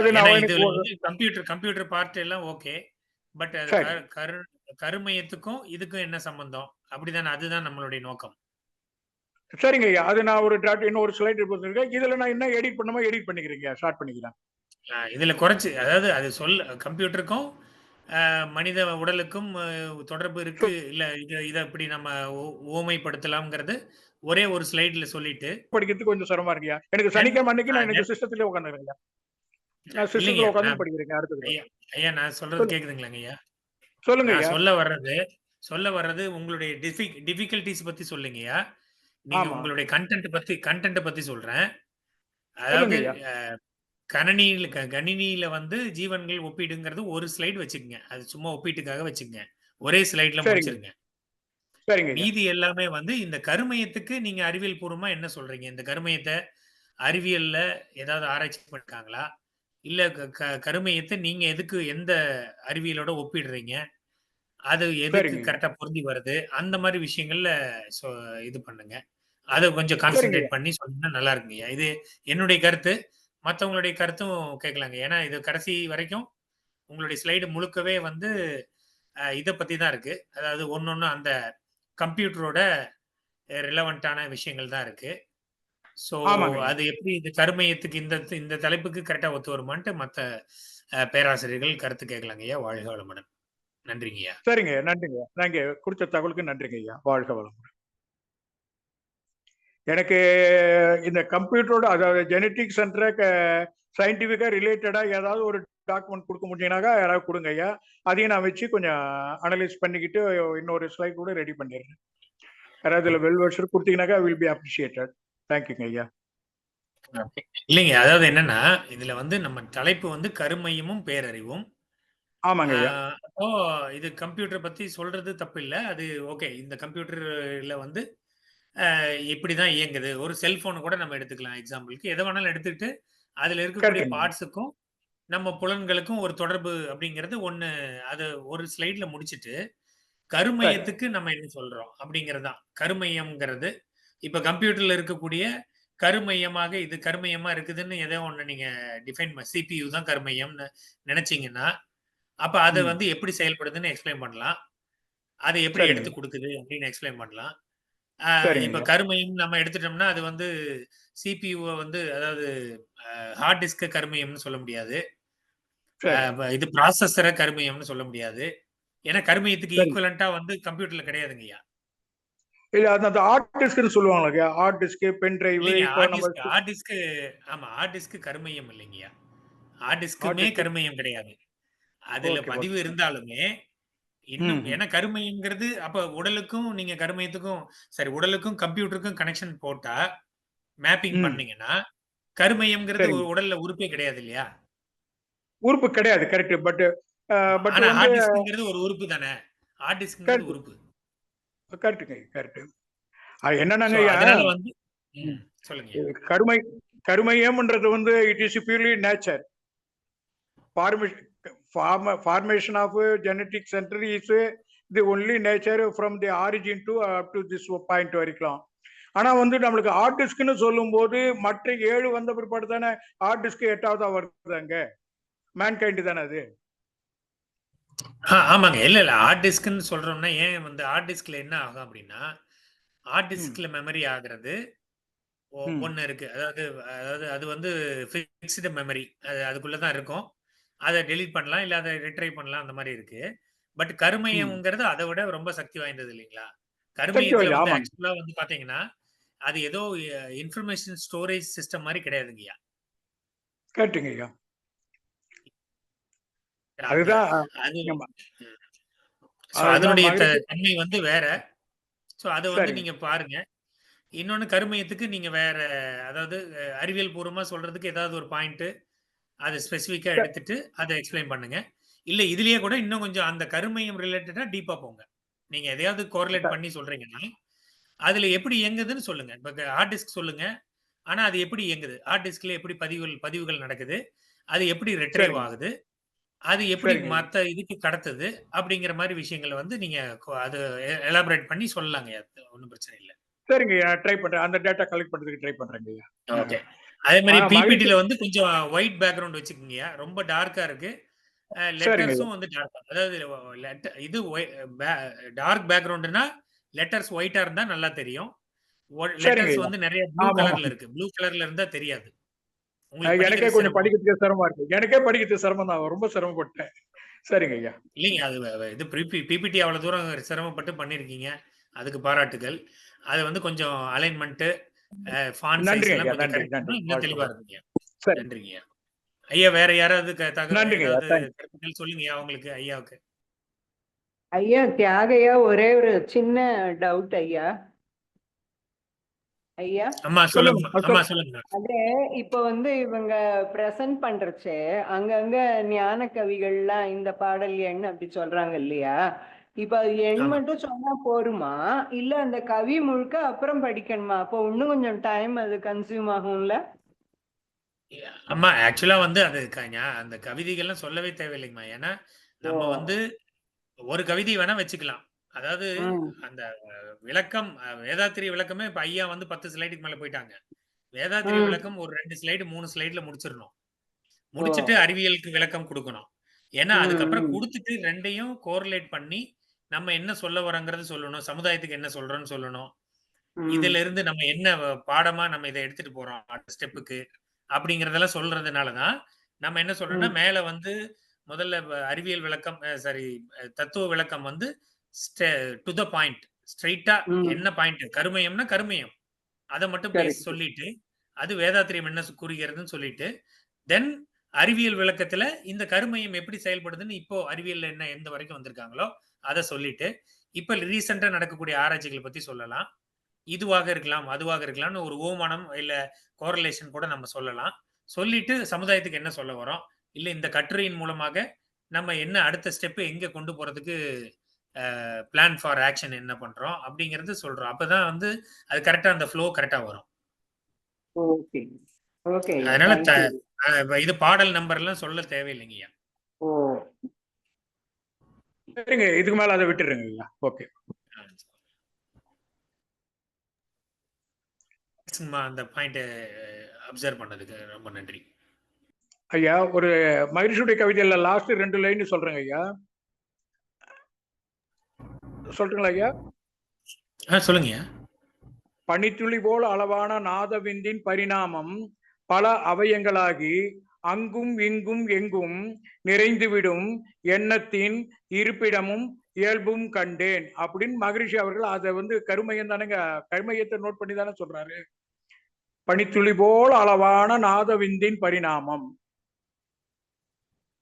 இதுல வந்து கம்ப்யூட்டர் பார்ட் எல்லாம் ஓகே. பட் அது கருமையத்துக்கும் இதுக்கும் என்ன சம்பந்தம்? அப்படிதானே? அதுதான் நம்மளுடைய நோக்கம். சரிங்க ஐயா. அது நான் இன்னொரு ஸ்லைட் போட்டுருக்கேன். இதுல நான் என்ன எடிட் பண்ணணுமோ எடிட் பண்ணிக்கிறேன், ஸ்டார்ட் பண்ணிக்கிறேன். இதுல குறைச்சு, அதாவது அது கம்ப்யூட்டருக்கும் மனித உடலுக்கும் தொடர்பு இருக்கு இல்ல, இத இப்படி நம்ம ஓமைப்படுத்தலாம்ங்கிறது ஒரே ஒரு ஸ்லைட்ல சொல்லிட்டு படிக்கிறதுக்கு கொஞ்சம் சிரமமா இருக்குயா. எனக்கு சனிக்கிழமை அன்னைக்கு நான் எனக்கு சிஸ்டத்திலே உட்காந்துருக்கேன். நான் சிஸ்டத்துல உட்காந்து படிக்கிறேன். அடுத்து ஐயா நான் சொல்றது கேக்குதுங்களாங்க ஐயா? சொல்லுங்க ஐயா. சொல்ல வர்றது உங்களுடைய டிஃபிகல்டிஸ் பத்தி சொல்லுங்கய்யா. நீங்க உங்களுடைய கண்டென்ட் பத்தி சொல்றேன். அதாவது கணினியில வந்து ஜீவன்கள் ஒப்பீடுங்கிறது ஒரு ஸ்லைடு வச்சுக்கங்க. அது சும்மா ஒப்பீட்டுக்காக வச்சுக்கங்க. ஒரே ஸ்லைட்ல முடிச்சிருங்க. சரிங்க ஐயா. மீதி எல்லாமே வந்து இந்த கருமையத்துக்கு நீங்க அறிவியல் பூர்வமா என்ன சொல்றீங்க? இந்த கருமையத்த அறிவியல்ல ஏதாவது ஆராய்ச்சி பண்ணிருக்காங்களா? இல்ல கருமையத்த நீங்க எதுக்கு எந்த அறிவியலோட ஒப்பிடுறீங்க? அது எதுக்கு சரிங்க ஐயா. கரெக்ட்டா பொருந்தி வருது? அந்த மாரி விஷயங்கள்ல சொ இது பண்ணுங்க. அத கொஞ்சம் சரிங்க கான்சன்ட்ரேட் ஐயா. பண்ணி சொன்னீங்கன்னா நல்லா இருக்குங்கய்யா. இது என்னுடைய கருத்து. மத்தவங்களுடைய கருத்தும் கேட்கலாங்க. ஏன்னா இது கடைசி வரைக்கும் உங்களுடைய ஸ்லைடு முழுக்கவே வந்து இத பத்தி தான் இருக்கு. அதாவது ஒண்ணொண்ணு அந்த கம்ப்யூட்டரோட ரிலவன்ட்டான விஷயங்கள் தான் இருக்கு. ஸோ ஆமாங்க ஐயா. அது எப்படி இது கருமையத்துக்கு இந்த இந்த தலைப்புக்கு கரெக்ட்டா ஒத்து வருமான்ட்டு மத்த பேராசிரியர்கள் கருத்து கேட்கலாங்கய்யா. வாழ்க வளமுடன். நன்றிங்கய்யா. சரிங்க ஐயா. நன்றிங்க ஐயா. நீங்க கொடுத்த தகவலுக்கு நன்றிங்க ஐயா. வாழ்க வளமுடன். எனக்கு இந்த கம்ப்யூட்டரோட அதாவது ஜெனட்டிக் சென்டரை சயின்டிஃபிக்கா ரிலேட்டடா ஏதாவது ஒரு டாக்குமெண்ட் கொடுக்க முடியும்னாக்கா யாராவது கொடுங்க ஐயா. அதையும் நான் வச்சு கொஞ்சம் அனலைஸ் பண்ணிக்கிட்டு இன்னொரு ஸ்லைட் கூட ரெடி பண்ணிடுறேன். யாராவது இதில் வெல்வர்ஷர் கொடுத்தீங்கன்னாக்கா வில் பி அப்ரிஷியேட்டட். தேங்க்யூங்க ஐயா. இல்லைங்க. அதாவது என்னன்னா, இதுல வந்து நம்ம தலைப்பு வந்து கருமையமும் பேரறிவும். ஆமாங்க ஐயா. அப்போ இது கம்ப்யூட்டர் பத்தி சொல்றது தப்பில்ல. அது ஓகே. இந்த கம்ப்யூட்டர்ல வந்து இப்படிதான் இயங்குது. ஒரு செல்ஃபோன் கூட நம்ம எடுத்துக்கலாம் எக்ஸாம்பிளுக்கு. எத வேணாலும் எடுத்துக்கிட்டு, அதுல இருக்கக்கூடிய கரெக்டுங்க. பார்ட்ஸுக்கும், நம்ம புலன்களுக்கும் ஒரு தொடர்பு அப்படிங்கிறது ஒண்ணு அத ஒரு ஸ்லைட்ல முடிச்சுட்டு, சரி. கருமையத்துக்கு நம்ம என்ன சொல்றோம் அப்படிங்கிறது தான். கருமையம்ங்கிறது, இப்ப கம்ப்யூட்டர்ல இருக்கக்கூடிய கருமையமாக இது கருமையமா இருக்குதுன்னு ஏதோ ஒண்ணு நீங்க டிஃபைன் சிபியு தான் கருமையம்னு நெனச்சீங்கன்னா, அப்ப அது ம். வந்து எப்படி செயல்படுதுன்னு எக்ஸ்பிளைன் பண்ணலாம். அத எப்படி சரிங்க எடுத்து ஐயா. குடுக்குது அப்படின்னு எக்ஸ்பிளைன் பண்ணலாம். சரிங்க இப்ப ஐயா. கருமையம் நம்ம எடுத்துட்டோம்னா, அது வந்து சிபியுவ வந்து அதாவது ஹார்ட் டிஸ்க்க கருமையம்னு சொல்ல முடியாது. சரி. இது ப்ராசஸர கருமையம்னு சொல்ல முடியாது. ஏன்னா கருமையத்துக்கு சரி. ஈக்குவலன்ட்டா வந்து கம்ப்யூட்டர்ல கிடையாதுங்கய்யா. இல்ல அந்த ஹார்ட் டிஸ்க்னு சொல்லுவாங்க. ஹார்ட் டிஸ்க், பென் டிரைவ் இல்லைங்க இப்போ நம்ம ஹார்ட் டிஸ்க் ஆமா ஹார்ட் டிஸ்க் கருமையம் இல்லைங்கய்யா. ஹார்ட் ஹார்ட் டிஸ்க்குமே டிஸ்க். கருமையம் கிடையாது. அதுல ஓகே பதிவு ஓகே. இருந்தாலுமே, இன்னும் ம். ஏன்னா கருமையம்ங்கிறது அப்ப உடலுக்கும் நீங்க கருமையத்துக்கும் சரி உடலுக்கும் கம்ப்யூட்டருக்கும் கனெக்ஷன் போட்டா, மேப்பிங் ம். பண்ணீங்கன்னா, கருமையம்ங்கிறது சரிங்க. உடல்ல உறுப்பே கிடையாது இல்லையா? உறுப்பு கிடையாது. கரெக்ட். பட் ஆனா வந்து ஹார்ட் டிஸ்க்ங்கிறது ஒரு உறுப்பு தானே. ஹார்ட் டிஸ்க்ங்கிறது கரெக்ட். உறுப்பு. கரெக்ட்டுங்க. கரெக்ட். அது என்னன்னாங்க சோ ஐயா, அதனால வந்து ம். சொல்லுங்கய்யா. கருமை கருமையம்ன்றது வந்து it is purely nature. Formation of genetic center is the only nature from the origin to up to this point வரைக்கும். ஆனா வந்து நம்மளுக்கு ஹார்ட் டிஸ்க்னு சொல்லும்போது மற்ற 7 வந்த பிற்பாடு தானே ஹார்ட் டிஸ்க் 8வதா வருதுங்க. மேன்கைண்ட் தானே அது. ஆமாங்க. இல்ல. ஹார்ட் டிஸ்க்ன்னு சொல்றோம்னா, ஏன் வந்து ஹார்ட் டிஸ்க்ல என்ன ஆகும் அப்டின்னா, ஹார்ட் ம். டிஸ்க்ல மெமரி ஆகுறது ம். ஒண்ணு இருக்கு. அதாவது அதாவது அது வந்து ஃபிக்ஸ்டு மெமரி. அது அதுக்குள்ள தான் இருக்கும். அத டெலீட் பண்ணலாம். இல்ல அத ரிட்ரைவ் பண்ணலாம். அந்த மாரி இருக்கு. பட் ம். கருமையம்ங்கிறது அத விட ரொம்ப சக்தி வாய்ந்தது இல்லைங்களா? சக்தி கருமையத்துல வாய்ந்த வந்து ஆமாங்க. ஆக்சுவலா வந்து பார்த்தீங்கன்னா, அது ஏதோ இன்ஃபர்மேஷன் ஸ்டோரேஜ் சிஸ்டம் மாரி கிடையாதுங்கய்யா. கரெக்ட்டுங்க ஐயா. அந்த அதுதான் அது ஆமா. சோ அதுதான் அதனுடைய மகிழ்ச்சி. தன்மை வந்து வேற. சோ அத வந்து சரிங்க. நீங்க பாருங்க. இன்னொன்னு கருமையத்துக்கு நீங்க வேற அதாவது அறிவியல் பூர்வமா சொல்றதுக்கு ஏதாவது ஒரு பாயிண்ட் அத ஸ்பெசிஃபிக்கா க எடுத்துட்டு அத எக்ஸ்பிளைன் பண்ணுங்க. இல்ல இதுலயே கூட இன்னும் கொஞ்சம் அந்த கருமையம் ரிலேட்டடா டீப்பா போங்க. நீங்க எதையாவது கோரிலேட் க பண்ணி சொல்றீங்கன்னா, அதுல எப்படி இயங்குதுன்னு சொல்லுங்க. இப்ப ஹார்ட் டிஸ்க் சொல்லுங்க. ஆனா அது எப்படி இயங்குது? ஹார்ட் டிஸ்க்ல எப்படி பதிவுகள் நடக்குது? அது எப்படி ரிட்ரைவ் சரிங்க. ஆகுது? அது எப்படி சரிங்க ஐயா. மத்த இதுக்கு கடத்துது? அப்படிங்கிற மாரி விஷயங்கள வந்து நீங்க அது எலாபரேட் பண்ணி சொல்லலாங்க. ஒண்ணும் பிரச்சனை இல்ல. சரிங்க ஐயா. ட்ரை பண்றேன். அந்த டேட்டா கலெக்ட் பண்றதுக்கு ட்ரை பண்றேங்க ஐயா. ஓகே. அதே மாரி மகிழ்ச்சி. பிபிடில வந்து கொஞ்சம் ஒயிட் பேக்கிரவுண்ட் வச்சுக்கங்கயா. ரொம்ப டார்க்கா இருக்கு. சரிங்க ஐயா. லெட்டர்ஸும் வந்து டார்க்கா அதாவது இது டார்க் பேக்கிரவுண்டுன்னா லெட்டர்ஸ் ஒயிட்டா இருந்தா நல்லா தெரியும். சரிங்க லெட்டர்ஸ் ஐயா. வந்து நெறைய ப்ளூ ஆமாமா. கலர்ல இருக்கு. ப்ளூ கலர்ல இருந்தா தெரியாது. உங்களுக்கு எனக்கே படிக்கிறது கொஞ்சம் சிரமமா இருக்கும். படிக்கிறதுக்கு சிரமமா இருக்கு. எனக்கே படிக்கிறதுக்கு சிரமம் தான். ரொம்ப சிரமப்பட்டேன். சரிங்க ஐயா. இல்லைங்க. அது இது பிபிடி அவ்வளவு தூரம் சிரமப்பட்டு பண்ணியிருக்கீங்க. அதுக்கு பாராட்டுகள். அது வந்து கொஞ்சம் அலைன்மென்ட், ஃபாண்ட் சைஸ் நன்றிங்க எல்லாம் ஐயா. கொஞ்சம் நன்றி, கரெக்ட் நன்றி. பண்ணா இன்னும் வாழ்க தெளிவா வளமுடன். இருக்குங்க. சரி. நன்றிங்கய்யா. ஐயா வேற யாராவது நன்றிங்க ஐயா. ஏதாவது தேங்க்ஸ். கருத்துக்கள் சொல்லுங்கய்யா அவங்களுக்கு ஐயாவுக்கு. ஐயா தியாகையா ஒரே ஒரு சின்ன டவுட் ஐயா. ஐயா அம்மா சொல்லுங்க. சொல்லுங்கம்மா. அம்மா சொல்லுங்க. அது இப்ப வந்து இவங்க பிரசன்ட் பண்றச்சே அங்கங்க ஞான கவிகள்லாம் இந்த பாடல் எண் அப்படி சொல்றாங்க இல்லையா? இப்ப அது எண் ஆமா. மட்டும் சொன்னா போருமா இல்ல அந்த கவி முழுக்க அப்புறம் படிக்கணுமா? அப்போ இன்னும் கொஞ்சம் டைம் அது கன்சியூம் ஆகும்ல? ஆமா ஆக்சுவலா வந்து அது அந்த கவிதைகள்லாம் சொல்லவே தேவையில்லைங்கம்மா. ஏன்னா ஓ. நம்ம வந்து ஒரு கவிதை வேணா வச்சுக்கலாம். அதாவது அந்த விளக்கம் வேதாத்திரி விளக்கமே இப்ப ஐயா வந்து 10 ஸ்லைடுக்கு மேல போயிட்டாங்க. வேதாத்திரி விளக்கம் ஒரு 2 ஸ்லைடு 3 ஸ்லைடுல முடிச்சிடணும். முடிச்சிட்டு அறிவியலுக்கு விளக்கம் கொடுக்கணும். ஏன்னா அதுக்கப்புறம் கொடுத்துட்டு 2யும் கோரிலேட் பண்ணி நம்ம என்ன சொல்ல வரோங்கிறது சொல்லணும். சமுதாயத்துக்கு என்ன சொல்றோம்னு சொல்லணும். இதுல இருந்து நம்ம என்ன பாடமா நம்ம இதை எடுத்துட்டு போறோம் அடுத்த ஸ்டெப்புக்கு அப்படிங்கறதெல்லாம் சொல்றதுனால தான் நம்ம என்ன சொல்றோம்னா மேல வந்து முதல்ல அறிவியல் விளக்கம் சாரி தத்துவ விளக்கம் வந்து டு த பாயிண்ட் ஸ்ட்ரைட்டா என்ன பாயிண்ட் கருமையம்னா கருமையம் அதை மட்டும் பேசி சொல்லிட்டு அது வேதாத்திரியம் என்ன கூறுகிறதுன்னு சொல்லிட்டு தென் அறிவியல் விளக்கத்துல இந்த கருமையம் எப்படி செயல்படுதுன்னு இப்போ அறிவியல்ல என்ன எந்த வரைக்கும் வந்திருக்காங்களோ அதை சொல்லிட்டு இப்ப ரீசெண்டா நடக்கக்கூடிய ஆராய்ச்சிகளை பத்தி சொல்லலாம். இதுவாக இருக்கலாம் அதுவாக இருக்கலாம்னு ஒரு ஓமானம் இல்ல கோரலேஷன் கூட நம்ம சொல்லலாம். சொல்லிட்டு சமுதாயத்துக்கு என்ன சொல்ல வரோம் இல்ல இந்த கட்டுரையின் மூலமாக நம்ம என்ன அடுத்த ஸ்டெப் எங்க கொண்டு போறதுக்கு பிளான் ஃபார் ஆக்ஷன் என்ன பண்றோம் அப்படிங்கறது சொல்றோம். அப்பதான் வந்து அது கரெக்டா அந்த ஃப்ளோ கரெக்டா வரும். Okay okay. அதனால இது பாடல் நம்பர் எல்லாம் சொல்ல தேவையில்லைங்கய்யா. ஓ சரிங்க, இதுக்கு மேல அதை விட்டுருங்க ஐயா. ஓகே, அந்த பாயிண்ட் அப்சர்வ் பண்ணதுக்கு ரொம்ப நன்றி ஐயா. ஒரு மகிழ்ச்சியுடைய கவிதையில லாஸ்ட் 2 லைன் சொல்றேங்க ஐயா. சொல்றீங்களா ஐயா? சொல்லுங்க. பனித்துளி போல் அளவான நாதவிந்தின் பரிணாமம் பல அவயங்களாகி அங்கும் இங்கும் எங்கும் நிறைந்துவிடும் எண்ணத்தின் இருப்பிடமும் இயல்பும் கண்டேன் அப்படின்னு மகரிஷி அவர்கள் அதை வந்து கருமையம் தானேங்க, கருமையத்தை நோட் பண்ணி தானே சொல்றாரு. பனித்துளி போல் அளவான நாதவிந்தின் பரிணாமம்.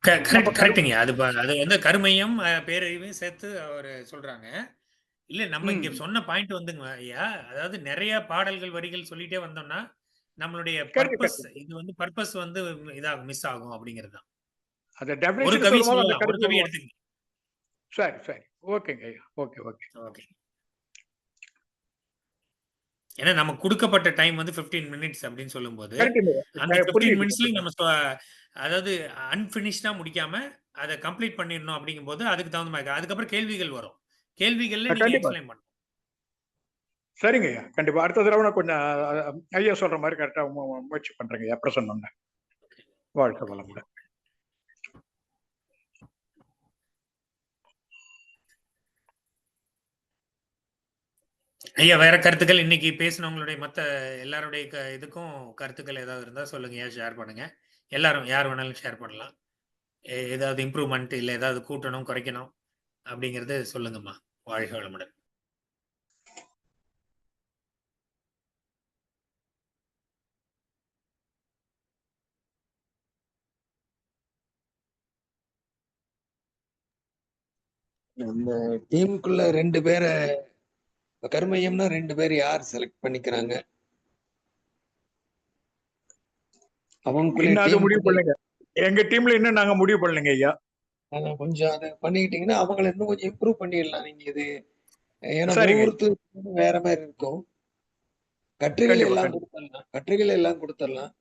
கரெக்டுங்க. அது வந்து கருமையும் பேரறிவையும் சேர்த்து அவர் சொல்றாங்க. இல்ல நம்ம இங்க சொன்ன பாயிண்ட் வந்துங்க ஐயா, அதாவது நிறைய பாடல்கள் வரிகள் சொல்லிட்டே வந்தோம்னா நம்மளுடைய பர்பஸ் இது வந்து பர்பஸ் வந்து இதாகும் மிஸ் ஆகும் அப்படிங்கிறது தான். அந்த டெஃபினிஷன் ஒரு கவி சொல்லும்போது அந்த சொல்லலாம், ஒரு கவி எடுத்துங்க. சரி சரி, ஓகேங்க ஐயா. Okay okay okay. ஏன்னா நமக்கு கொடுக்கப்பட்ட டைம் வந்து 15 மினிட்ஸ் அப்படின்னு சொல்லும்போது அந்த 15 மினிட்ஸ்ல நம்ம அதாவது அன்பினிஷ்டா முடிக்காம அதை கம்ப்ளீட் பண்ணிடணும் அப்படிங்கும்போது அதுக்கு தகுந்த மாதிரி அதுக்கப்புறம் கேள்விகள் வரும். கேள்விகள்ல நீங்க எக்ஸ்பிளைன் பண்ணணும். சரிங்க ஐயா, கண்டிப்பா அடுத்த தடவை நான் கொஞ்சம் ஐயா சொல்ற மாதிரி கரெக்டா முயற்சி பண்றேங்க ஐயா. பிரசன்ன வாழ்க்கை வளமுடன். ஐயா வேற கருத்துக்கள் இன்னைக்கு பேசினவங்களுடைய மத்த எல்லாருடைய இதுக்கும் கருத்துக்கள் ஏதாவது இருந்தா சொல்லுங்க, ஷேர் பண்ணுங்க. எல்லாரும் யார் வேணாலும் ஷேர் பண்ணலாம். ஏதாவது இம்ப்ரூவ்மெண்ட் இல்ல ஏதாவது கூட்டணும் குறைக்கணும் அப்படிங்கறது சொல்லுங்கம்மா. வாழ்க வளமுடன். நம்ம டீமுக்குள்ள 2 பேரை கருமையம்னா 2 பேர் யார் செலக்ட் பண்ணிக்கிறாங்க? அவங்க முடிவு பண்ணுங்க. எங்க டீம்ல இன்னும் நாங்க முடிவு பண்ணலங்க ஐயா. கொஞ்சம் அதை பண்ணிக்கிட்டீங்கன்னா அவங்களை இன்னும் கொஞ்சம் இம்ப்ரூவ் பண்ணிடலாம். நீங்க இது ஏன்னா ஒவ்வொருத்தருக்கும் வேற மாதிரி இருக்கும். கட்டுரைகள் எல்லாம் கொடுத்துடலாம்.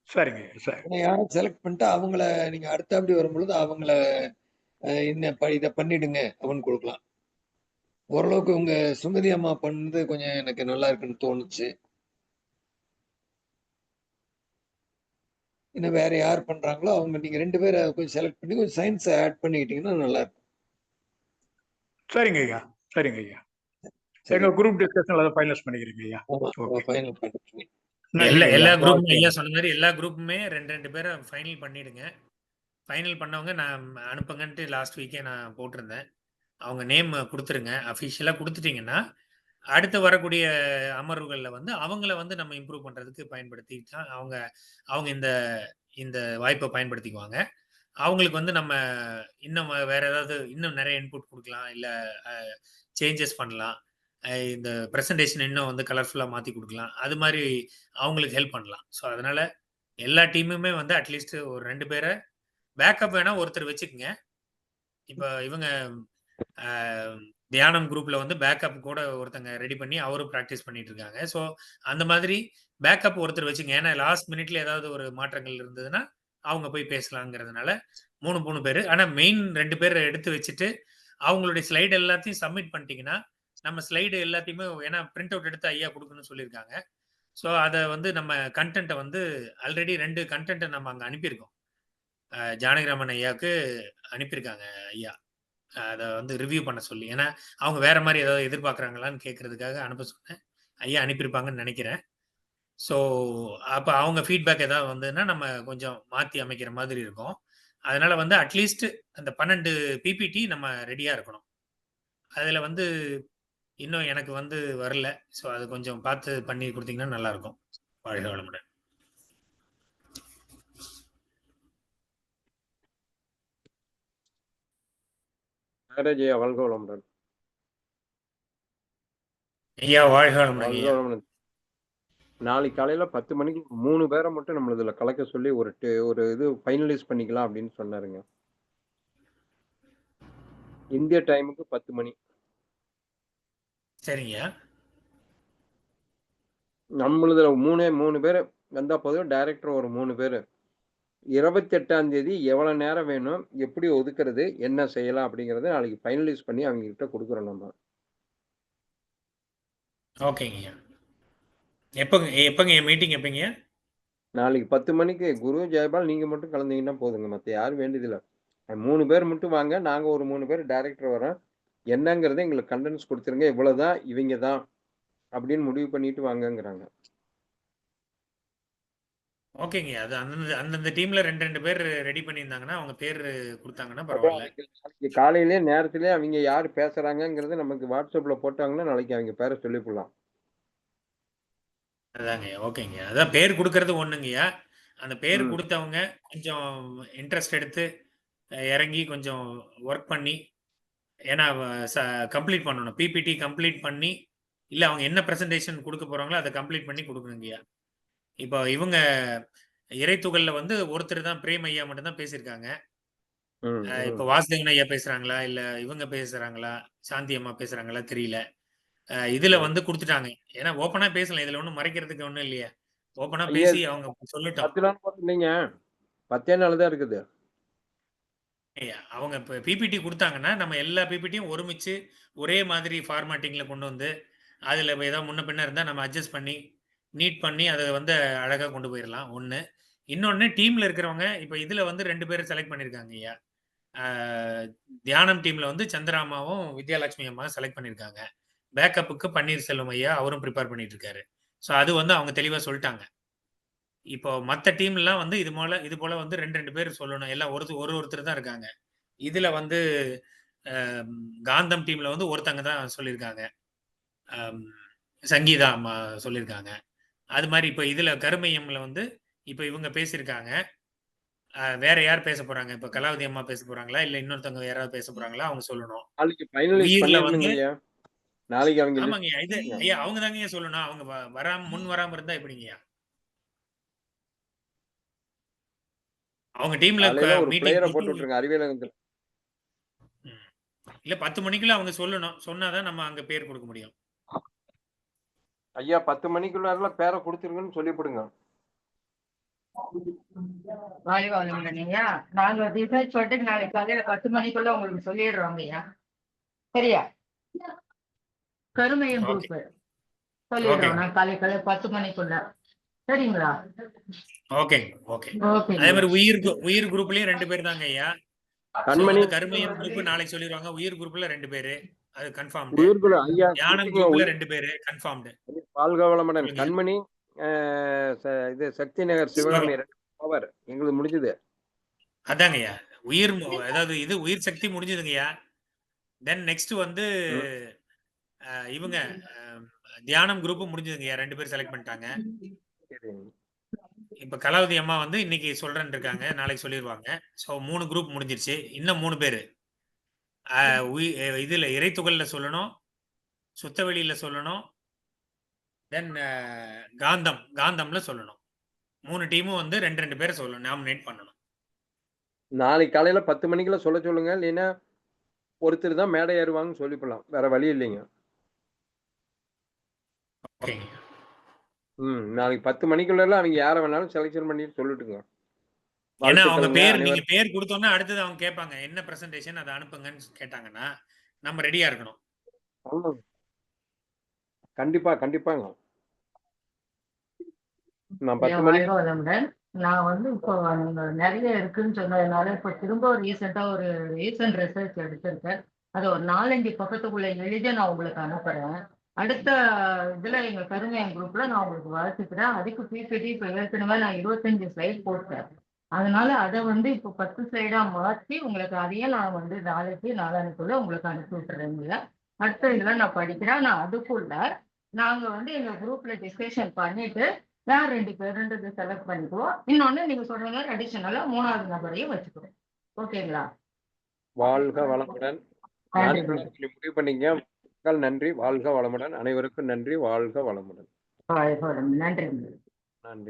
சரிங்க சரி. யாரும் செலக்ட் பண்ணிட்டு அவங்கள நீங்க அடுத்தாப்படி வரும்பொழுது அவங்கள இதை பண்ணிடுங்க அப்படின்னு கொடுக்கலாம். ஓரளவுக்கு உங்க சுமதி அம்மா பண்ணது கொஞ்சம் எனக்கு நல்லா இருக்குன்னு தோணுச்சு. இன்னும் வேற யார் பண்றாங்களோ அவங்க நீங்க 2 பேரை கொஞ்சம் செலக்ட் பண்ணி கொஞ்சம் சயின்ஸ் ஆட் பண்ணிக்கிட்டீங்கன்னா நல்லா இருக்கும். சரிங்க ஐயா, சரிங்க ஐயா. எங்க குரூப் டிஸ்கஷன்ல அதை ஃபைனலைஸ் பண்ணிக்கிறீங்க ஐயா. ஃபைனல் பண்ணிக்கிறீங்க. எல்லா குரூப் ஐயா சொன்ன மாதிரி எல்லா குரூப்புமே 2 பேரை ஃபைனல் பண்ணிடுங்க. ஃபைனல் பண்ணவங்க நான் அனுப்புங்கன்ட்டு லாஸ்ட் வீக்கே நான் போட்டிருந்தேன். அவங்க நேம் கொடுத்துருங்க. அஃபிஷியலா கொடுத்துட்டீங்கன்னா அடுத்து வரக்கூடிய அமர்வுகள்ல வந்து அவங்கள வந்து நம்ம இம்ப்ரூவ் பண்றதுக்கு பயன்படுத்திட்டா அவங்க இந்த வாய்ப்பை பயன்படுத்திக்குவாங்க. அவங்களுக்கு வந்து நம்ம இன்னும் வேற ஏதாவது இன்னும் நிறைய இன்புட் கொடுக்கலாம், இல்ல சேஞ்சஸ் பண்ணலாம், இந்த பிரசன்டேஷன் இன்னும் வந்து கலர்ஃபுல்லா மாத்தி கொடுக்கலாம். அது மாதிரி அவங்களுக்கு ஹெல்ப் பண்ணலாம். ஸோ அதனால எல்லா டீமுமே வந்து அட்லீஸ்ட் ஒரு 2 பேரை பேக்கப் வேணா ஒருத்தர் வச்சுக்கோங்க. இப்ப இவங்க தியானம் குரூப்ல வந்து பேக்கப் கூட ஒருத்தங்க ரெடி பண்ணி அவரும் ப்ராக்டிஸ் பண்ணிட்டு இருக்காங்க. ஸோ அந்த மாதிரி பேக்கப் ஒருத்தர் வச்சுங்க. ஏன்னா லாஸ்ட் மினிட்ல ஏதாவது ஒரு மாற்றங்கள் இருந்ததுன்னா அவங்க போய் பேசலாங்கிறதுனால 3 பேரு. ஆனா மெயின் 2 பேர் எடுத்து வச்சுட்டு அவங்களுடைய ஸ்லைடு எல்லாத்தையும் சப்மிட் பண்ணிட்டீங்கன்னா நம்ம ஸ்லைடு எல்லாத்தையுமே ஏன்னா பிரிண்ட் அவுட் எடுத்து ஐயா கொடுக்கணும்னு சொல்லியிருக்காங்க. ஸோ அதை வந்து நம்ம கண்டென்ட்டை வந்து ஆல்ரெடி 2 கண்டென்ட்டை நம்ம அங்கே அனுப்பியிருக்கோம். ஜானகிராமன் ஐயாவுக்கு அனுப்பியிருக்காங்க ஐயா. அதை வந்து ரிவ்யூ பண்ண சொல்லி. ஏன்னா அவங்க வேற மாதிரி ஏதாவது எதிர்பார்க்குறாங்களான்னு கேட்கறதுக்காக அனுப்ப சொன்னேன். ஐயா அனுப்பியிருப்பாங்கன்னு நினைக்கிறேன். ஸோ அப்போ அவங்க ஃபீட்பேக் ஏதாவது வந்ததுன்னா நம்ம கொஞ்சம் மாற்றி அமைக்கிற மாதிரி இருக்கும். அதனால வந்து அட்லீஸ்ட் அந்த 12 பிபிடி நம்ம ரெடியாக இருக்கணும். அதில் வந்து இன்னும் எனக்கு வந்து வரல. ஸோ அது கொஞ்சம் பார்த்து பண்ணி கொடுத்தீங்கன்னா நல்லா இருக்கும். வாழ்க வளமுடன். வாழ்க வளமுடன். ஐயா வாழ்க வளமுடன். வாழ்க வளமுடன். நாளைக்கு காலையில 10 மணிக்கு 3 பேரை மட்டும் நம்ம இதுல கலக்க சொல்லி ஒரு இது ஃபைனலைஸ் பண்ணிக்கலாம் அப்படின்னு சொன்னாருங்க. இந்திய டைமுக்கு 10 மணி. சரிங்க. நம்மளதுல 3 பேர் வந்தா போதும். டைரக்டர் ஒரு 3 பேர். 28ஆம் தேதி எவ்வளவு நேரம் வேணும், எப்படி ஒதுக்குறது, என்ன செய்யலாம் அப்படிங்கறத நாளைக்கு ஃபைனலைஸ் பண்ணி அவங்க கிட்ட கொடுக்குறோம் நம்ம. ஓகேங்க. எப்பங்க மீட்டிங் எப்பங்க? நாளைக்கு 10 மணிக்கு குரு ஜெயபால் நீங்க மட்டும் கலந்தீங்கன்னா போதுங்க. மத்த யாரும் வேண்டியதில்லை. 3 பேர் மட்டும் வாங்க. நாங்க ஒரு 3 பேர் டைரக்டர் வரோம். என்னங்கிறத எங்களுக்கு கண்டென்ஸ் கொடுத்துருங்க. இவ்வளவுதான், இவங்க தான் அப்படின்னு முடிவு பண்ணிட்டு வாங்கங்கிறாங்க. ஓகேங்க. அது அந்தந்த டீம்ல 2 பேர் ரெடி பண்ணியிருந்தாங்கன்னா அவங்க பேர் கொடுத்தாங்கன்னா பரவாயில்ல. காலையிலே நேரத்திலே அவங்க யார் பேசுறாங்கிறத நமக்கு வாட்ஸ்அப்ல போட்டாங்கன்னா நாளைக்கு அவங்க பேரை சொல்லிவிடலாம். அதாங்க. ஓகேங்க. அதான் பேர் கொடுக்கறது ஒண்ணுங்கய்யா. அந்த பேர் கொடுத்தவங்க கொஞ்சம் இன்ட்ரெஸ்ட் எடுத்து இறங்கி கொஞ்சம் ஒர்க் பண்ணி, ஏன்னா கம்ப்ளீட் பண்ணணும். பிபிடி கம்ப்ளீட் பண்ணி இல்ல அவங்க என்ன பிரசன்டேஷன் கொடுக்க போறாங்களோ அதை கம்ப்ளீட் பண்ணி கொடுக்கணுங்கய்யா. இப்போ இவங்க இறைத்துகள்ல வந்து ஒருத்தர் தான் பிரேம் ஐயா மட்டும் தான் பேசியிருக்காங்க. இப்போ வாசுதேவன் ஐயா பேசுறாங்களா இல்ல இவங்க பேசுறாங்களா சாந்தி அம்மா பேசுறாங்களா தெரியல. இதுல வந்து கொடுத்துட்டாங்க. ஏன்னா ஓப்பனா பேசலாம். இதுல ஒண்ணும் மறைக்கிறதுக்கு ஒண்ணும் இல்லையா. ஓப்பனா பேசி அவங்க சொல்லட்டும். 10 நாள் போட்டு இல்லைங்க. 10 நாள் தான் இருக்குது. அவங்க இப்போ பிபிடி கொடுத்தாங்கன்னா நம்ம எல்லா பிபிடியும் ஒருமிச்சு ஒரே மாதிரி ஃபார்மேட்டிங்ல கொண்டு வந்து அதுல ஏதாவது முன்ன பின்ன இருந்தா நம்ம அட்ஜஸ்ட் பண்ணி நீட் பண்ணி அதை வந்து அழகா கொண்டு போயிடலாம். ஒண்ணு. இன்னொன்னு டீம்ல இருக்கிறவங்க இப்ப இதுல வந்து 2 பேரை செலக்ட் பண்ணிருக்காங்க ஐயா. தியானம் டீம்ல வந்து சந்திராமாவும் வித்யாலட்சுமி அம்மாவும் செலக்ட் பண்ணிருக்காங்க. பேக்கப்புக்கு பன்னீர்செல்வம் ஐயா அவரும் ப்ரிப்பேர் பண்ணிட்டு இருக்காரு. ஸோ அது வந்து அவங்க தெளிவா சொல்லிட்டாங்க. இப்போ மற்ற டீம்லாம் வந்து இது போல வந்து 2 பேர் சொல்லணும். எல்லாம் ஒருத்தர் தான் இருக்காங்க. இதுல வந்து காந்தம் டீம்ல வந்து ஒருத்தங்க தான் சொல்லியிருக்காங்க. சங்கீதா அம்மா சொல்லியிருக்காங்க. அது மாதிரி இப்போ இதுல கருமையம்ல வந்து இப்போ இவங்க பேசியிருக்காங்க. வேற யார் பேச போறாங்க? இப்போ கலாவதி அம்மா பேச போறாங்களா இல்ல இன்னொருத்தவங்க யாராவது பேச போறாங்களா அவங்க சொல்லணும். நாளைக்கு ஃபைனலைஸ் பண்ணிரணுங்கய்யா. நாளைக்கு அவங்க ஆமாங்க இது ஐயா அவங்க தாங்க சொல்லணும். அவங்க முன் வராம இருந்தா எப்படிங்கய்யா? அவங்க டீம்ல மீட்டிங் போட்டு விட்டுருங்க அறிவியலகத்துல. இல்ல 10 மணிக்குள்ள அவங்க சொல்லணும். சொன்னாதான் நம்ம அங்க பேர் கொடுக்க முடியும். ஐயா 10 மணிக்குள்ள பேரை கொடுத்துருங்கன்னு சொல்லிவிடுங்க. வாழ்க வளமுடன் ஐயா. நாங்க டிசைட் பண்ணிட்டு நாளைக்கு காலையில 10 மணிக்குள்ள உங்களுக்கு சொல்லிடுறோம் ஐயா. சரியா? கருமையும் குரூப் சொல்லிடுறோம் நான் காலையில 10 மணிக்குள்ள. சரிங்களா? ஓகே. அதே மாதிரி உயிர் குரூப்லயும் 2 பேர் தாங்க ஐயா. கருமையம் குரூப் நாளைக்கு சொல்லிடுவாங்க. உயிர் குரூப்ல 2 பேரு அது கன்ஃபார்ம்டு. ஞானம் குரூப்ல 2 பேரு கன்ஃபார்ம்டு. வாழ்க வளமுடன். கண்மணி இது சக்தி நகர் சிவகாமி பவர் எங்களுக்கு முடிஞ்சது. அதாங்கய்யா அதாவது இது உயிர் சக்தி முடிஞ்சதுங்கய்யா. தென் நெக்ஸ்ட் வந்து இவங்க தியானம் குரூப் முடிஞ்சதுங்கய்யா. 2 பேர் செலக்ட் பண்ணிட்டாங்க. இப்ப கலாவதி அம்மா வந்து இன்னைக்கு சொல்றேன்னு இருக்காங்க. நாளைக்கு சொல்லிடுவாங்க. ஸோ 3 குரூப் முடிஞ்சிருச்சு. இன்னும் 3 பேரு இதுல இறைத்துகள்ல சொல்லணும், சுத்தவெளியில சொல்லணும், தென் காந்தம்ல சொல்லணும். 3 டீமும் வந்து 2 பேரை சொல்லணும், நாமினேட் பண்ணணும். நாளைக்கு காலையில 10 மணிக்குள்ள சொல்லுங்க. இல்லைன்னா ஒருத்தர் தான் மேடை ஏறுவாங்கன்னு சொல்லிப்பலாம், வேற வழி இல்லைங்க. ஓகேங்க. நாளைக்கு 10 மணிக்குள்ள அவங்க யாரை வேணாலும் செலக்ஷன் பண்ணிட்டு சொல்லிட்டுங்க. ஏன்னா அவங்க வாழ்த்துக்கள்ங்க பேர் நீங்க அனைவரும். பேர் கொடுத்தோன்னா அடுத்தது அவங்க கேட்பாங்க என்ன பிரசன்டேஷன் அதை அனுப்புங்கன்னு கேட்டாங்கன்னா நம்ம ரெடியா இருக்கணும். ஆமாங்க. கண்டிப்பா கண்டிப்பாங்க. நான் 10 என் மணிக்கு வாழ்க வளமுடன். நான் வந்து இப்போ நீங்க நிறைய இருக்குன்னு சொன்னதுனால இப்போ திரும்ப ரீசெண்டா ஒரு ரீசன்ட் ரிசர்ச் எடுத்திருக்கேன். அதை ஒரு 4-5 பக்கத்துக்குள்ள எழுதி நான் உங்களுக்கு அனுப்புறேன். அடுத்த இதுல எங்க கருமையன் குரூப்ல நான் உங்களுக்கு வாழ்த்துக்கிறேன். அதுக்கு பிபிடி இப்போ ஏற்கனவே நான் 25 ஸ்லைட் போட்டேன். அதனால அதை வந்து இப்போ 10 ஸ்லைடா மாற்றி உங்களுக்கு அதையே நான் வந்து நாளைக்கு நாளானிக்குள்ள உங்களுக்கு அனுப்பி விட்டுறேங்க. அடுத்த இதுல நான் படிக்கிறேன். நான் அதுக்குள்ள நாங்க வந்து எங்க குரூப்ல டிஸ்கஷன் பண்ணிட்டு யார் 2 பேருன்றது செலக்ட் பண்ணிக்குவோம். இன்னொன்னு நீங்க சொல்ற மாதிரி அடிஷனலா 3வது நபரையும் வச்சுக்கிறோம். ஓகேங்களா? வாழ்க வளமுடன். நன்றி. சொல்லி முடிவு பண்ணீங்க. நன்றி. வாழ்க வளமுடன். அனைவருக்கும் நன்றி. வாழ்க வளமுடன். வாழ்க வளமுடன். நன்றி. நன்றி.